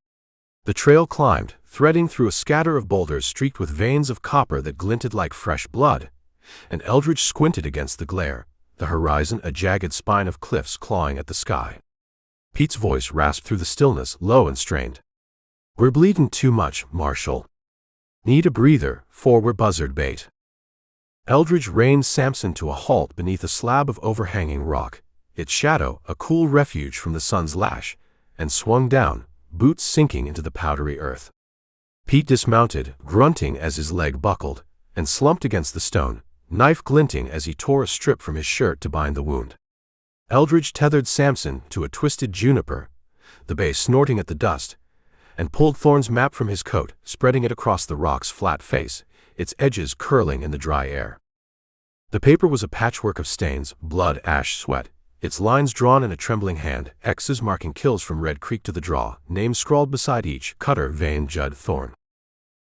The trail climbed, threading through a scatter of boulders streaked with veins of copper that glinted like fresh blood, and Eldridge squinted against the glare, the horizon a jagged spine of cliffs clawing at the sky. Pete's voice rasped through the stillness, low and strained. "We're bleeding too much, Marshal. Need a breather, for we're buzzard bait." Eldridge reined Samson to a halt beneath a slab of overhanging rock, its shadow a cool refuge from the sun's lash, and swung down, boots sinking into the powdery earth. Pete dismounted, grunting as his leg buckled, and slumped against the stone, knife glinting as he tore a strip from his shirt to bind the wound. Eldridge tethered Samson to a twisted juniper, the bay snorting at the dust, and pulled Thorn's map from his coat, spreading it across the rock's flat face, its edges curling in the dry air. The paper was a patchwork of stains, blood, ash, sweat, its lines drawn in a trembling hand, X's marking kills from Red Creek to the draw, names scrawled beside each: Cutter, Vane, Judd, Thorne.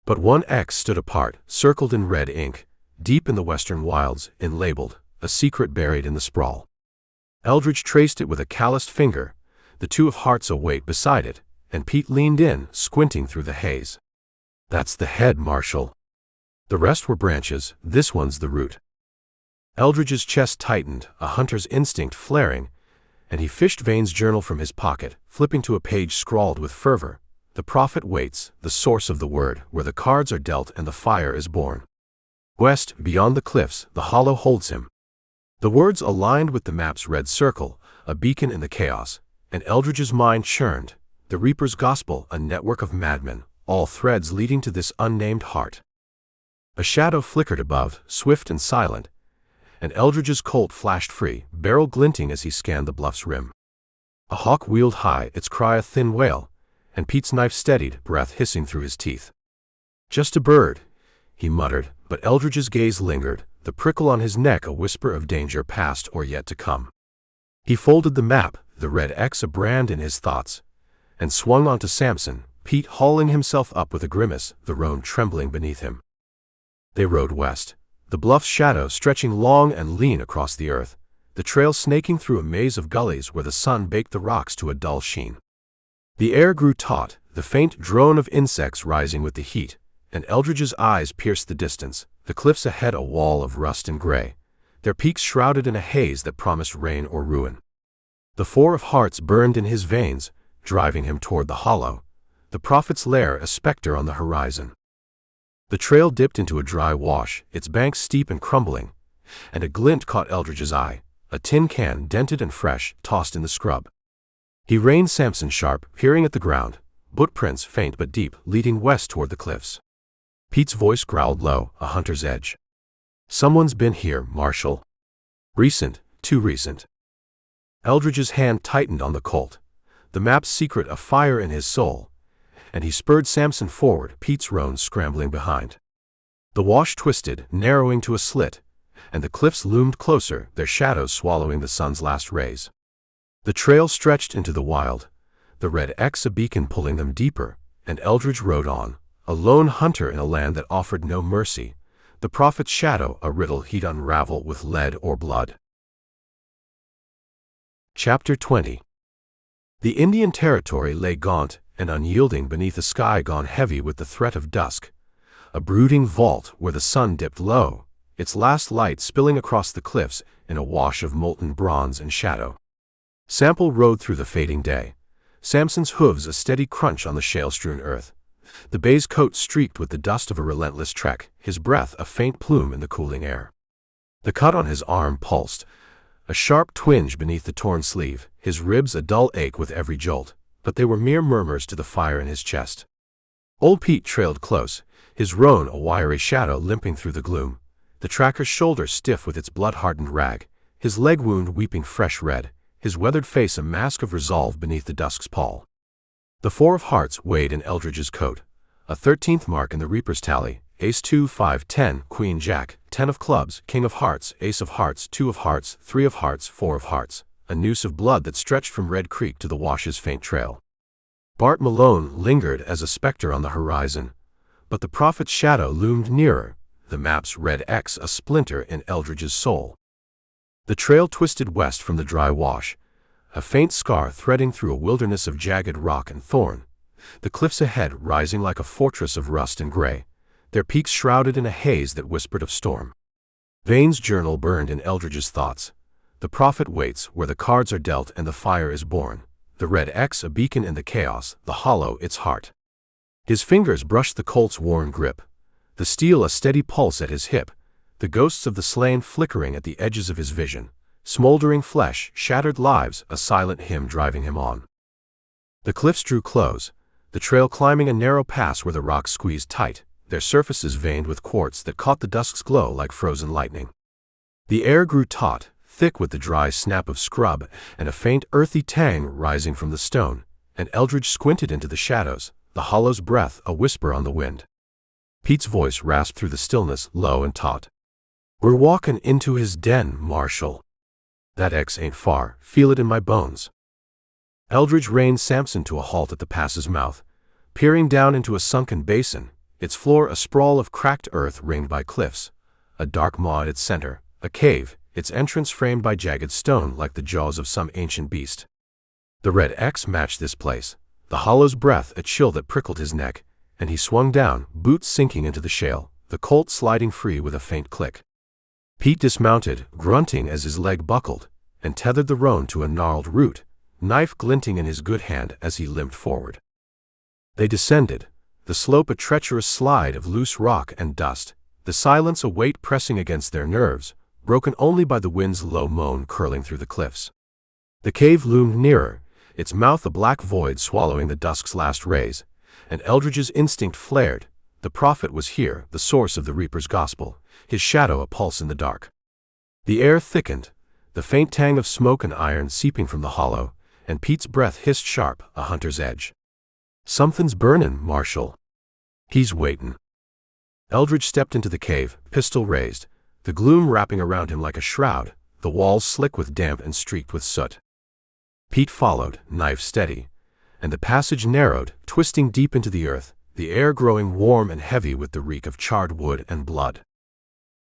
But one X stood apart, circled in red ink, deep in the western wilds, labeled, a secret buried in the sprawl. Eldridge traced it with a calloused finger, the two of hearts await beside it, and Pete leaned in, squinting through the haze. That's the head, Marshal. The rest were branches, this one's the root. Eldridge's chest tightened, a hunter's instinct flaring, and he fished Vane's journal from his pocket, flipping to a page scrawled with fervor. The prophet waits, the source of the word, where the cards are dealt and the fire is born. West, beyond the cliffs, the hollow holds him. The words aligned with the map's red circle, a beacon in the chaos, and Eldridge's mind churned. The Reaper's gospel, a network of madmen, all threads leading to this unnamed heart. A shadow flickered above, swift and silent, and Eldridge's Colt flashed free, barrel glinting as he scanned the bluff's rim. A hawk wheeled high, its cry a thin wail, and Pete's knife steadied, breath hissing through his teeth. Just a bird, he muttered, but Eldridge's gaze lingered, the prickle on his neck a whisper of danger past or yet to come. He folded the map, the red X a brand in his thoughts, and swung onto Samson, Pete hauling himself up with a grimace, the roan trembling beneath him. They rode west, the bluff's shadow stretching long and lean across the earth, the trail snaking through a maze of gullies where the sun baked the rocks to a dull sheen. The air grew taut, the faint drone of insects rising with the heat, and Eldridge's eyes pierced the distance, the cliffs ahead a wall of rust and gray, their peaks shrouded in a haze that promised rain or ruin. The four of hearts burned in his veins, driving him toward the hollow, the prophet's lair a specter on the horizon. The trail dipped into a dry wash, its banks steep and crumbling, and a glint caught Eldridge's eye, a tin can dented and fresh, tossed in the scrub. He reined Samson sharp, peering at the ground, footprints faint but deep, leading west toward the cliffs. Pete's voice growled low, a hunter's edge. Someone's been here, Marshal. Recent, too recent. Eldridge's hand tightened on the Colt, the map's secret a fire in his soul, and he spurred Samson forward, Pete's roan scrambling behind. The wash twisted, narrowing to a slit, and the cliffs loomed closer, their shadows swallowing the sun's last rays. The trail stretched into the wild, the red X a beacon pulling them deeper, and Eldridge rode on, a lone hunter in a land that offered no mercy, the prophet's shadow a riddle he'd unravel with lead or blood. Chapter 20. The Indian Territory lay gaunt and unyielding beneath a sky gone heavy with the threat of dusk, a brooding vault where the sun dipped low, its last light spilling across the cliffs in a wash of molten bronze and shadow. Sample rode through the fading day, Samson's hooves a steady crunch on the shale-strewn earth, the bay's coat streaked with the dust of a relentless trek, his breath a faint plume in the cooling air. The cut on his arm pulsed, a sharp twinge beneath the torn sleeve, his ribs a dull ache with every jolt, but they were mere murmurs to the fire in his chest. Old Pete trailed close, his roan a wiry shadow limping through the gloom, the tracker's shoulder stiff with its blood-hardened rag, his leg wound weeping fresh red, his weathered face a mask of resolve beneath the dusk's pall. The four of hearts weighed in Eldridge's coat, a 13th mark in the Reaper's tally, Ace 2, 5, 10, Queen Jack, 10 of clubs, King of hearts, Ace of hearts, 2 of hearts, 3 of hearts, 4 of hearts, a noose of blood that stretched from Red Creek to the wash's faint trail. Bart Malone lingered as a specter on the horizon, but the prophet's shadow loomed nearer, the map's red X a splinter in Eldridge's soul. The trail twisted west from the dry wash, a faint scar threading through a wilderness of jagged rock and thorn, the cliffs ahead rising like a fortress of rust and gray, their peaks shrouded in a haze that whispered of storm. Vane's journal burned in Eldridge's thoughts. The prophet waits where the cards are dealt and the fire is born, the red X a beacon in the chaos, the hollow its heart. His fingers brushed the Colt's worn grip, the steel a steady pulse at his hip, the ghosts of the slain flickering at the edges of his vision, smoldering flesh, shattered lives, a silent hymn driving him on. The cliffs drew close, the trail climbing a narrow pass where the rocks squeezed tight, their surfaces veined with quartz that caught the dusk's glow like frozen lightning. The air grew taut, thick with the dry snap of scrub and a faint earthy tang rising from the stone, and Eldridge squinted into the shadows, the hollow's breath a whisper on the wind. Pete's voice rasped through the stillness, low and taut. "We're walkin' into his den, Marshal. That X ain't far, feel it in my bones." Eldridge reined Samson to a halt at the pass's mouth, peering down into a sunken basin, its floor a sprawl of cracked earth ringed by cliffs, a dark maw at its center, a cave, its entrance framed by jagged stone like the jaws of some ancient beast. The red X matched this place, the hollow's breath a chill that prickled his neck, and he swung down, boots sinking into the shale, the colt sliding free with a faint click. Pete dismounted, grunting as his leg buckled, and tethered the roan to a gnarled root, knife glinting in his good hand as he limped forward. They descended, the slope a treacherous slide of loose rock and dust, the silence a weight pressing against their nerves, broken only by the wind's low moan curling through the cliffs. The cave loomed nearer, its mouth a black void swallowing the dusk's last rays, and Eldridge's instinct flared. The prophet was here, the source of the Reaper's gospel, his shadow a pulse in the dark. The air thickened, the faint tang of smoke and iron seeping from the hollow, and Pete's breath hissed sharp, a hunter's edge. "Something's burnin', Marshal." "He's waitin'." Eldridge stepped into the cave, pistol raised, the gloom wrapping around him like a shroud, the walls slick with damp and streaked with soot. Pete followed, knife steady, and the passage narrowed, twisting deep into the earth, the air growing warm and heavy with the reek of charred wood and blood.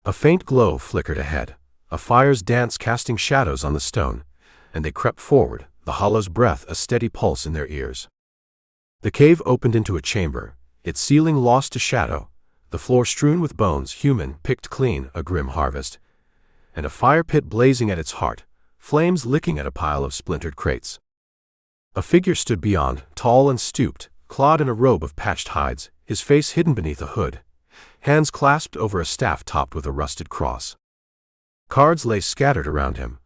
A faint glow flickered ahead, a fire's dance casting shadows on the stone, and they crept forward, the hollow's breath a steady pulse in their ears. The cave opened into a chamber, its ceiling lost to shadow, the floor strewn with bones, human, picked clean, a grim harvest, and a fire pit blazing at its heart, flames licking at a pile of splintered crates. A figure stood beyond, tall and stooped, clad in a robe of patched hides, his face hidden beneath a hood, hands clasped over a staff topped with a rusted cross. Cards lay scattered around him,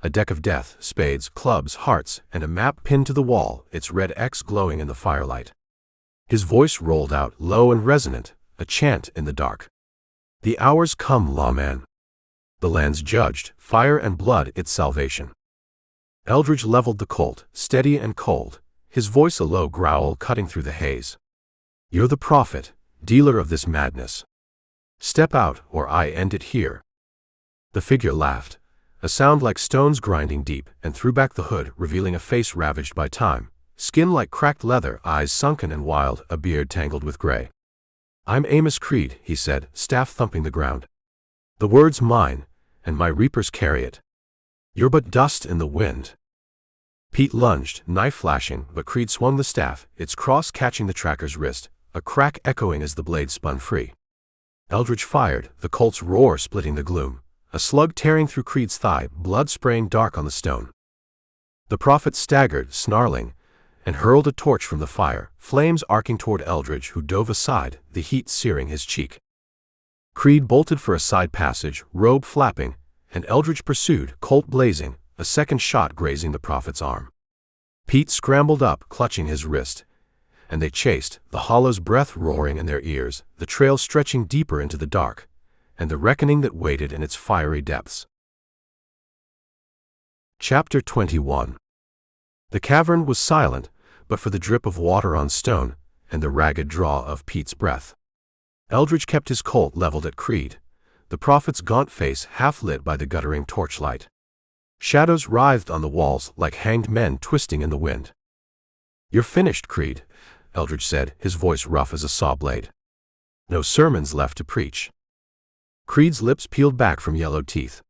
a deck of death, spades, clubs, hearts, and a map pinned to the wall, its red X glowing in the firelight. His voice rolled out, low and resonant, a chant in the dark. "The hour's come, lawman. The land's judged, fire and blood its salvation." Eldridge leveled the colt, steady and cold, his voice a low growl cutting through the haze. "You're the prophet, dealer of this madness. Step out, or I end it here." The figure laughed, a sound like stones grinding deep, and threw back the hood, revealing a face ravaged by time, skin like cracked leather, eyes sunken and wild, a beard tangled with gray. "I'm Amos Creed," he said, staff thumping the ground. "The word's mine, and my reapers carry it. You're but dust in the wind." Pete lunged, knife flashing, but Creed swung the staff, its cross catching the tracker's wrist, a crack echoing as the blade spun free. Eldridge fired, the colt's roar splitting the gloom, a slug tearing through Creed's thigh, blood spraying dark on the stone. The prophet staggered, snarling, and hurled a torch from the fire, flames arcing toward Eldridge, who dove aside, the heat searing his cheek. Creed bolted for a side passage, robe flapping, and Eldridge pursued, colt blazing, a second shot grazing the prophet's arm. Pete scrambled up, clutching his wrist, and they chased, the hollow's breath roaring in their ears, the trail stretching deeper into the dark, and the reckoning that waited in its fiery depths. Chapter 21. The cavern was silent, but for the drip of water on stone, and the ragged draw of Pete's breath. Eldridge kept his colt leveled at Creed, the prophet's gaunt face half lit by the guttering torchlight. Shadows writhed on the walls like hanged men twisting in the wind. "You're finished, Creed," Eldridge said, his voice rough as a saw blade. "No sermons left to preach." Creed's lips peeled back from yellowed teeth.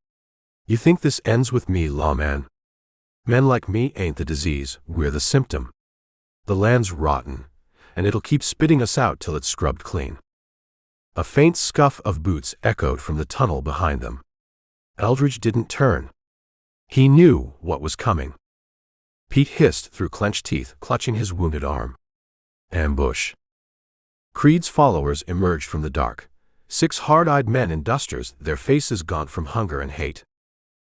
"You think this ends with me, lawman? Men like me ain't the disease, we're the symptom. The land's rotten, and it'll keep spitting us out till it's scrubbed clean." A faint scuff of boots echoed from the tunnel behind them. Eldridge didn't turn. He knew what was coming. Pete hissed through clenched teeth, clutching his wounded arm. Ambush. Creed's followers emerged from the dark, 6 hard-eyed men in dusters, their faces gaunt from hunger and hate.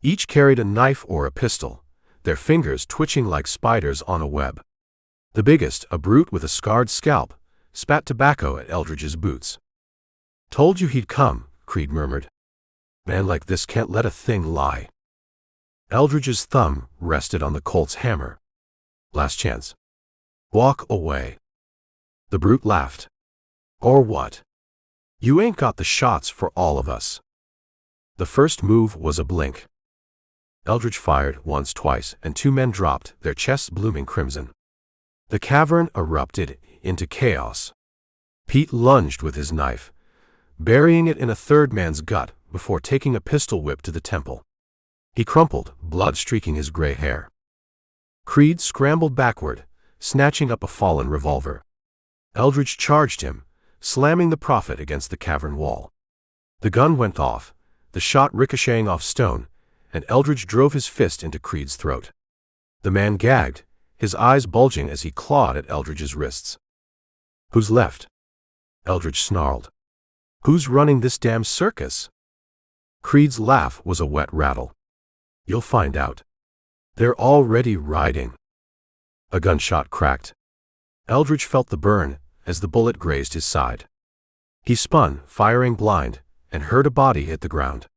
Each carried a knife or a pistol, their fingers twitching like spiders on a web. The biggest, a brute with a scarred scalp, spat tobacco at Eldridge's boots. "Told you he'd come," Creed murmured. "Man like this can't let a thing lie." Eldridge's thumb rested on the colt's hammer. "Last chance. Walk away." The brute laughed. "Or what? You ain't got the shots for all of us." The first move was a blink. Eldridge fired once, twice, and 2 men dropped, their chests blooming crimson. The cavern erupted into chaos. Pete lunged with his knife, burying it in a third man's gut before taking a pistol whip to the temple. He crumpled, blood streaking his gray hair. Creed scrambled backward, snatching up a fallen revolver. Eldridge charged him, slamming the prophet against the cavern wall. The gun went off, the shot ricocheting off stone, and Eldridge drove his fist into Creed's throat. The man gagged, his eyes bulging as he clawed at Eldridge's wrists. "Who's left?" Eldridge snarled. "Who's running this damn circus?" Creed's laugh was a wet rattle. "You'll find out. They're already riding." A gunshot cracked. Eldridge felt the burn as the bullet grazed his side. He spun, firing blind, and heard a body hit the ground.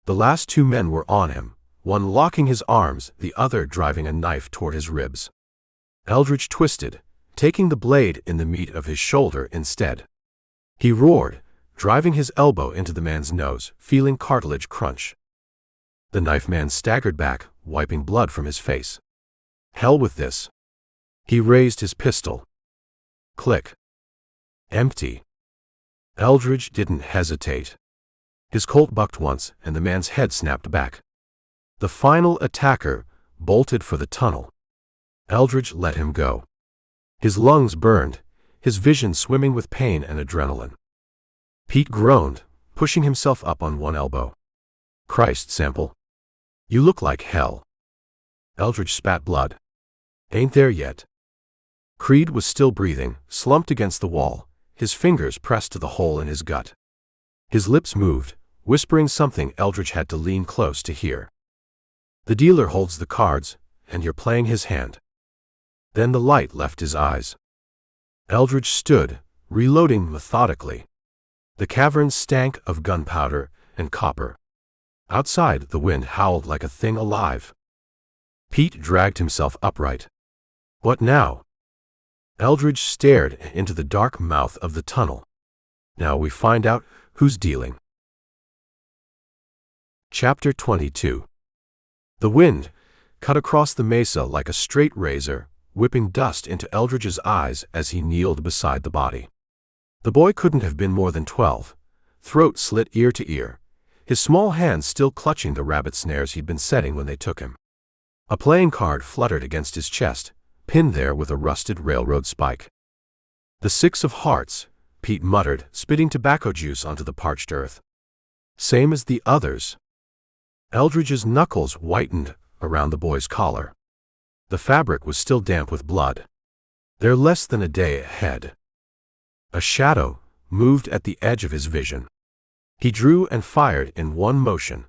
The last 2 men were on him, one locking his arms, the other driving a knife toward his ribs. Eldridge twisted, taking the blade in the meat of his shoulder instead. He roared, driving his elbow into the man's nose, feeling cartilage crunch. The knife man staggered back, wiping blood from his face. "Hell with this." He raised his pistol. Click. Empty. Eldridge didn't hesitate. His Colt bucked once, and the man's head snapped back. The final attacker bolted for the tunnel. Eldridge let him go. His lungs burned, his vision swimming with pain and adrenaline. Pete groaned, pushing himself up on one elbow. "Christ, Sample. You look like hell." Eldridge spat blood. "Ain't there yet." Creed was still breathing, slumped against the wall, his fingers pressed to the hole in his gut. His lips moved, whispering something Eldridge had to lean close to hear. "The dealer holds the cards, and you're playing his hand." Then the light left his eyes. Eldridge stood, reloading methodically. The cavern stank of gunpowder and copper. Outside, the wind howled like a thing alive. Pete dragged himself upright. What now? Eldridge stared into the dark mouth of the tunnel. Now we find out who's dealing. Chapter 22. The wind cut across the mesa like a straight razor, whipping dust into Eldridge's eyes as he kneeled beside the body. The boy couldn't have been more than 12, throat slit ear to ear, his small hands still clutching the rabbit snares he'd been setting when they took him. A playing card fluttered against his chest, pinned there with a rusted railroad spike. "The 6 of hearts," Pete muttered, spitting tobacco juice onto the parched earth. "Same as the others." Eldridge's knuckles whitened around the boy's collar. The fabric was still damp with blood. "They're less than a day ahead." A shadow moved at the edge of his vision. He drew and fired in one motion,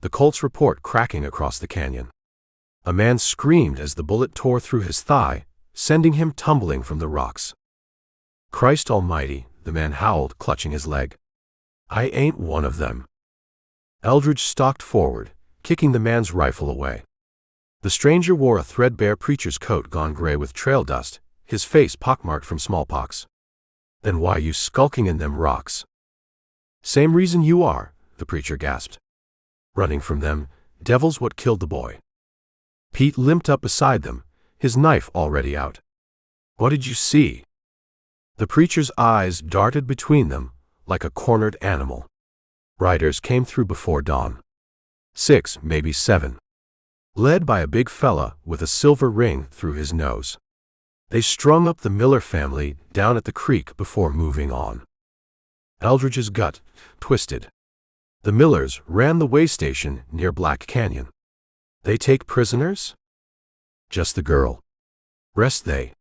the Colt's report cracking across the canyon. A man screamed as the bullet tore through his thigh, sending him tumbling from the rocks. "Christ almighty," the man howled, clutching his leg. "I ain't one of them." Eldridge stalked forward, kicking the man's rifle away. The stranger wore a threadbare preacher's coat gone gray with trail dust, his face pockmarked from smallpox. "Then why you skulking in them rocks?" "Same reason you are," the preacher gasped. "Running from them, devil's what killed the boy." Pete limped up beside them, his knife already out. "What did you see?" The preacher's eyes darted between them like a cornered animal. "Riders came through before dawn. 6, maybe 7. Led by a big fella with a silver ring through his nose. They strung up the Miller family down at the creek before moving on." Eldridge's gut twisted. The Millers ran the way station near Black Canyon. "They take prisoners?" "Just the girl. Rest they."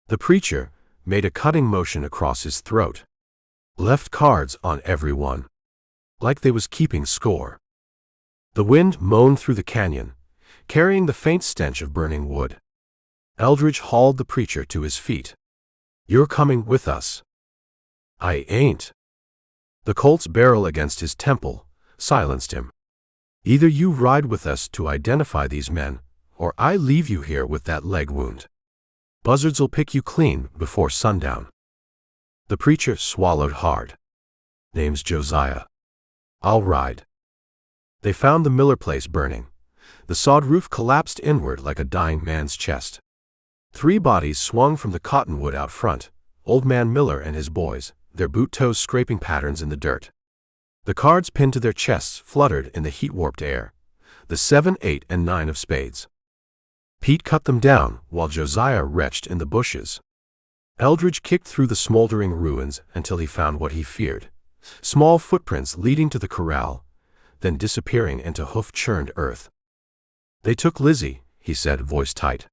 The preacher made a cutting motion across his throat. "Left cards on everyone. Like they was keeping score." The wind moaned through the canyon, carrying the faint stench of burning wood. Eldridge hauled the preacher to his feet. "You're coming with us." "I ain't." The Colt's barrel against his temple silenced him. "Either you ride with us to identify these men, or I leave you here with that leg wound. Buzzards'll pick you clean before sundown." The preacher swallowed hard. "Name's Josiah. I'll ride." They found the Miller place burning. The sod roof collapsed inward like a dying man's chest. 3 bodies swung from the cottonwood out front, Old Man Miller and his boys, their boot toes scraping patterns in the dirt. The cards pinned to their chests fluttered in the heat-warped air, the 7, 8, and 9 of spades. Pete cut them down while Josiah retched in the bushes. Eldridge kicked through the smoldering ruins until he found what he feared, small footprints leading to the corral, then disappearing into hoof-churned earth. "They took Lizzie," he said, voice tight.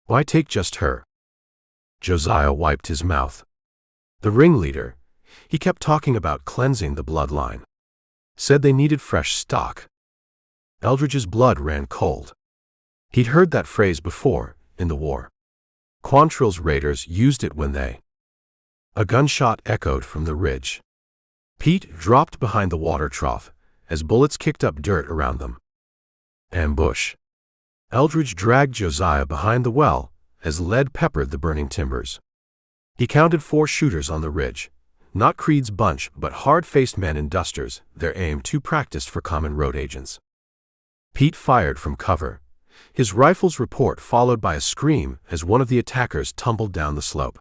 "Why take just her?" Josiah wiped his mouth. "The ringleader. He kept talking about cleansing the bloodline. Said they needed fresh stock." Eldridge's blood ran cold. He'd heard that phrase before, in the war. Quantrill's raiders used it when they... A gunshot echoed from the ridge. Pete dropped behind the water trough as bullets kicked up dirt around them. Ambush. Eldridge dragged Josiah behind the well as lead peppered the burning timbers. He counted 4 shooters on the ridge, not Creed's bunch but hard-faced men in dusters, their aim too practiced for common road agents. Pete fired from cover, his rifle's report followed by a scream as one of the attackers tumbled down the slope.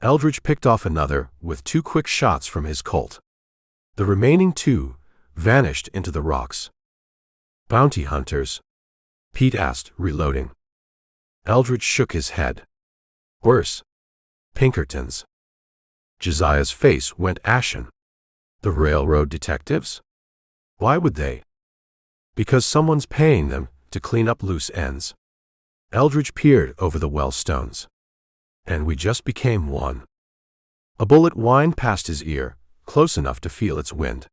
Eldridge picked off another with 2 quick shots from his Colt. The remaining 2 vanished into the rocks. "Bounty hunters?" Pete asked, reloading. Eldridge shook his head. "Worse. Pinkertons." Josiah's face went ashen. "The railroad detectives? Why would they?" "Because someone's paying them to clean up loose ends." Eldridge peered over the well stones. "And we just became one." A bullet whined past his ear, close enough to feel its wind.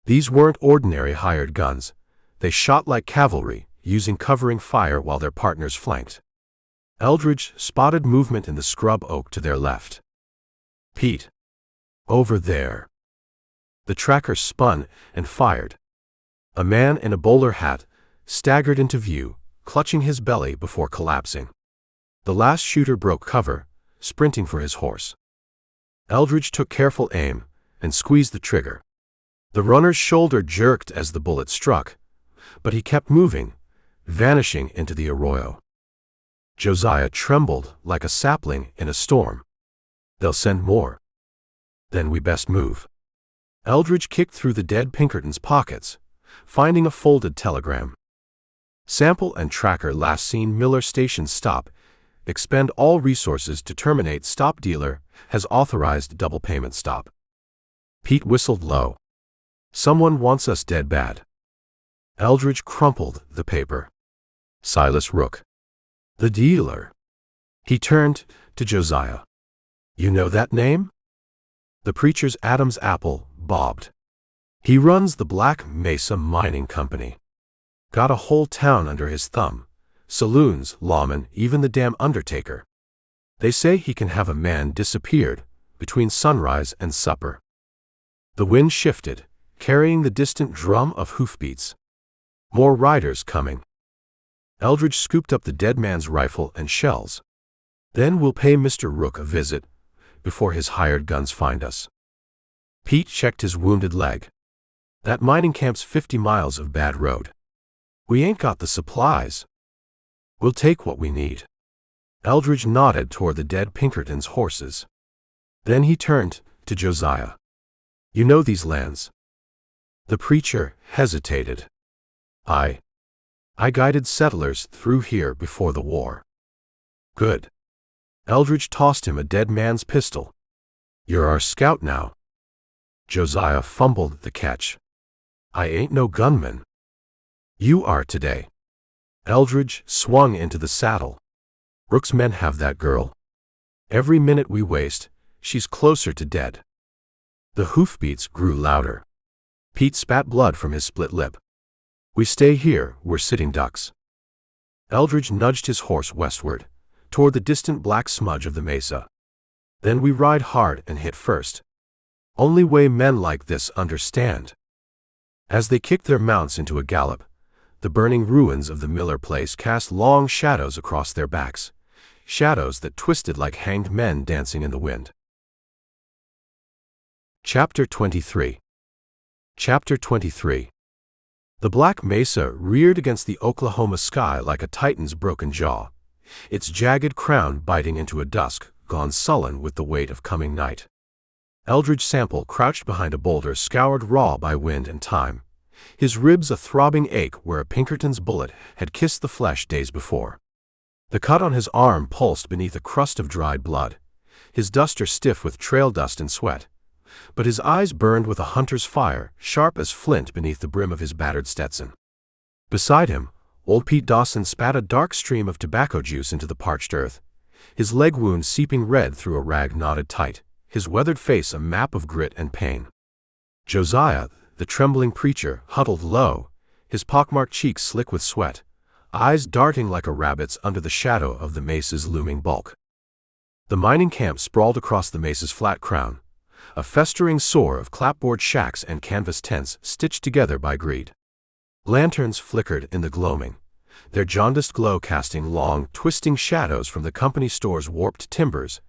These weren't ordinary hired guns. They shot like cavalry, using covering fire while their partners flanked. Eldridge spotted movement in the scrub oak to their left. "Pete. Over there." The tracker spun and fired. A man in a bowler hat staggered into view, clutching his belly before collapsing. The last shooter broke cover, sprinting for his horse. Eldridge took careful aim and squeezed the trigger. The runner's shoulder jerked as the bullet struck, but he kept moving, vanishing into the arroyo. Josiah trembled like a sapling in a storm. "They'll send more. Then we best move." Eldridge kicked through the dead Pinkertons' pockets, finding a folded telegram. "Sample and tracker last seen Miller Station stop. Expend all resources to terminate stop. Dealer has authorized double payment stop." Pete whistled low. "Someone wants us dead bad." Eldridge crumpled the paper. "Silas Rook. The dealer." He turned to Josiah. "You know that name?" The preacher's Adam's apple bobbed. "He runs the Black Mesa Mining Company. Got a whole town under his thumb. Saloons, lawmen, even the damn undertaker. They say he can have a man disappeared between sunrise and supper." The wind shifted, carrying the distant drum of hoofbeats. More riders coming. Eldridge scooped up the dead man's rifle and shells. "Then we'll pay Mr. Rook a visit before his hired guns find us." Pete checked his wounded leg. "That mining camp's 50 miles of bad road. We ain't got the supplies. We'll take what we need." Eldridge nodded toward the dead Pinkertons' horses. Then he turned to Josiah. "You know these lands?" The preacher hesitated. I guided settlers through here before the war." "Good." Eldridge tossed him a dead man's pistol. "You're our scout now." Josiah fumbled the catch. "I ain't no gunman." "You are today." Eldridge swung into the saddle. "Rook's men have that girl. Every minute we waste, she's closer to dead." The hoofbeats grew louder. Pete spat blood from his split lip. "We stay here, we're sitting ducks." Eldridge nudged his horse westward, toward the distant black smudge of the mesa. "Then we ride hard and hit first. Only way men like this understand." As they kicked their mounts into a gallop, the burning ruins of the Miller place cast long shadows across their backs, shadows that twisted like hanged men dancing in the wind. Chapter 23. Chapter 23. The Black Mesa reared against the Oklahoma sky like a titan's broken jaw, its jagged crown biting into a dusk gone sullen with the weight of coming night. Eldridge Sample crouched behind a boulder scoured raw by wind and time, his ribs a throbbing ache where a Pinkerton's bullet had kissed the flesh days before. The cut on his arm pulsed beneath a crust of dried blood, his duster stiff with trail dust and sweat, but his eyes burned with a hunter's fire, sharp as flint beneath the brim of his battered Stetson. Beside him, old Pete Dawson spat a dark stream of tobacco juice into the parched earth, his leg wound seeping red through a rag knotted tight, his weathered face a map of grit and pain. Josiah, the trembling preacher, huddled low, his pockmarked cheeks slick with sweat, eyes darting like a rabbit's under the shadow of the mesa's looming bulk. The mining camp sprawled across the mesa's flat crown, a festering sore of clapboard shacks and canvas tents stitched together by greed. Lanterns flickered in the gloaming, their jaundiced glow casting long, twisting shadows from the company store's warped timbers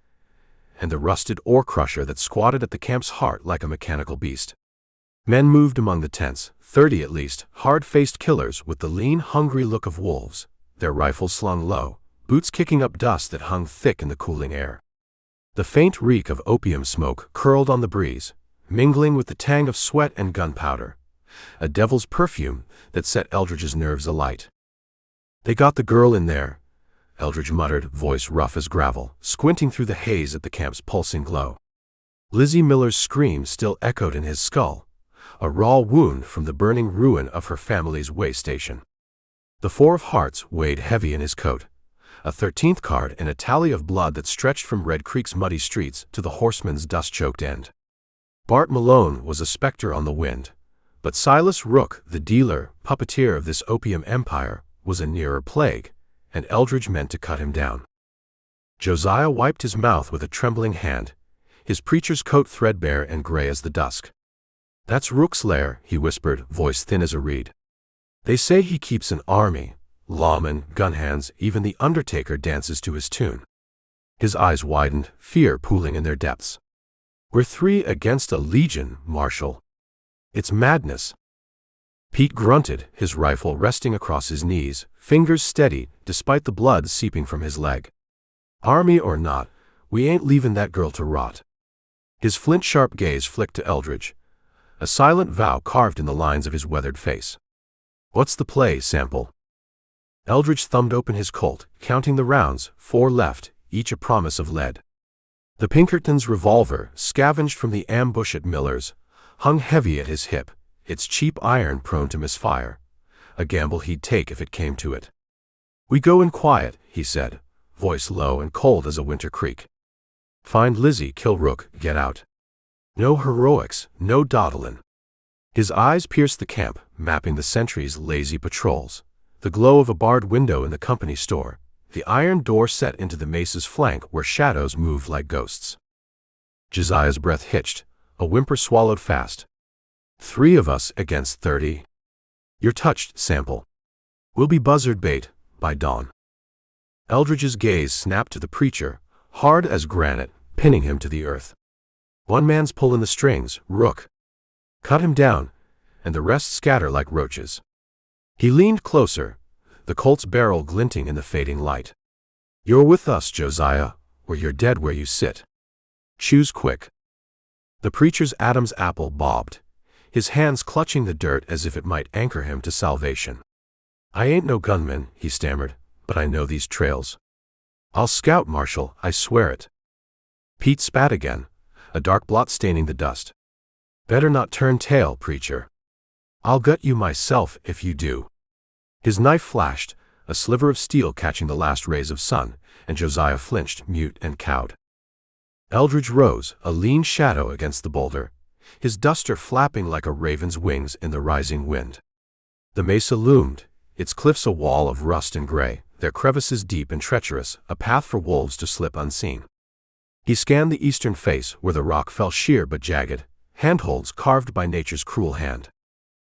and the rusted ore crusher that squatted at the camp's heart like a mechanical beast. Men moved among the tents, 30 at least, hard-faced killers with the lean, hungry look of wolves, their rifles slung low, boots kicking up dust that hung thick in the cooling air. The faint reek of opium smoke curled on the breeze, mingling with the tang of sweat and gunpowder, a devil's perfume that set Eldridge's nerves alight. "They got the girl in there," Eldridge muttered, voice rough as gravel, squinting through the haze at the camp's pulsing glow. Lizzie Miller's scream still echoed in his skull, a raw wound from the burning ruin of her family's way station. The 4 of hearts weighed heavy in his coat, a 13th card and a tally of blood that stretched from Red Creek's muddy streets to the horseman's dust-choked end. Bart Malone was a specter on the wind, but Silas Rook, the dealer, puppeteer of this opium empire, was a nearer plague, and Eldridge meant to cut him down. Josiah wiped his mouth with a trembling hand, his preacher's coat threadbare and gray as the dusk. "That's Rook's lair," he whispered, voice thin as a reed. "They say he keeps an army. Lawmen, gun hands, even the undertaker dances to his tune." His eyes widened, fear pooling in their depths. "We're 3 against a legion, Marshal. It's madness." Pete grunted, his rifle resting across his knees, fingers steady despite the blood seeping from his leg. "Army or not, we ain't leaving that girl to rot." His flint-sharp gaze flicked to Eldridge, a silent vow carved in the lines of his weathered face. "What's the play, Sample?" Eldridge thumbed open his Colt, counting the rounds, 4 left, each a promise of lead. The Pinkertons' revolver, scavenged from the ambush at Miller's, hung heavy at his hip, its cheap iron prone to misfire, a gamble he'd take if it came to it. "We go in quiet," he said, voice low and cold as a winter creek. "Find Lizzie, kill Rook, get out. No heroics, no dawdlin'." His eyes pierced the camp, mapping the sentries' lazy patrols, the glow of a barred window in the company store, the iron door set into the mesa's flank where shadows moved like ghosts. Josiah's breath hitched, a whimper swallowed fast. 3 of us against 30. You're touched, Sample. We'll be buzzard bait by dawn. Eldridge's gaze snapped to the preacher, hard as granite, pinning him to the earth. "One man's pulling the strings, Rook. Cut him down, and the rest scatter like roaches." He leaned closer, the Colt's barrel glinting in the fading light. "You're with us, Josiah, or you're dead where you sit. Choose quick." The preacher's Adam's apple bobbed, his hands clutching the dirt as if it might anchor him to salvation. "I ain't no gunman," he stammered, "but I know these trails. I'll scout, Marshal, I swear it." Pete spat again, a dark blot staining the dust. "Better not turn tail, preacher. I'll gut you myself if you do." His knife flashed, a sliver of steel catching the last rays of sun, and Josiah flinched, mute and cowed. Eldridge rose, a lean shadow against the boulder, his duster flapping like a raven's wings in the rising wind. The mesa loomed, its cliffs a wall of rust and gray, their crevices deep and treacherous, a path for wolves to slip unseen. He scanned the eastern face where the rock fell sheer but jagged, handholds carved by nature's cruel hand.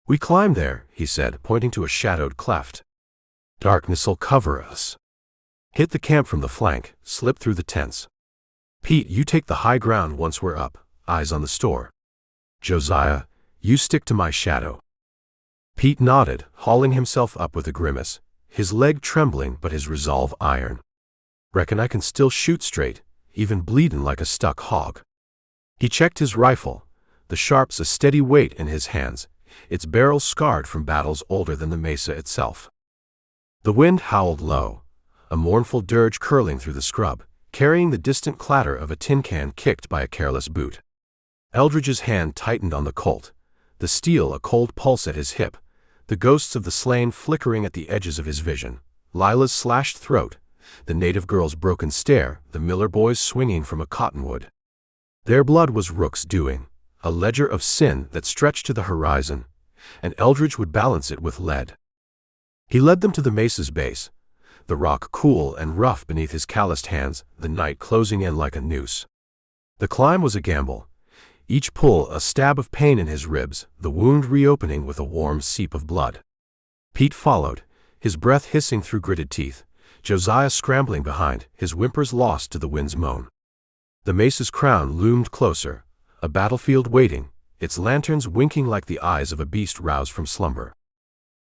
"We climb there," he said, pointing to a shadowed cleft. "Darkness'll cover us. Hit the camp from the flank, slip through the tents. Pete, you take the high ground once we're up, eyes on the store. Josiah, you stick to my shadow." Pete nodded, hauling himself up with a grimace, his leg trembling but his resolve iron. "Reckon I can still shoot straight, even bleedin' like a stuck hog." He checked his rifle, the sharps a steady weight in his hands, its barrel scarred from battles older than the mesa itself. The wind howled low, a mournful dirge curling through the scrub, carrying the distant clatter of a tin can kicked by a careless boot. Eldridge's hand tightened on the Colt, the steel a cold pulse at his hip, the ghosts of the slain flickering at the edges of his vision, Lila's slashed throat, the native girl's broken stare, the Miller boys swinging from a cottonwood. Their blood was Rook's doing, a ledger of sin that stretched to the horizon, and Eldridge would balance it with lead. He led them to the mesa's base, the rock cool and rough beneath his calloused hands, the night closing in like a noose. The climb was a gamble, each pull a stab of pain in his ribs, the wound reopening with a warm seep of blood. Pete followed, his breath hissing through gritted teeth, Josiah scrambling behind, his whimpers lost to the wind's moan. The mesa's crown loomed closer, a battlefield waiting, its lanterns winking like the eyes of a beast roused from slumber.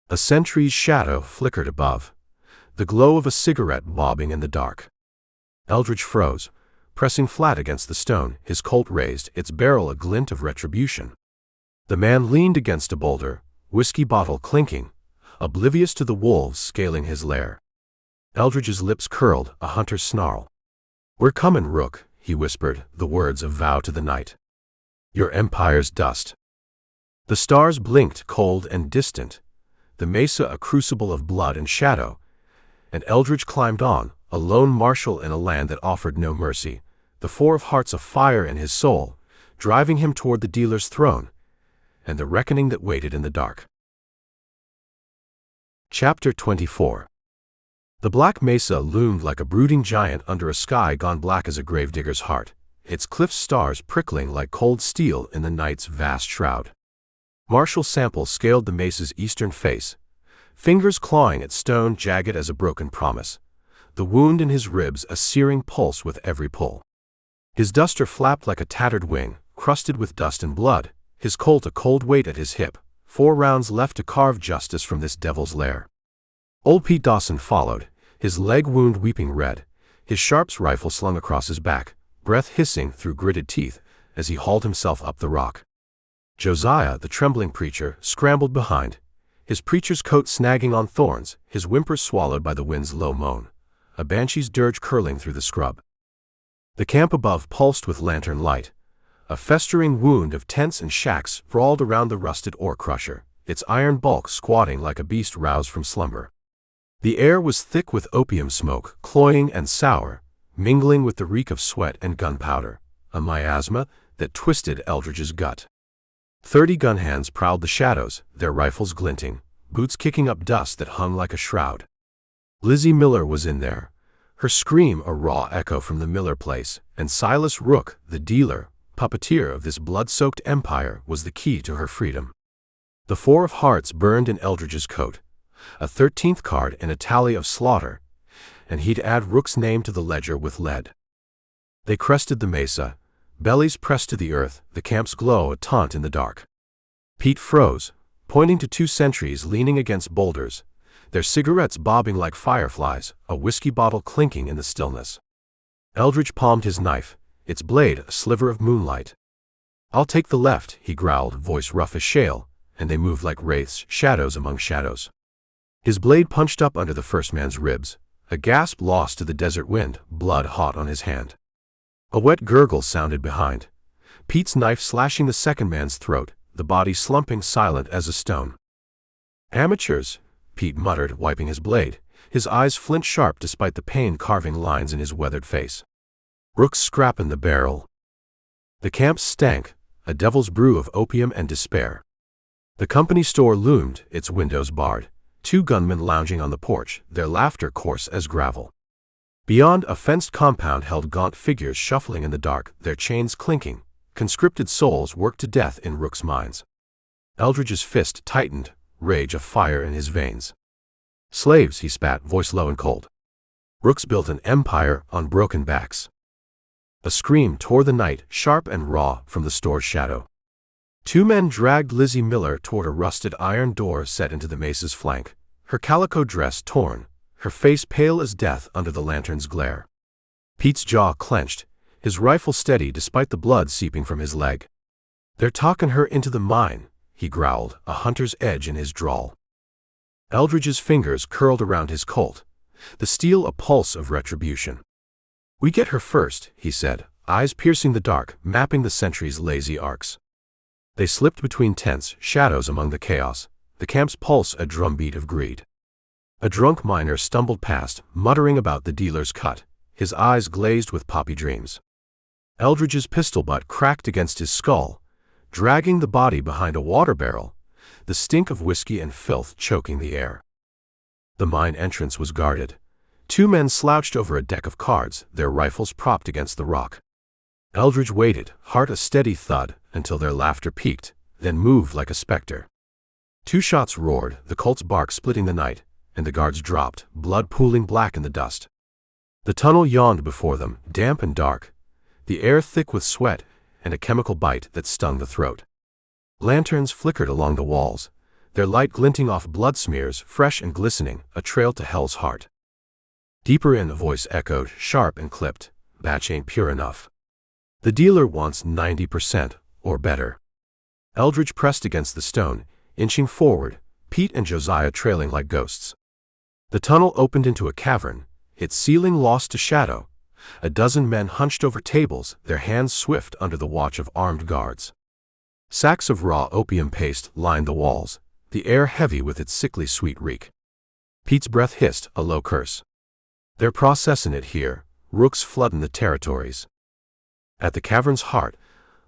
A sentry's shadow flickered above, the glow of a cigarette bobbing in the dark. Eldridge froze, pressing flat against the stone, his Colt raised, its barrel a glint of retribution. The man leaned against a boulder, whiskey bottle clinking, oblivious to the wolves scaling his lair. Eldridge's lips curled, a hunter's snarl. "We're comin', Rook," he whispered, the words a vow to the night. "Your empire's dust." The stars blinked cold and distant, the mesa a crucible of blood and shadow, and Eldridge climbed on, a lone marshal in a land that offered no mercy, the four of hearts of fire in his soul, driving him toward the dealer's throne, and the reckoning that waited in the dark. Chapter 24. The Black Mesa loomed like a brooding giant under a sky gone black as a gravedigger's heart, its cliff stars prickling like cold steel in the night's vast shroud. Marshal Sample scaled the mesa's eastern face, fingers clawing at stone jagged as a broken promise, the wound in his ribs a searing pulse with every pull. His duster flapped like a tattered wing, crusted with dust and blood, his Colt a cold weight at his hip, 4 rounds left to carve justice from this devil's lair. Old Pete Dawson followed, his leg wound weeping red, his sharps rifle slung across his back, breath hissing through gritted teeth as he hauled himself up the rock. Josiah, the trembling preacher, scrambled behind, his preacher's coat snagging on thorns, his whimpers swallowed by the wind's low moan, a banshee's dirge curling through the scrub. The camp above pulsed with lantern light, a festering wound of tents and shacks sprawled around the rusted ore crusher, its iron bulk squatting like a beast roused from slumber. The air was thick with opium smoke, cloying and sour, mingling with the reek of sweat and gunpowder, a miasma that twisted Eldridge's gut. 30 gun hands prowled the shadows, their rifles glinting, boots kicking up dust that hung like a shroud. Lizzie Miller was in there, her scream a raw echo from the Miller place, and Silas Rook, the dealer, puppeteer of this blood-soaked empire, was the key to her freedom. The 4 of hearts burned in Eldridge's coat, a 13th card in a tally of slaughter, and he'd add Rook's name to the ledger with lead. They crested the mesa, bellies pressed to the earth, the camp's glow a taunt in the dark. Pete froze, pointing to 2 sentries leaning against boulders, their cigarettes bobbing like fireflies, a whiskey bottle clinking in the stillness. Eldridge palmed his knife, its blade a sliver of moonlight. "I'll take the left," he growled, voice rough as shale, and they moved like wraiths, shadows among shadows. His blade punched up under the first man's ribs, a gasp lost to the desert wind, blood hot on his hand. A wet gurgle sounded behind, Pete's knife slashing the second man's throat, the body slumping silent as a stone. "Amateurs," Pete muttered, wiping his blade, his eyes flint-sharp despite the pain carving lines in his weathered face. Rook's scrapping the barrel. The camp stank, a devil's brew of opium and despair. The company store loomed, its windows barred, 2 gunmen lounging on the porch, their laughter coarse as gravel. Beyond, a fenced compound held gaunt figures shuffling in the dark, their chains clinking, conscripted souls worked to death in Rook's mines. Eldridge's fist tightened, rage of fire in his veins. "Slaves," he spat, voice low and cold. "Rook's built an empire on broken backs." A scream tore the night, sharp and raw, from the store's shadow. Two men dragged Lizzie Miller toward a rusted iron door set into the mesa's flank, her calico dress torn, her face pale as death under the lantern's glare. Pete's jaw clenched, his rifle steady despite the blood seeping from his leg. "They're talkin' her into the mine," he growled, a hunter's edge in his drawl. Eldridge's fingers curled around his Colt, the steel a pulse of retribution. "We get her first," he said, eyes piercing the dark, mapping the sentry's lazy arcs. They slipped between tents, shadows among the chaos, the camp's pulse a drumbeat of greed. A drunk miner stumbled past, muttering about the dealer's cut, his eyes glazed with poppy dreams. Eldridge's pistol butt cracked against his skull, dragging the body behind a water barrel, the stink of whiskey and filth choking the air. The mine entrance was guarded. Two men slouched over a deck of cards, their rifles propped against the rock. Eldridge waited, heart a steady thud, until their laughter peaked, then moved like a specter. Two shots roared, the Colt's bark splitting the night, and the guards dropped, blood pooling black in the dust. The tunnel yawned before them, damp and dark, the air thick with sweat and a chemical bite that stung the throat. Lanterns flickered along the walls, their light glinting off blood smears, fresh and glistening, a trail to hell's heart. Deeper in, a voice echoed, sharp and clipped, "Batch ain't pure enough. The dealer wants 90% or better." Eldridge pressed against the stone, inching forward, Pete and Josiah trailing like ghosts. The tunnel opened into a cavern, its ceiling lost to shadow. A dozen men hunched over tables, their hands swift under the watch of armed guards. Sacks of raw opium paste lined the walls, the air heavy with its sickly sweet reek. Pete's breath hissed, a low curse. "They're processing it here, rooks flooding the territories." At the cavern's heart,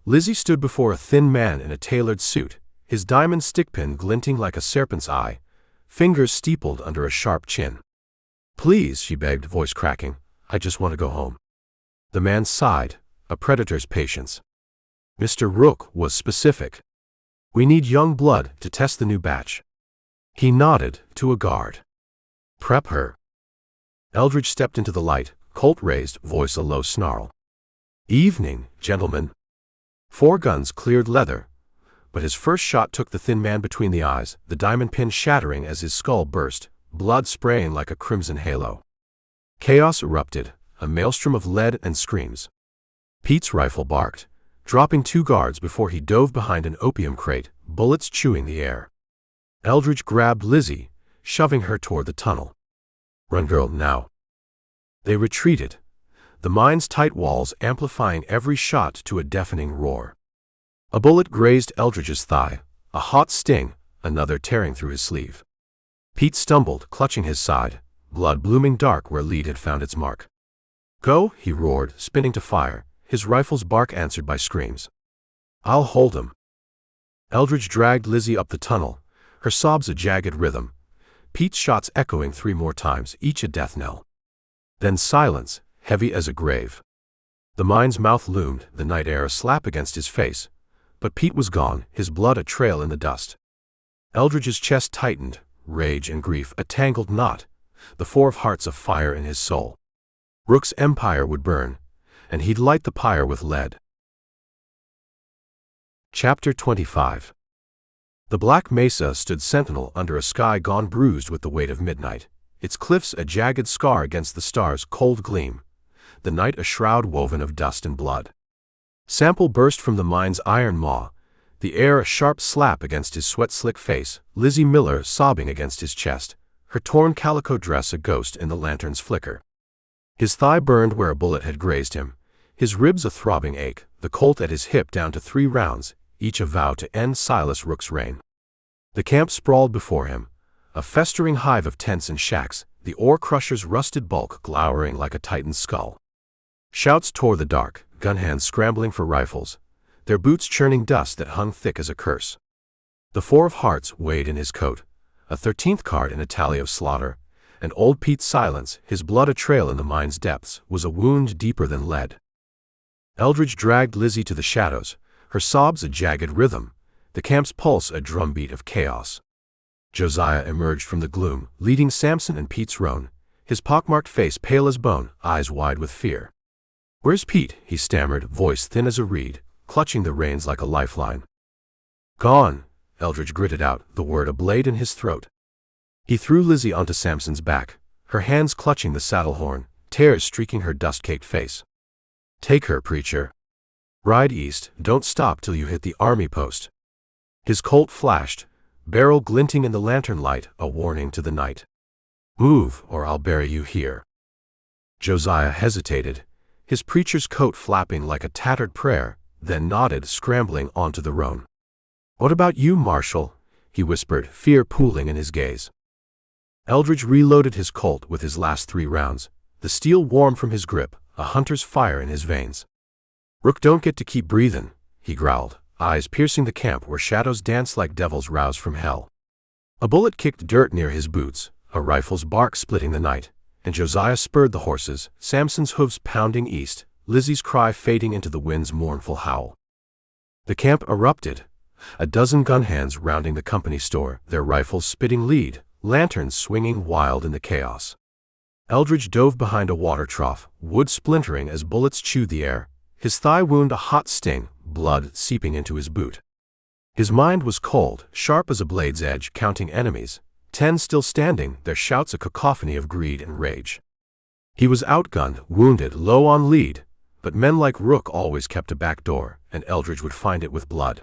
Lizzie stood before a thin man in a tailored suit, his diamond stickpin glinting like a serpent's eye, fingers steepled under a sharp chin. "Please," she begged, voice cracking, "I just want to go home." The man sighed, a predator's patience. Mr. Rook was specific. "We need young blood to test the new batch." He nodded to a guard. "Prep her." Eldridge stepped into the light, Colt raised, voice a low snarl. "Evening, gentlemen." 4 guns cleared leather, but his first shot took the thin man between the eyes, the diamond pin shattering as his skull burst, blood spraying like a crimson halo. Chaos erupted, a maelstrom of lead and screams. Pete's rifle barked, dropping 2 guards before he dove behind an opium crate, bullets chewing the air. Eldridge grabbed Lizzie, shoving her toward the tunnel. "Run, girl, now." They retreated, the mine's tight walls amplifying every shot to a deafening roar. A bullet grazed Eldridge's thigh, a hot sting, another tearing through his sleeve. Pete stumbled, clutching his side, blood blooming dark where lead had found its mark. "Go," he roared, spinning to fire, his rifle's bark answered by screams. "I'll hold him." Eldridge dragged Lizzie up the tunnel, her sobs a jagged rhythm, Pete's shots echoing 3 more times, each a death knell. Then silence, heavy as a grave. The mine's mouth loomed, the night air a slap against his face, but Pete was gone, his blood a trail in the dust. Eldridge's chest tightened, rage and grief a tangled knot, the 4 of hearts of fire in his soul. Rook's empire would burn, and he'd light the pyre with lead. Chapter 25. The Black Mesa stood sentinel under a sky gone bruised with the weight of midnight, its cliffs a jagged scar against the stars' cold gleam, the night a shroud woven of dust and blood. Sample burst from the mine's iron maw, the air a sharp slap against his sweat-slick face, Lizzie Miller sobbing against his chest, her torn calico dress a ghost in the lantern's flicker. His thigh burned where a bullet had grazed him, his ribs a throbbing ache, the Colt at his hip down to 3 rounds, each a vow to end Silas Rook's reign. The camp sprawled before him, a festering hive of tents and shacks, the ore crusher's rusted bulk glowering like a titan's skull. Shouts tore the dark, gun hands scrambling for rifles, their boots churning dust that hung thick as a curse. The 4 of hearts weighed in his coat, a 13th card in a tally of slaughter, and old Pete's silence, his blood a trail in the mine's depths, was a wound deeper than lead. Eldridge dragged Lizzie to the shadows, her sobs a jagged rhythm, the camp's pulse a drumbeat of chaos. Josiah emerged from the gloom, leading Samson and Pete's roan, his pockmarked face pale as bone, eyes wide with fear. "Where's Pete?" he stammered, voice thin as a reed, clutching the reins like a lifeline. Gone, Eldridge gritted out, the word a blade in his throat. He threw Lizzie onto Samson's back, her hands clutching the saddle horn, tears streaking her dust-caked face. Take her, preacher. Ride east, don't stop till you hit the army post. His Colt flashed, barrel glinting in the lantern light, a warning to the night. Move, or I'll bury you here. Josiah hesitated, his preacher's coat flapping like a tattered prayer, then nodded, scrambling onto the roan. What about you, Marshal? He whispered, fear pooling in his gaze. Eldridge reloaded his Colt with his last 3 rounds, the steel warm from his grip, a hunter's fire in his veins. Rook don't get to keep breathing, he growled, eyes piercing the camp where shadows danced like devils roused from hell. A bullet kicked dirt near his boots, a rifle's bark splitting the night, and Josiah spurred the horses, Samson's hooves pounding east, Lizzie's cry fading into the wind's mournful howl. The camp erupted, a dozen gun hands rounding the company store, their rifles spitting lead, lanterns swinging wild in the chaos. Eldridge dove behind a water trough, wood splintering as bullets chewed the air, his thigh wound a hot sting, blood seeping into his boot. His mind was cold, sharp as a blade's edge, counting enemies, 10 still standing, their shouts a cacophony of greed and rage. He was outgunned, wounded, low on lead, but men like Rook always kept a back door, and Eldridge would find it with blood.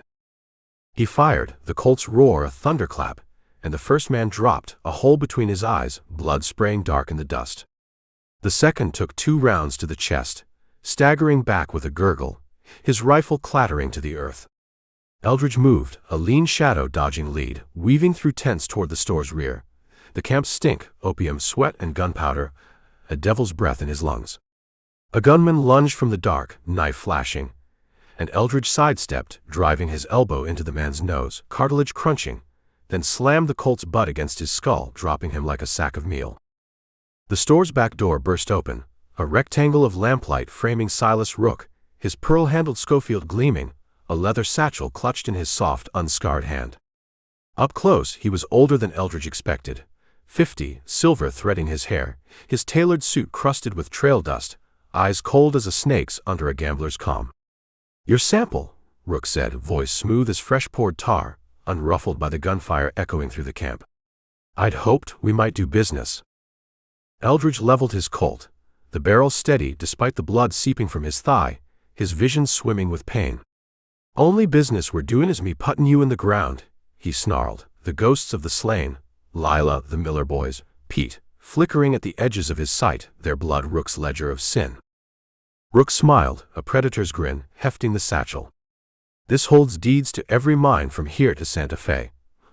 He fired, the Colt's roar a thunderclap, and the first man dropped, a hole between his eyes, blood spraying dark in the dust. The second took 2 rounds to the chest, staggering back with a gurgle, his rifle clattering to the earth. Eldridge moved, a lean shadow dodging lead, weaving through tents toward the store's rear. The camp's stink, opium, sweat, and gunpowder, a devil's breath in his lungs. A gunman lunged from the dark, knife flashing, and Eldridge sidestepped, driving his elbow into the man's nose, cartilage crunching, then slammed the Colt's butt against his skull, dropping him like a sack of meal. The store's back door burst open, a rectangle of lamplight framing Silas Rook, his pearl-handled Schofield gleaming, a leather satchel clutched in his soft, unscarred hand. Up close, he was older than Eldridge expected, 50, silver threading his hair, his tailored suit crusted with trail dust, eyes cold as a snake's under a gambler's calm. Your Sample, Rook said, voice smooth as fresh-poured tar, unruffled by the gunfire echoing through the camp. I'd hoped we might do business. Eldridge leveled his Colt, the barrel steady despite the blood seeping from his thigh, his vision swimming with pain. Only business we're doing is me puttin' you in the ground, he snarled, the ghosts of the slain, Lila, the Miller boys, Pete, flickering at the edges of his sight, their blood Rook's ledger of sin. Rook smiled, a predator's grin, hefting the satchel. This holds deeds to every mine from here to Santa Fe,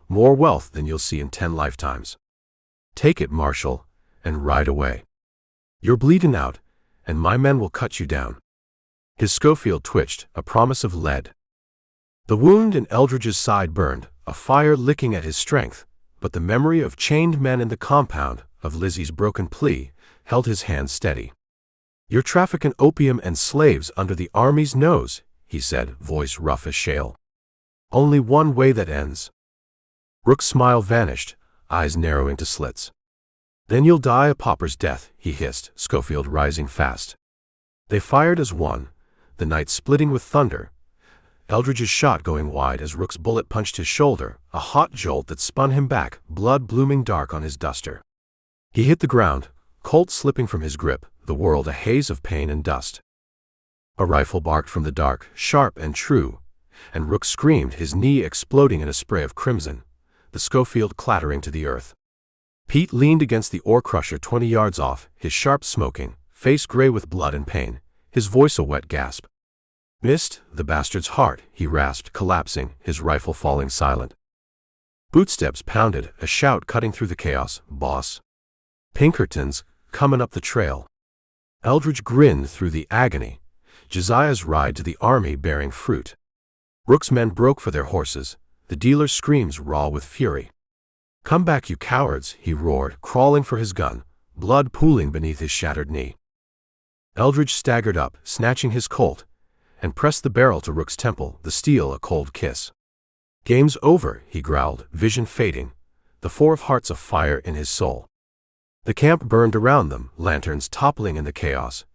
more wealth than you'll see in 10 lifetimes. Take it, Marshal, and ride away. You're bleeding out, and my men will cut you down. His Schofield twitched, a promise of lead. The wound in Eldridge's side burned, a fire licking at his strength, but the memory of chained men in the compound, of Lizzie's broken plea, held his hand steady. You're trafficking opium and slaves under the army's nose, he said, voice rough as shale. Only one way that ends. Rook's smile vanished, eyes narrowing to slits. Then you'll die a pauper's death, he hissed, Schofield rising fast. They fired as one, the night splitting with thunder, Eldridge's shot going wide as Rook's bullet punched his shoulder, a hot jolt that spun him back, blood blooming dark on his duster. He hit the ground, Colt slipping from his grip, the world a haze of pain and dust. A rifle barked from the dark, sharp and true, and Rook screamed, his knee exploding in a spray of crimson, the Schofield clattering to the earth. Pete leaned against the ore crusher 20 yards off, his sharp smoking, face gray with blood and pain, his voice a wet gasp. Missed the bastard's heart, he rasped, collapsing, his rifle falling silent. Bootsteps pounded, a shout cutting through the chaos, boss. Pinkertons, coming up the trail. Eldridge grinned through the agony, Josiah's ride to the army bearing fruit. Rook's men broke for their horses, the dealer's screams raw with fury. Come back, you cowards, he roared, crawling for his gun, blood pooling beneath his shattered knee. Eldridge staggered up, snatching his Colt, and pressed the barrel to Rook's temple, the steel a cold kiss. Game's over, he growled, vision fading, the 4 of hearts afire in his soul. The camp burned around them, lanterns toppling in the chaos,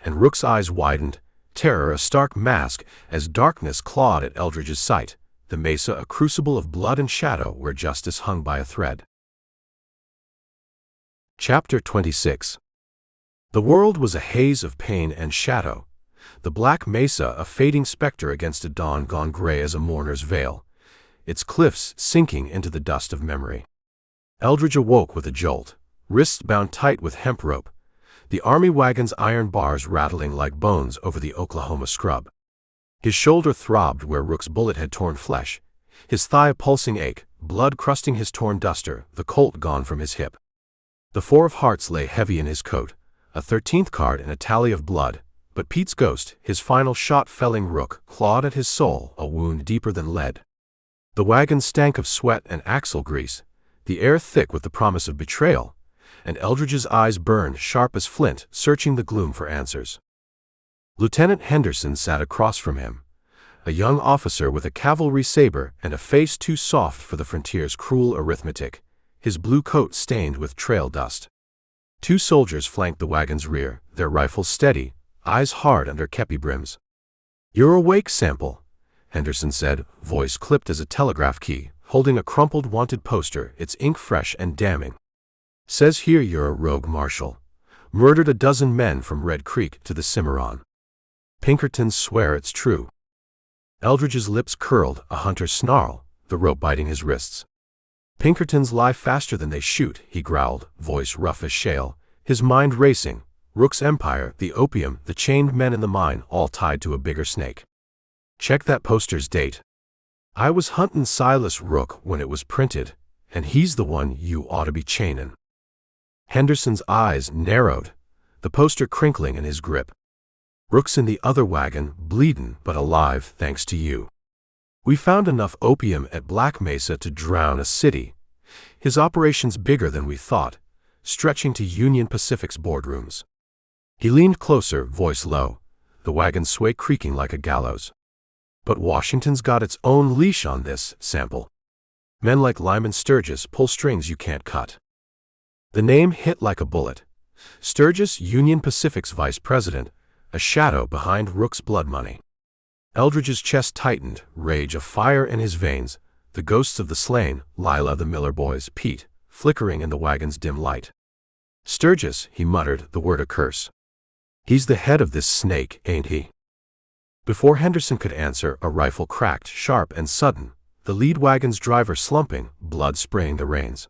and Rook's eyes widened, terror a stark mask as darkness clawed at Eldridge's sight, the Mesa a crucible of blood and shadow where justice hung by a thread. Chapter 26. The world was a haze of pain and shadow, the Black Mesa a fading specter against a dawn gone gray as a mourner's veil, its cliffs sinking into the dust of memory. Eldridge awoke with a jolt, wrists bound tight with hemp rope, the army wagon's iron bars rattling like bones over the Oklahoma scrub. His shoulder throbbed where Rook's bullet had torn flesh, his thigh a pulsing ache, blood crusting his torn duster, the Colt gone from his hip. The 4 of hearts lay heavy in his coat, a 13th card and a tally of blood, but Pete's ghost, his final shot felling Rook, clawed at his soul, a wound deeper than lead. The wagon stank of sweat and axle grease, the air thick with the promise of betrayal, and Eldridge's eyes burned sharp as flint, searching the gloom for answers. Lieutenant Henderson sat across from him, a young officer with a cavalry saber and a face too soft for the frontier's cruel arithmetic, his blue coat stained with trail dust. 2 soldiers flanked the wagon's rear, their rifles steady, eyes hard under kepi brims. "You're awake, Sample," Henderson said, voice clipped as a telegraph key, holding a crumpled wanted poster, its ink fresh and damning. "Says here you're a rogue marshal. Murdered a dozen men from Red Creek to the Cimarron. Pinkertons swear it's true." Eldridge's lips curled, a hunter's snarl, the rope biting his wrists. "Pinkertons lie faster than they shoot," he growled, voice rough as shale, his mind racing. Rook's empire, the opium, the chained men in the mine, all tied to a bigger snake. "Check that poster's date. I was huntin' Silas Rook when it was printed, and he's the one you ought to be chainin'." Henderson's eyes narrowed, the poster crinkling in his grip. "Rook's in the other wagon, bleedin' but alive thanks to you. We found enough opium at Black Mesa to drown a city. His operation's bigger than we thought, stretching to Union Pacific's boardrooms." He leaned closer, voice low, the wagon sway creaking like a gallows. "But Washington's got its own leash on this, Sample. Men like Lyman Sturgis pull strings you can't cut." The name hit like a bullet. Sturgis, Union Pacific's vice president, a shadow behind Rook's blood money. Eldridge's chest tightened, rage of fire in his veins, the ghosts of the slain, Lila, the Miller boys, Pete, flickering in the wagon's dim light. "Sturgis," he muttered, the word a curse. "He's the head of this snake, ain't he?" Before Henderson could answer, a rifle cracked, sharp and sudden, the lead wagon's driver slumping, blood spraying the reins.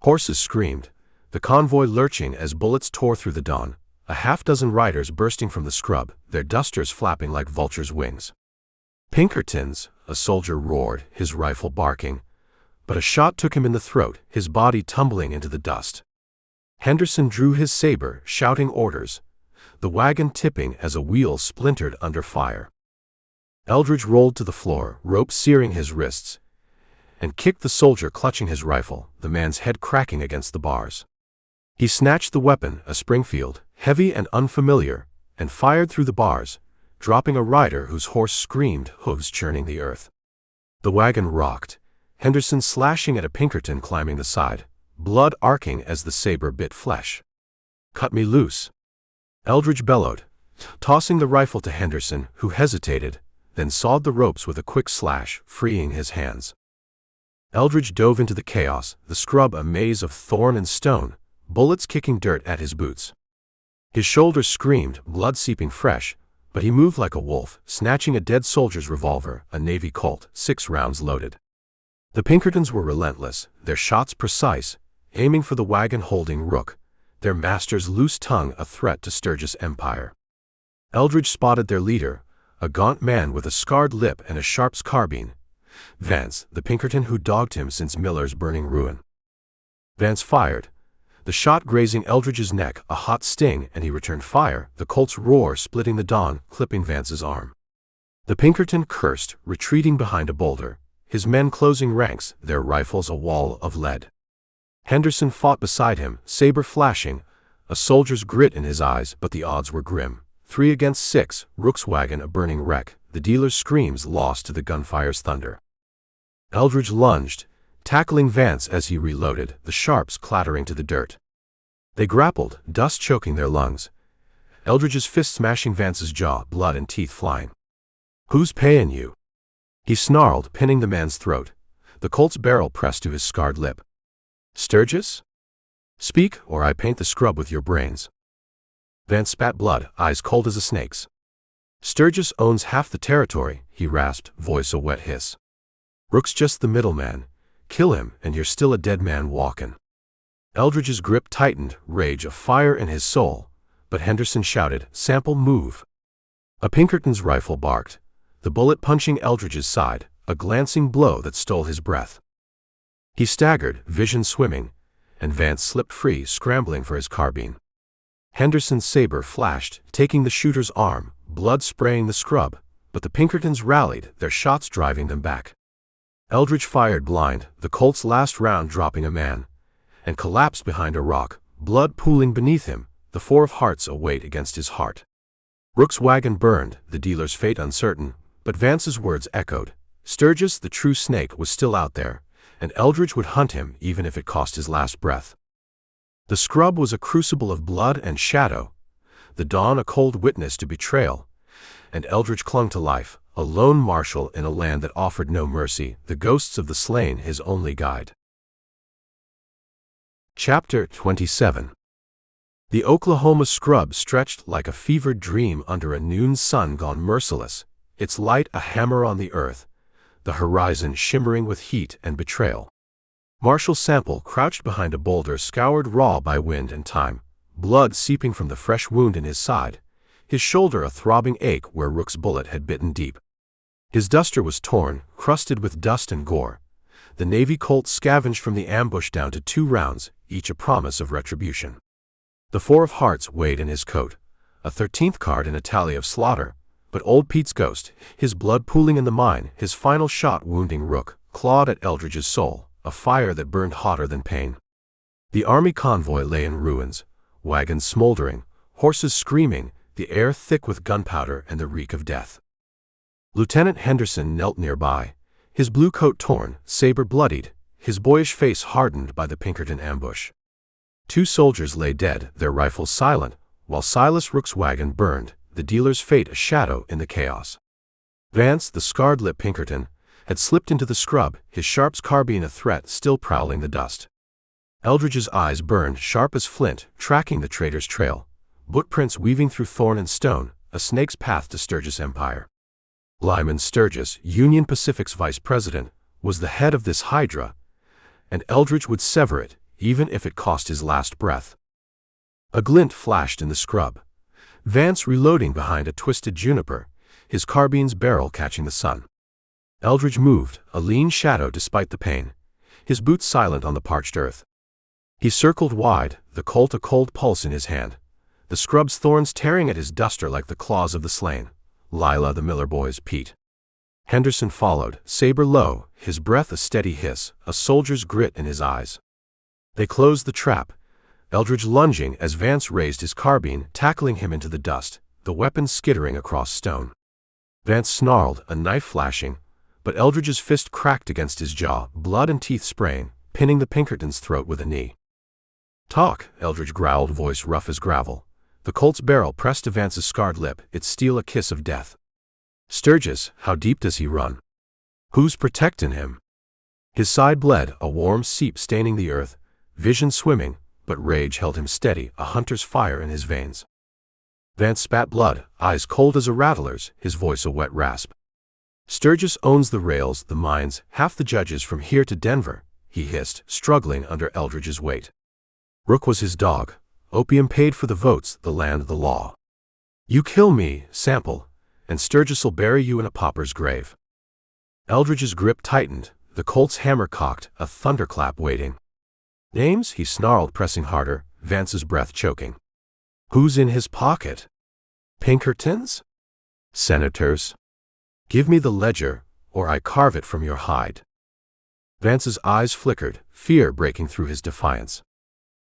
Horses screamed, the convoy lurching as bullets tore through the dawn, a half-dozen riders bursting from the scrub, their dusters flapping like vultures' wings. "Pinkertons," a soldier roared, his rifle barking, but a shot took him in the throat, his body tumbling into the dust. Henderson drew his saber, shouting orders, the wagon tipping as a wheel splintered under fire. Eldridge rolled to the floor, rope searing his wrists, and kicked the soldier clutching his rifle, the man's head cracking against the bars. He snatched the weapon, a Springfield, heavy and unfamiliar, and fired through the bars, dropping a rider whose horse screamed, hooves churning the earth. The wagon rocked, Henderson slashing at a Pinkerton climbing the side, blood arcing as the saber bit flesh. "Cut me loose," Eldridge bellowed, tossing the rifle to Henderson, who hesitated, then sawed the ropes with a quick slash, freeing his hands. Eldridge dove into the chaos, the scrub a maze of thorn and stone, bullets kicking dirt at his boots. His shoulders screamed, blood seeping fresh, but he moved like a wolf, snatching a dead soldier's revolver, a Navy Colt, 6 rounds loaded. The Pinkertons were relentless, their shots precise, aiming for the wagon holding Rook, their master's loose tongue a threat to Sturgis' empire. Eldridge spotted their leader, a gaunt man with a scarred lip and a Sharp's carbine, Vance, the Pinkerton who dogged him since Miller's burning ruin. Vance fired, the shot grazing Eldridge's neck, a hot sting, and he returned fire, the Colt's roar splitting the dawn, clipping Vance's arm. The Pinkerton cursed, retreating behind a boulder, his men closing ranks, their rifles a wall of lead. Henderson fought beside him, saber flashing, a soldier's grit in his eyes, but the odds were grim. 3 against 6, Rook's wagon a burning wreck, the dealer's screams lost to the gunfire's thunder. Eldridge lunged, tackling Vance as he reloaded, the Sharps clattering to the dirt. They grappled, dust choking their lungs, Eldridge's fist smashing Vance's jaw, blood and teeth flying. "Who's paying you?" He snarled, pinning the man's throat, the Colt's barrel pressed to his scarred lip. "Sturgis? Speak, or I paint the scrub with your brains." Vance spat blood, eyes cold as a snake's. "Sturgis owns half the territory," he rasped, voice a wet hiss. "Rook's just the middleman. Kill him, and you're still a dead man walkin'." Eldridge's grip tightened, rage afire in his soul, but Henderson shouted, "Sample, move!" A Pinkerton's rifle barked, the bullet punching Eldridge's side, a glancing blow that stole his breath. He staggered, vision swimming, and Vance slipped free, scrambling for his carbine. Henderson's saber flashed, taking the shooter's arm, blood spraying the scrub, but the Pinkertons rallied, their shots driving them back. Eldridge fired blind, the Colt's last round dropping a man, and collapsed behind a rock, blood pooling beneath him, the four of hearts await against his heart. Rook's wagon burned, the dealer's fate uncertain, but Vance's words echoed. Sturgis, the true snake, was still out there, and Eldridge would hunt him even if it cost his last breath. The scrub was a crucible of blood and shadow, the dawn a cold witness to betrayal, and Eldridge clung to life, a lone marshal in a land that offered no mercy, the ghosts of the slain his only guide. Chapter 27. The Oklahoma scrub stretched like a fevered dream under a noon sun gone merciless, its light a hammer on the earth, the horizon shimmering with heat and betrayal. Marshal Sample crouched behind a boulder scoured raw by wind and time, blood seeping from the fresh wound in his side, his shoulder a throbbing ache where Rook's bullet had bitten deep. His duster was torn, crusted with dust and gore. The Navy Colt scavenged from the ambush down to 2 rounds, each a promise of retribution. The four of hearts weighed in his coat, a 13th card in a tally of slaughter, but old Pete's ghost, his blood pooling in the mine, his final shot wounding Rook, clawed at Eldridge's soul, a fire that burned hotter than pain. The army convoy lay in ruins, wagons smoldering, horses screaming, the air thick with gunpowder and the reek of death. Lieutenant Henderson knelt nearby, his blue coat torn, saber bloodied, his boyish face hardened by the Pinkerton ambush. 2 soldiers lay dead, their rifles silent, while Silas Rook's wagon burned, the dealer's fate a shadow in the chaos. Vance, the scarred-lip Pinkerton, had slipped into the scrub, his sharp's carbine a threat still prowling the dust. Eldridge's eyes burned sharp as flint, tracking the traitor's trail, footprints weaving through thorn and stone, a snake's path to Sturgis' empire. Lyman Sturgis, Union Pacific's vice president, was the head of this hydra, and Eldridge would sever it, even if it cost his last breath. A glint flashed in the scrub. Vance reloading behind a twisted juniper, his carbine's barrel catching the sun. Eldridge moved, a lean shadow despite the pain, his boots silent on the parched earth. He circled wide, the Colt a cold pulse in his hand, the scrub's thorns tearing at his duster like the claws of the slain. Lila, the Miller boy's Pete. Henderson followed, saber low, his breath a steady hiss, a soldier's grit in his eyes. They closed the trap, Eldridge lunging as Vance raised his carbine, tackling him into the dust, the weapon skittering across stone. Vance snarled, a knife flashing, but Eldridge's fist cracked against his jaw, blood and teeth spraying, pinning the Pinkerton's throat with a knee. "Talk," Eldridge growled, voice rough as gravel. The Colt's barrel pressed to Vance's scarred lip, its steel a kiss of death. "Sturgis, how deep does he run? Who's protectin' him?" His side bled, a warm seep staining the earth, vision swimming, but rage held him steady, a hunter's fire in his veins. Vance spat blood, eyes cold as a rattler's, his voice a wet rasp. "Sturgis owns the rails, the mines, half the judges from here to Denver," he hissed, struggling under Eldridge's weight. Rook was his dog. Opium paid for the votes, the land, the law. "You kill me, Sample, and Sturgis'll bury you in a pauper's grave." Eldridge's grip tightened, the Colt's hammer cocked, a thunderclap waiting. "Names?" he snarled, pressing harder, Vance's breath choking. "Who's in his pocket? Pinkertons? Senators? Give me the ledger, or I carve it from your hide." Vance's eyes flickered, fear breaking through his defiance.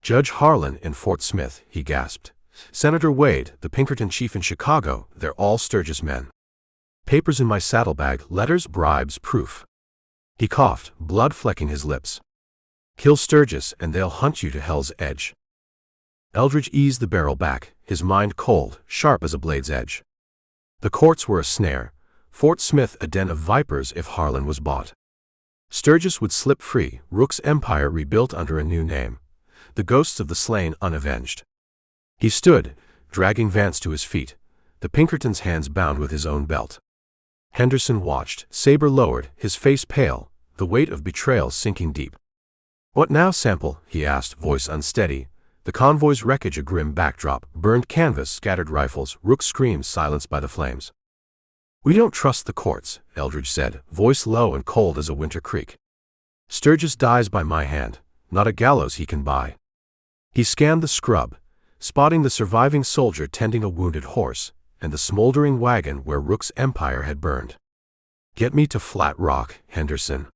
"Judge Harlan in Fort Smith," he gasped. "Senator Wade, the Pinkerton chief in Chicago, they're all Sturgis men. Papers in my saddlebag, letters, bribes, proof." He coughed, blood flecking his lips. "Kill Sturgis and they'll hunt you to hell's edge." Eldridge eased the barrel back, his mind cold, sharp as a blade's edge. The courts were a snare, Fort Smith a den of vipers if Harlan was bought. Sturgis would slip free, Rook's empire rebuilt under a new name. The ghosts of the slain unavenged. He stood, dragging Vance to his feet, the Pinkertons' hands bound with his own belt. Henderson watched, saber lowered, his face pale, the weight of betrayal sinking deep. "What now, Sample?" he asked, voice unsteady. The convoy's wreckage a grim backdrop, burned canvas, scattered rifles, Rook's screams silenced by the flames. "We don't trust the courts," Eldridge said, voice low and cold as a winter creek. "Sturgis dies by my hand, not a gallows he can buy." He scanned the scrub, spotting the surviving soldier tending a wounded horse, and the smoldering wagon where Rook's empire had burned. "Get me to Flat Rock, Henderson.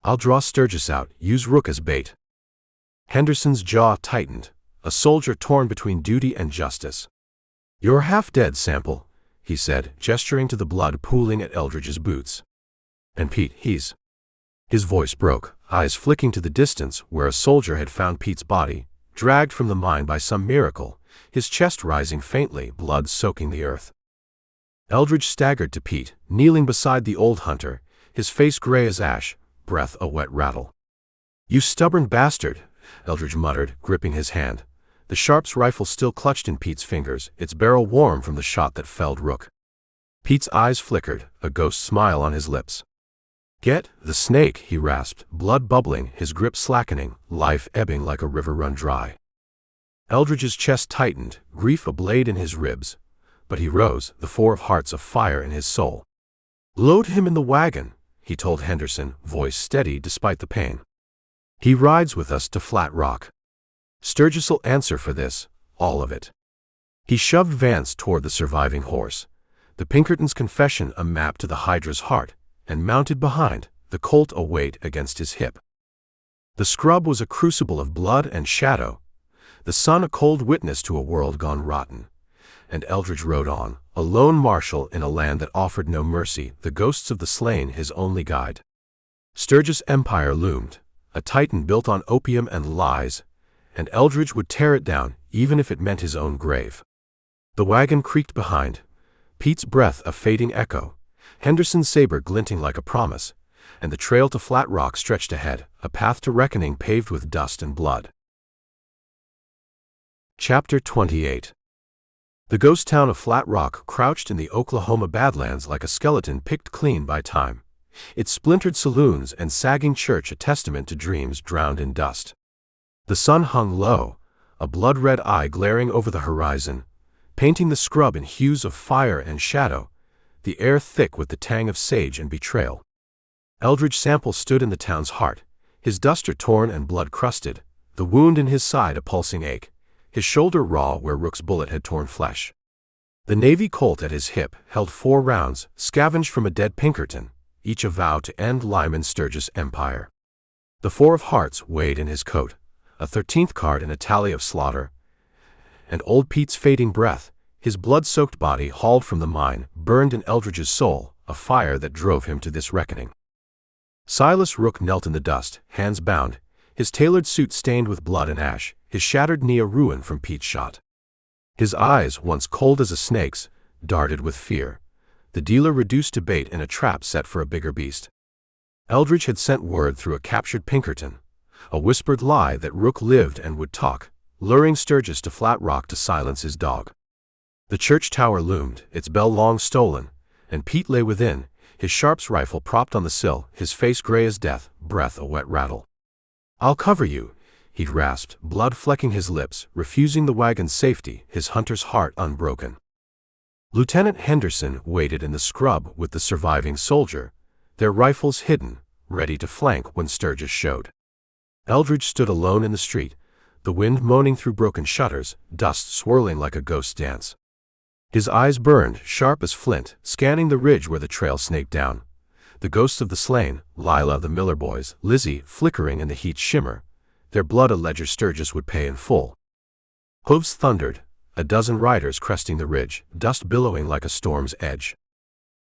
I'll draw Sturgis out, use Rook as bait." Henderson's jaw tightened, a soldier torn between duty and justice. "You're half dead, Sample," he said, gesturing to the blood pooling at Eldridge's boots. "And Pete, he's—" His voice broke, eyes flicking to the distance where a soldier had found Pete's body, dragged from the mine by some miracle, his chest rising faintly, blood soaking the earth. Eldridge staggered to Pete, kneeling beside the old hunter, his face gray as ash, breath a wet rattle. "You stubborn bastard," Eldridge muttered, gripping his hand. The Sharp's rifle still clutched in Pete's fingers, its barrel warm from the shot that felled Rook. Pete's eyes flickered, a ghost smile on his lips. "Get the snake," he rasped, blood bubbling, his grip slackening, life ebbing like a river run dry. Eldridge's chest tightened, grief a blade in his ribs. But he rose, the 4 of hearts of fire in his soul. "Load him in the wagon," he told Henderson, voice steady despite the pain. "He rides with us to Flat Rock. Sturgis'll answer for this, all of it." He shoved Vance toward the surviving horse, the Pinkertons' confession a map to the Hydra's heart, and mounted behind, the Colt a weight against his hip. The scrub was a crucible of blood and shadow, the sun a cold witness to a world gone rotten. And Eldridge rode on, a lone marshal in a land that offered no mercy, the ghosts of the slain his only guide. Sturgis' empire loomed, a titan built on opium and lies, and Eldridge would tear it down, even if it meant his own grave. The wagon creaked behind, Pete's breath a fading echo, Henderson's saber glinting like a promise, and the trail to Flat Rock stretched ahead, a path to reckoning paved with dust and blood. Chapter 28. The ghost town of Flat Rock crouched in the Oklahoma Badlands like a skeleton picked clean by time, its splintered saloons and sagging church a testament to dreams drowned in dust. The sun hung low, a blood-red eye glaring over the horizon, painting the scrub in hues of fire and shadow, the air thick with the tang of sage and betrayal. Eldridge Sample stood in the town's heart, his duster torn and blood-crusted, the wound in his side a pulsing ache, his shoulder raw where Rook's bullet had torn flesh. The Navy Colt at his hip held 4 rounds, scavenged from a dead Pinkerton, each a vow to end Lyman Sturgis' empire. The 4 of hearts weighed in his coat, a 13th card in a tally of slaughter, and old Pete's fading breath, his blood-soaked body hauled from the mine, burned in Eldridge's soul, a fire that drove him to this reckoning. Silas Rook knelt in the dust, hands bound, his tailored suit stained with blood and ash, his shattered knee a ruin from Pete's shot. His eyes, once cold as a snake's, darted with fear, the dealer reduced to bait in a trap set for a bigger beast. Eldridge had sent word through a captured Pinkerton, a whispered lie that Rook lived and would talk, luring Sturgis to Flat Rock to silence his dog. The church tower loomed, its bell long stolen, and Pete lay within, his Sharp's rifle propped on the sill, his face gray as death, breath a wet rattle. "I'll cover you," he'd rasped, blood flecking his lips, refusing the wagon's safety, his hunter's heart unbroken. Lieutenant Henderson waited in the scrub with the surviving soldier, their rifles hidden, ready to flank when Sturgis showed. Eldridge stood alone in the street, the wind moaning through broken shutters, dust swirling like a ghost dance. His eyes burned, sharp as flint, scanning the ridge where the trail snaked down. The ghosts of the slain, Lila, the Miller boys, Lizzie, flickering in the heat's shimmer, their blood a ledger Sturgis would pay in full. Hooves thundered, a dozen riders cresting the ridge, dust billowing like a storm's edge.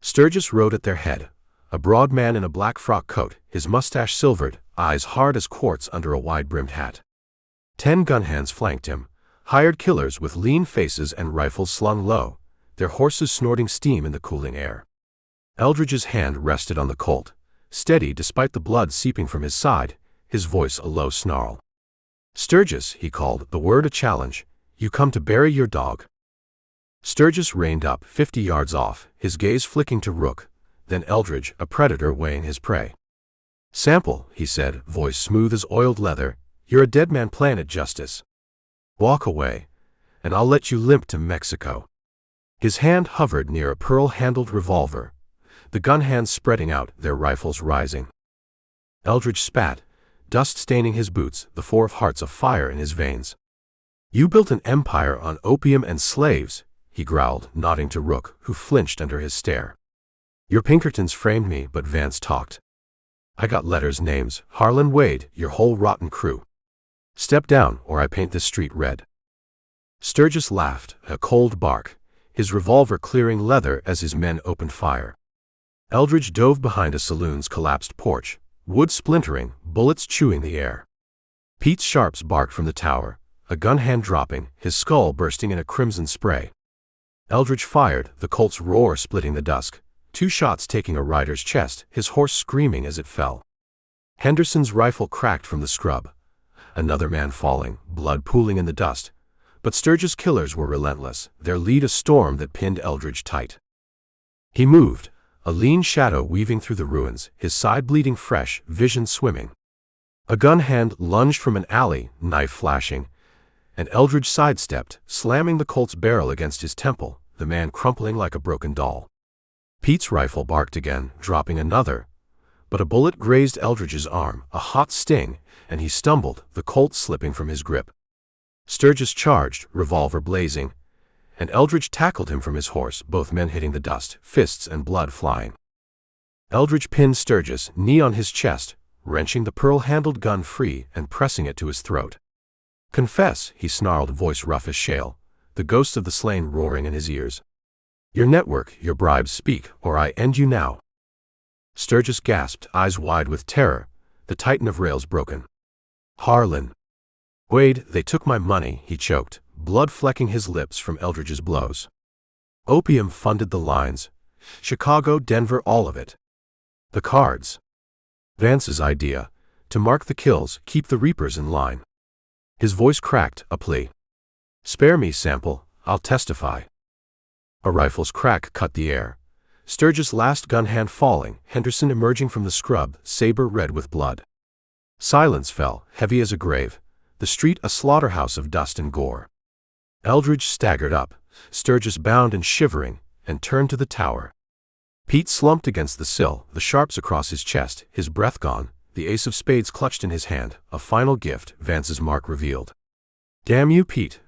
Sturgis rode at their head, a broad man in a black frock coat, his mustache silvered, eyes hard as quartz under a wide-brimmed hat. 10 gun hands flanked him, hired killers with lean faces and rifles slung low, their horses snorting steam in the cooling air. Eldridge's hand rested on the Colt, steady despite the blood seeping from his side, his voice a low snarl. "Sturgis," he called, the word a challenge, "you come to bury your dog." Sturgis reined up 50 yards off, his gaze flicking to Rook, then Eldridge, a predator weighing his prey. "Sample," he said, voice smooth as oiled leather, "you're a dead man planted justice. Walk away, and I'll let you limp to Mexico." His hand hovered near a pearl-handled revolver, the gun hands spreading out, their rifles rising. Eldridge spat, dust staining his boots, the 4 of hearts afire in his veins. "You built an empire on opium and slaves," he growled, nodding to Rook, who flinched under his stare. "Your Pinkertons framed me, but Vance talked. I got letters, names, Harlan Wade, your whole rotten crew. Step down, or I paint this street red." Sturgis laughed, a cold bark, his revolver clearing leather as his men opened fire. Eldridge dove behind a saloon's collapsed porch, wood splintering, bullets chewing the air. Pete Sharps barked from the tower, a gun hand dropping, his skull bursting in a crimson spray. Eldridge fired, the Colt's roar splitting the dusk, 2 shots taking a rider's chest, his horse screaming as it fell. Henderson's rifle cracked from the scrub. Another man falling, blood pooling in the dust. But Sturgis' killers were relentless, their lead a storm that pinned Eldridge tight. He moved, a lean shadow weaving through the ruins, his side bleeding fresh, vision swimming. A gun hand lunged from an alley, knife flashing, and Eldridge sidestepped, slamming the Colt's barrel against his temple, the man crumpling like a broken doll. Pete's rifle barked again, dropping another, but a bullet grazed Eldridge's arm, a hot sting, and he stumbled, the Colt slipping from his grip. Sturgis charged, revolver blazing, and Eldridge tackled him from his horse, both men hitting the dust, fists and blood flying. Eldridge pinned Sturgis, knee on his chest, wrenching the pearl-handled gun free and pressing it to his throat. "Confess," he snarled, voice rough as shale, the ghost of the slain roaring in his ears. "Your network, your bribes, speak, or I end you now." Sturgis gasped, eyes wide with terror, the titan of rails broken. "Harlan Wade, they took my money," he choked, blood flecking his lips from Eldridge's blows. "Opium funded the lines. Chicago, Denver, all of it. The cards. Vance's idea, to mark the kills, keep the reapers in line." His voice cracked, a plea. "Spare me, Sample, I'll testify." A rifle's crack cut the air. Sturgis' last gun hand falling, Henderson emerging from the scrub, saber red with blood. Silence fell, heavy as a grave, the street a slaughterhouse of dust and gore. Eldridge staggered up, Sturgis bound and shivering, and turned to the tower. Pete slumped against the sill, the sharps across his chest, his breath gone, the ace of spades clutched in his hand, a final gift, Vance's mark revealed. "Damn you, Pete,"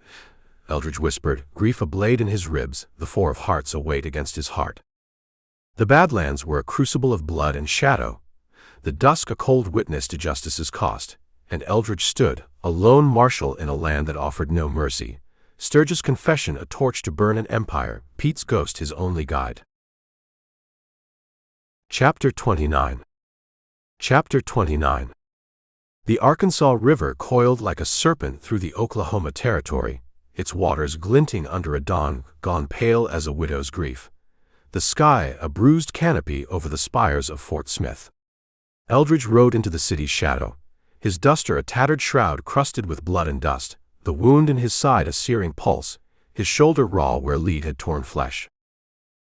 Eldridge whispered, grief a blade in his ribs, the 4 of hearts a weight against his heart. The Badlands were a crucible of blood and shadow, the dusk a cold witness to justice's cost, and Eldridge stood, a lone marshal in a land that offered no mercy. Sturgis' confession a torch to burn an empire, Pete's ghost his only guide. Chapter 29. Chapter 29. The Arkansas River coiled like a serpent through the Oklahoma territory, its waters glinting under a dawn gone pale as a widow's grief. The sky a bruised canopy over the spires of Fort Smith. Eldridge rode into the city's shadow, his duster a tattered shroud crusted with blood and dust, the wound in his side a searing pulse, his shoulder raw where lead had torn flesh.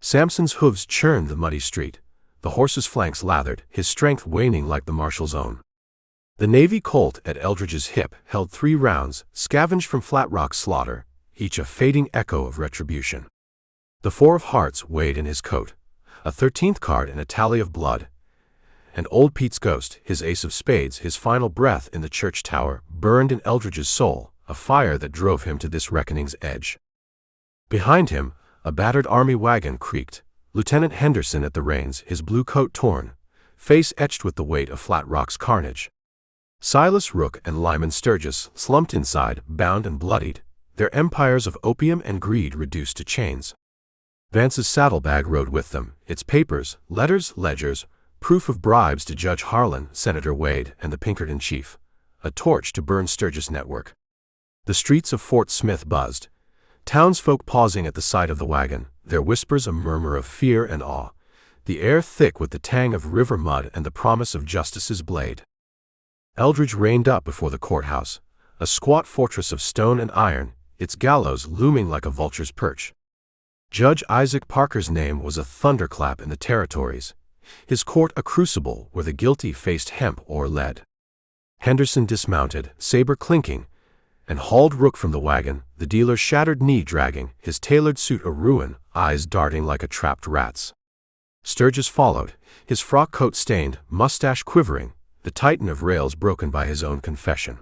Samson's hooves churned the muddy street, the horse's flanks lathered, his strength waning like the marshal's own. The Navy Colt at Eldridge's hip held 3 rounds, scavenged from Flat Rock's slaughter, each a fading echo of retribution. The 4 of hearts weighed in his coat, a 13th card in a tally of blood, and old Pete's ghost, his ace of spades, his final breath in the church tower, burned in Eldridge's soul, a fire that drove him to this reckoning's edge. Behind him, a battered army wagon creaked, Lieutenant Henderson at the reins, his blue coat torn, face etched with the weight of Flat Rock's carnage. Silas Rook and Lyman Sturgis slumped inside, bound and bloodied, their empires of opium and greed reduced to chains. Vance's saddlebag rode with them, its papers, letters, ledgers, proof of bribes to Judge Harlan, Senator Wade, and the Pinkerton chief, a torch to burn Sturgis' network. The streets of Fort Smith buzzed, townsfolk pausing at the sight of the wagon, their whispers a murmur of fear and awe. the air thick with the tang of river mud and the promise of justice's blade. Eldridge reined up before the courthouse, a squat fortress of stone and iron, its gallows looming like a vulture's perch. Judge Isaac Parker's name was a thunderclap in the territories, his court a crucible where the guilty faced hemp or lead. Henderson dismounted, saber clinking, and hauled Rook from the wagon, the dealer's shattered knee dragging, his tailored suit a ruin, eyes darting like a trapped rat's. Sturgis followed, his frock coat stained, mustache quivering, the titan of rails broken by his own confession.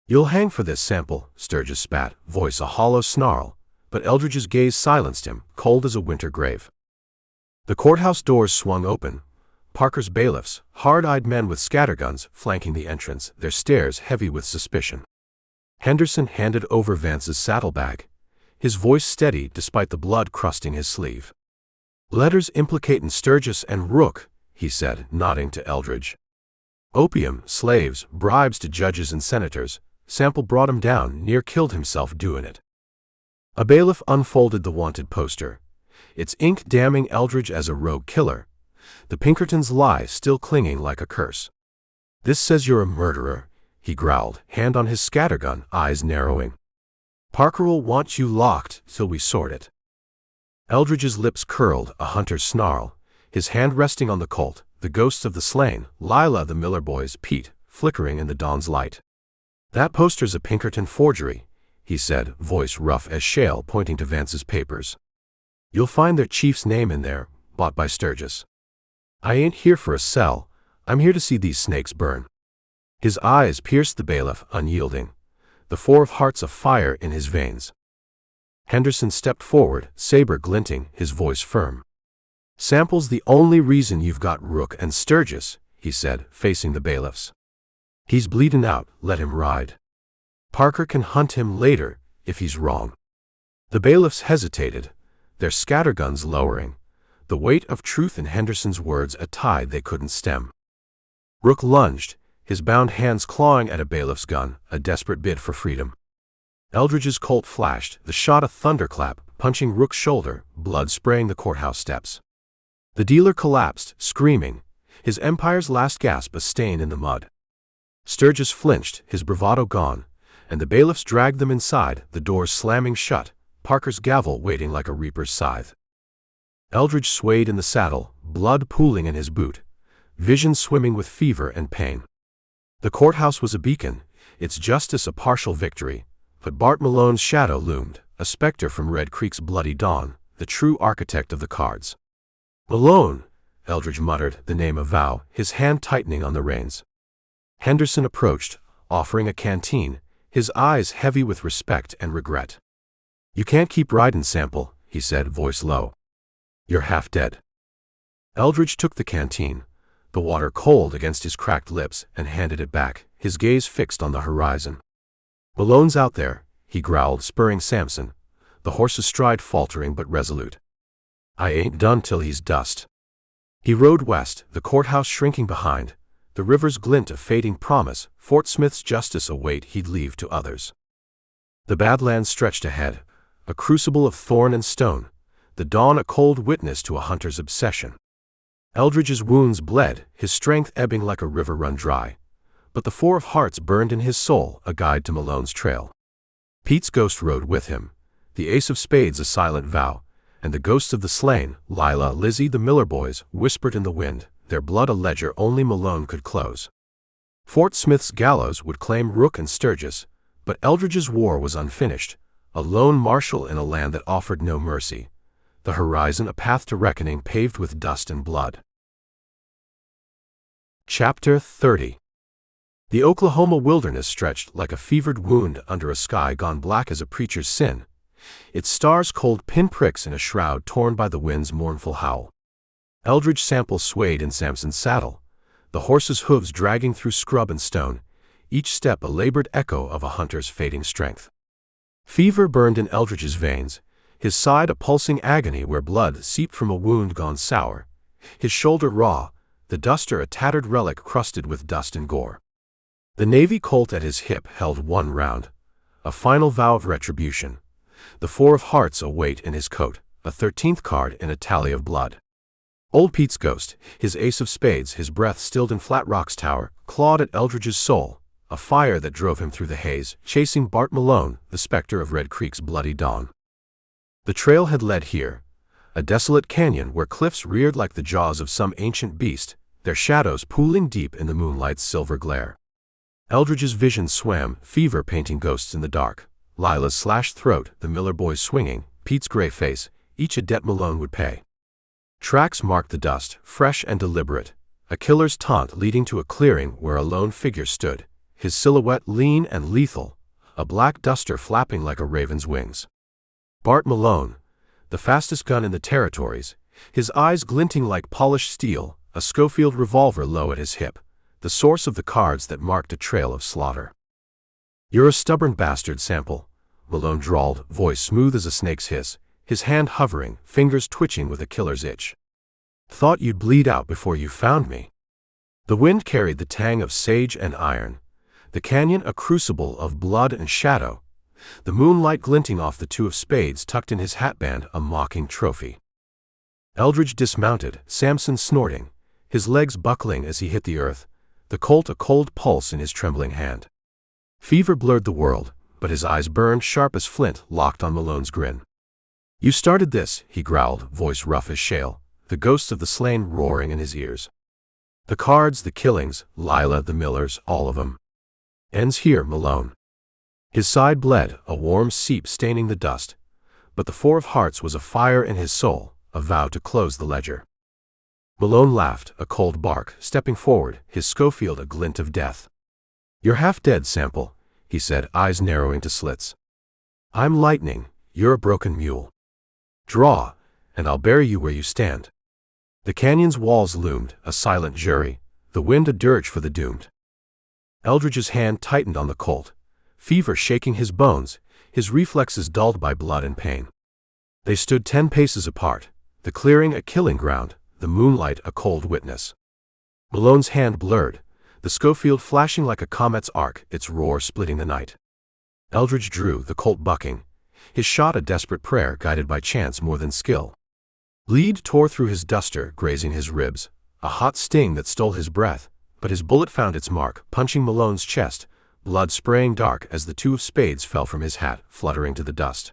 "You'll hang for this, Sample," Sturgis spat, voice a hollow snarl, but Eldridge's gaze silenced him, cold as a winter grave. The courthouse doors swung open. Parker's bailiffs, hard-eyed men with scatterguns, flanking the entrance, their stares heavy with suspicion. Henderson handed over Vance's saddlebag, his voice steady despite the blood crusting his sleeve. "Letters implicating Sturgis and Rook," he said, nodding to Eldridge. "Opium, slaves, bribes to judges and senators. Sample brought him down, near killed himself doing it." A bailiff unfolded the wanted poster, its ink damning Eldridge as a rogue killer, the Pinkertons' lie still clinging like a curse. "This says you're a murderer," he growled, hand on his scattergun, eyes narrowing. "Parker'll want you locked till we sort it." Eldridge's lips curled, a hunter's snarl, his hand resting on the Colt, the ghosts of the slain, Lila the Miller boys, Pete, flickering in the dawn's light. "That poster's a Pinkerton forgery," he said, voice rough as shale, pointing to Vance's papers. "You'll find their chief's name in there, bought by Sturgis. I ain't here for a sell, I'm here to see these snakes burn." His eyes pierced the bailiff, unyielding, the 4 of hearts afire in his veins. Henderson stepped forward, saber glinting, his voice firm. "Sample's the only reason you've got Rook and Sturgis," he said, facing the bailiffs. "He's bleeding out, let him ride. Parker can hunt him later, if he's wrong." The bailiffs hesitated, their scatterguns lowering, the weight of truth in Henderson's words a tide they couldn't stem. Rook lunged, his bound hands clawing at a bailiff's gun, a desperate bid for freedom. Eldridge's Colt flashed, the shot a thunderclap, punching Rook's shoulder, blood spraying the courthouse steps. The dealer collapsed, screaming, his empire's last gasp a stain in the mud. Sturgis flinched, his bravado gone, and the bailiffs dragged them inside, the doors slamming shut, Parker's gavel waiting like a reaper's scythe. Eldridge swayed in the saddle, blood pooling in his boot, vision swimming with fever and pain. The courthouse was a beacon, its justice a partial victory, but Bart Malone's shadow loomed, a specter from Red Creek's bloody dawn, the true architect of the cards. "Malone," Eldridge muttered, the name a vow, his hand tightening on the reins. Henderson approached, offering a canteen, his eyes heavy with respect and regret. "You can't keep riding, Sample," he said, voice low. "You're half dead." Eldridge took the canteen, the water cold against his cracked lips, and handed it back, his gaze fixed on the horizon. "Malone's out there," he growled, spurring Samson, the horse's stride faltering but resolute. "I ain't done till he's dust." He rode west, the courthouse shrinking behind, the river's glint a fading promise, Fort Smith's justice a weight he'd leave to others. The Badlands stretched ahead, a crucible of thorn and stone, the dawn a cold witness to a hunter's obsession. Eldridge's wounds bled, his strength ebbing like a river run dry, but the 4 of hearts burned in his soul, a guide to Malone's trail. Pete's ghost rode with him, the ace of spades a silent vow, and the ghosts of the slain, Lila, Lizzie, the Miller boys, whispered in the wind, their blood a ledger only Malone could close. Fort Smith's gallows would claim Rook and Sturgis, but Eldridge's war was unfinished, a lone marshal in a land that offered no mercy, the horizon a path to reckoning paved with dust and blood. Chapter 30. The Oklahoma wilderness stretched like a fevered wound under a sky gone black as a preacher's sin, its stars cold pinpricks in a shroud torn by the wind's mournful howl. Eldridge Sample swayed in Samson's saddle, the horse's hooves dragging through scrub and stone, each step a labored echo of a hunter's fading strength. Fever burned in Eldridge's veins, his side a pulsing agony where blood seeped from a wound gone sour, his shoulder raw, the duster a tattered relic crusted with dust and gore. The Navy Colt at his hip held 1 round, a final vow of retribution, the 4 of hearts a weight in his coat, a 13th card in a tally of blood. Old Pete's ghost, his ace of spades, his breath stilled in Flat Rock's tower, clawed at Eldridge's soul, a fire that drove him through the haze, chasing Bart Malone, the specter of Red Creek's bloody dawn. The trail had led here, a desolate canyon where cliffs reared like the jaws of some ancient beast, their shadows pooling deep in the moonlight's silver glare. Eldridge's vision swam, fever painting ghosts in the dark, Lila's slashed throat, the Miller boys swinging, Pete's gray face, each a debt Malone would pay. Tracks marked the dust, fresh and deliberate, a killer's taunt leading to a clearing where a lone figure stood, his silhouette lean and lethal, a black duster flapping like a raven's wings. Bart Malone, the fastest gun in the territories, his eyes glinting like polished steel, a Schofield revolver low at his hip, the source of the cards that marked a trail of slaughter. "You're a stubborn bastard, Sample," Malone drawled, voice smooth as a snake's hiss, his hand hovering, fingers twitching with a killer's itch. "Thought you'd bleed out before you found me." The wind carried the tang of sage and iron, the canyon a crucible of blood and shadow, the moonlight glinting off the two of spades tucked in his hatband, a mocking trophy. Eldridge dismounted, Samson snorting, his legs buckling as he hit the earth, the Colt a cold pulse in his trembling hand. Fever blurred the world, but his eyes burned sharp as flint, locked on Malone's grin. "You started this," he growled, voice rough as shale, the ghosts of the slain roaring in his ears. "The cards, the killings, Lila, the Millers, all of 'em. Ends here, Malone." His side bled, a warm seep staining the dust, but the Four of Hearts was a fire in his soul, a vow to close the ledger. Malone laughed, a cold bark, stepping forward, his Schofield a glint of death. "You're half dead, Sample," he said, eyes narrowing to slits. "I'm lightning, you're a broken mule. Draw, and I'll bury you where you stand." The canyon's walls loomed, a silent jury, the wind a dirge for the doomed. Eldridge's hand tightened on the Colt, fever shaking his bones, his reflexes dulled by blood and pain. They stood 10 paces apart, the clearing a killing ground, the moonlight a cold witness. Malone's hand blurred, the Schofield flashing like a comet's arc, its roar splitting the night. Eldridge drew, the Colt bucking, his shot a desperate prayer guided by chance more than skill. Lead tore through his duster, grazing his ribs, a hot sting that stole his breath, but his bullet found its mark, punching Malone's chest, blood spraying dark as the two of spades fell from his hat, fluttering to the dust.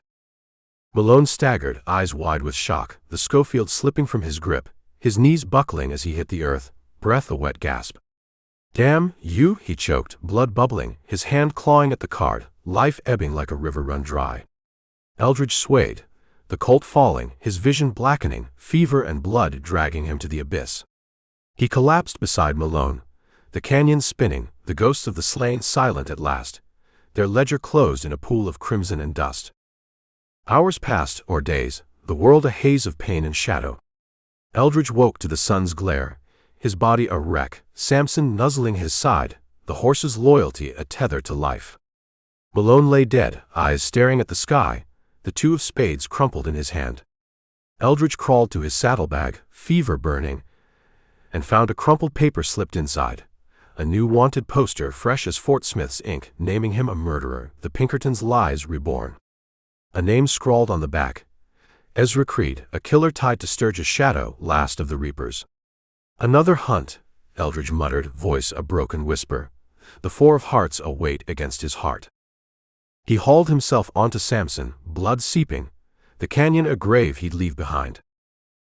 Malone staggered, eyes wide with shock, the Schofield slipping from his grip, his knees buckling as he hit the earth, breath a wet gasp. "Damn you," he choked, blood bubbling, his hand clawing at the card, life ebbing like a river run dry. Eldridge swayed, the Colt falling, his vision blackening, fever and blood dragging him to the abyss. He collapsed beside Malone, the canyon spinning, the ghosts of the slain silent at last, their ledger closed in a pool of crimson and dust. Hours passed, or days, the world a haze of pain and shadow. Eldridge woke to the sun's glare, his body a wreck, Samson nuzzling his side, the horse's loyalty a tether to life. Malone lay dead, eyes staring at the sky, the two of spades crumpled in his hand. Eldridge crawled to his saddlebag, fever burning, and found a crumpled paper slipped inside. A new wanted poster fresh as Fort Smith's ink, naming him a murderer, the Pinkertons' lies reborn. A name scrawled on the back, Ezra Creed, a killer tied to Sturgis Shadow, last of the Reapers. "Another hunt," Eldridge muttered, voice a broken whisper, the Four of Hearts a weight against his heart. He hauled himself onto Samson, blood seeping, the canyon a grave he'd leave behind.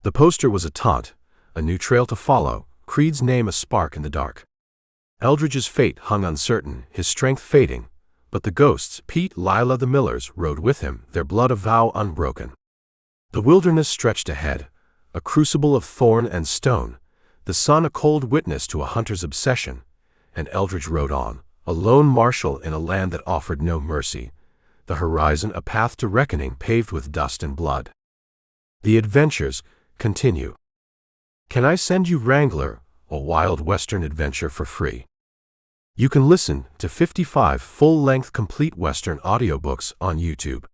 The poster was a taunt, a new trail to follow, Creed's name a spark in the dark. Eldridge's fate hung uncertain, his strength fading, but the ghosts, Pete, Lila, the Millers, rode with him, their blood a vow unbroken. The wilderness stretched ahead, a crucible of thorn and stone, the sun a cold witness to a hunter's obsession, and Eldridge rode on, a lone marshal in a land that offered no mercy, the horizon a path to reckoning paved with dust and blood. The adventures continue. Can I send you Wrangler, a wild western adventure for free? You can listen to 55 full-length complete western audiobooks on YouTube.